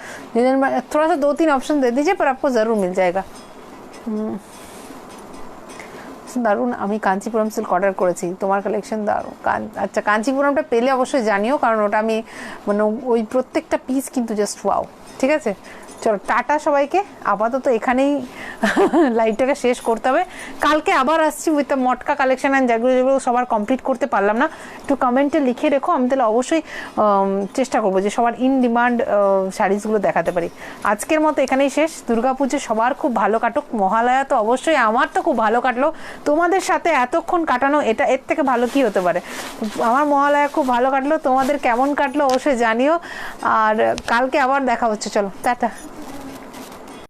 थोड़ा सा 2-3 ऑप्शन दे दीजिए पर आपको ज़रूर मिल जाएगा. দারুণ, আমি কাঞ্চিপুরম সিল্ক অর্ডার করেছি, তোমার কালেকশন দারুণ. আচ্ছা, কাঞ্চিপুরমটা পেলে অবশ্যই জানিও, কারণ ওটা আমি মানে ওই প্রত্যেকটা পিস কিন্তু জাস্ট ওয়াও. ঠিক আছে, চলো টাটা সবাইকে. আপাতত এখানেই লাইভটাকে শেষ করতে হবে. কালকে আবার আসছি with the matka collection and যেগুলো যেগুলো সবার কমপ্লিট করতে পারলাম না একটু কমেন্টে লিখে রেখো, আমি তাহলে অবশ্যই চেষ্টা করবো যে সবার ইন ডিমান্ড শাড়িজগুলো দেখাতে পারি. আজকের মতো এখানেই শেষ. দুর্গাপুজো সবার খুব ভালো কাটুক. মহালয়া তো অবশ্যই আমার তো খুব ভালো কাটলো, তোমাদের সাথে এতক্ষণ কাটানো এটা এর থেকে ভালো কি হতে পারে. আমার মহালয়া খুব ভালো কাটলো, তোমাদের কেমন কাটলো অবশ্যই জানিও. আর কালকে আবার দেখা হচ্ছে, চলো টাটা.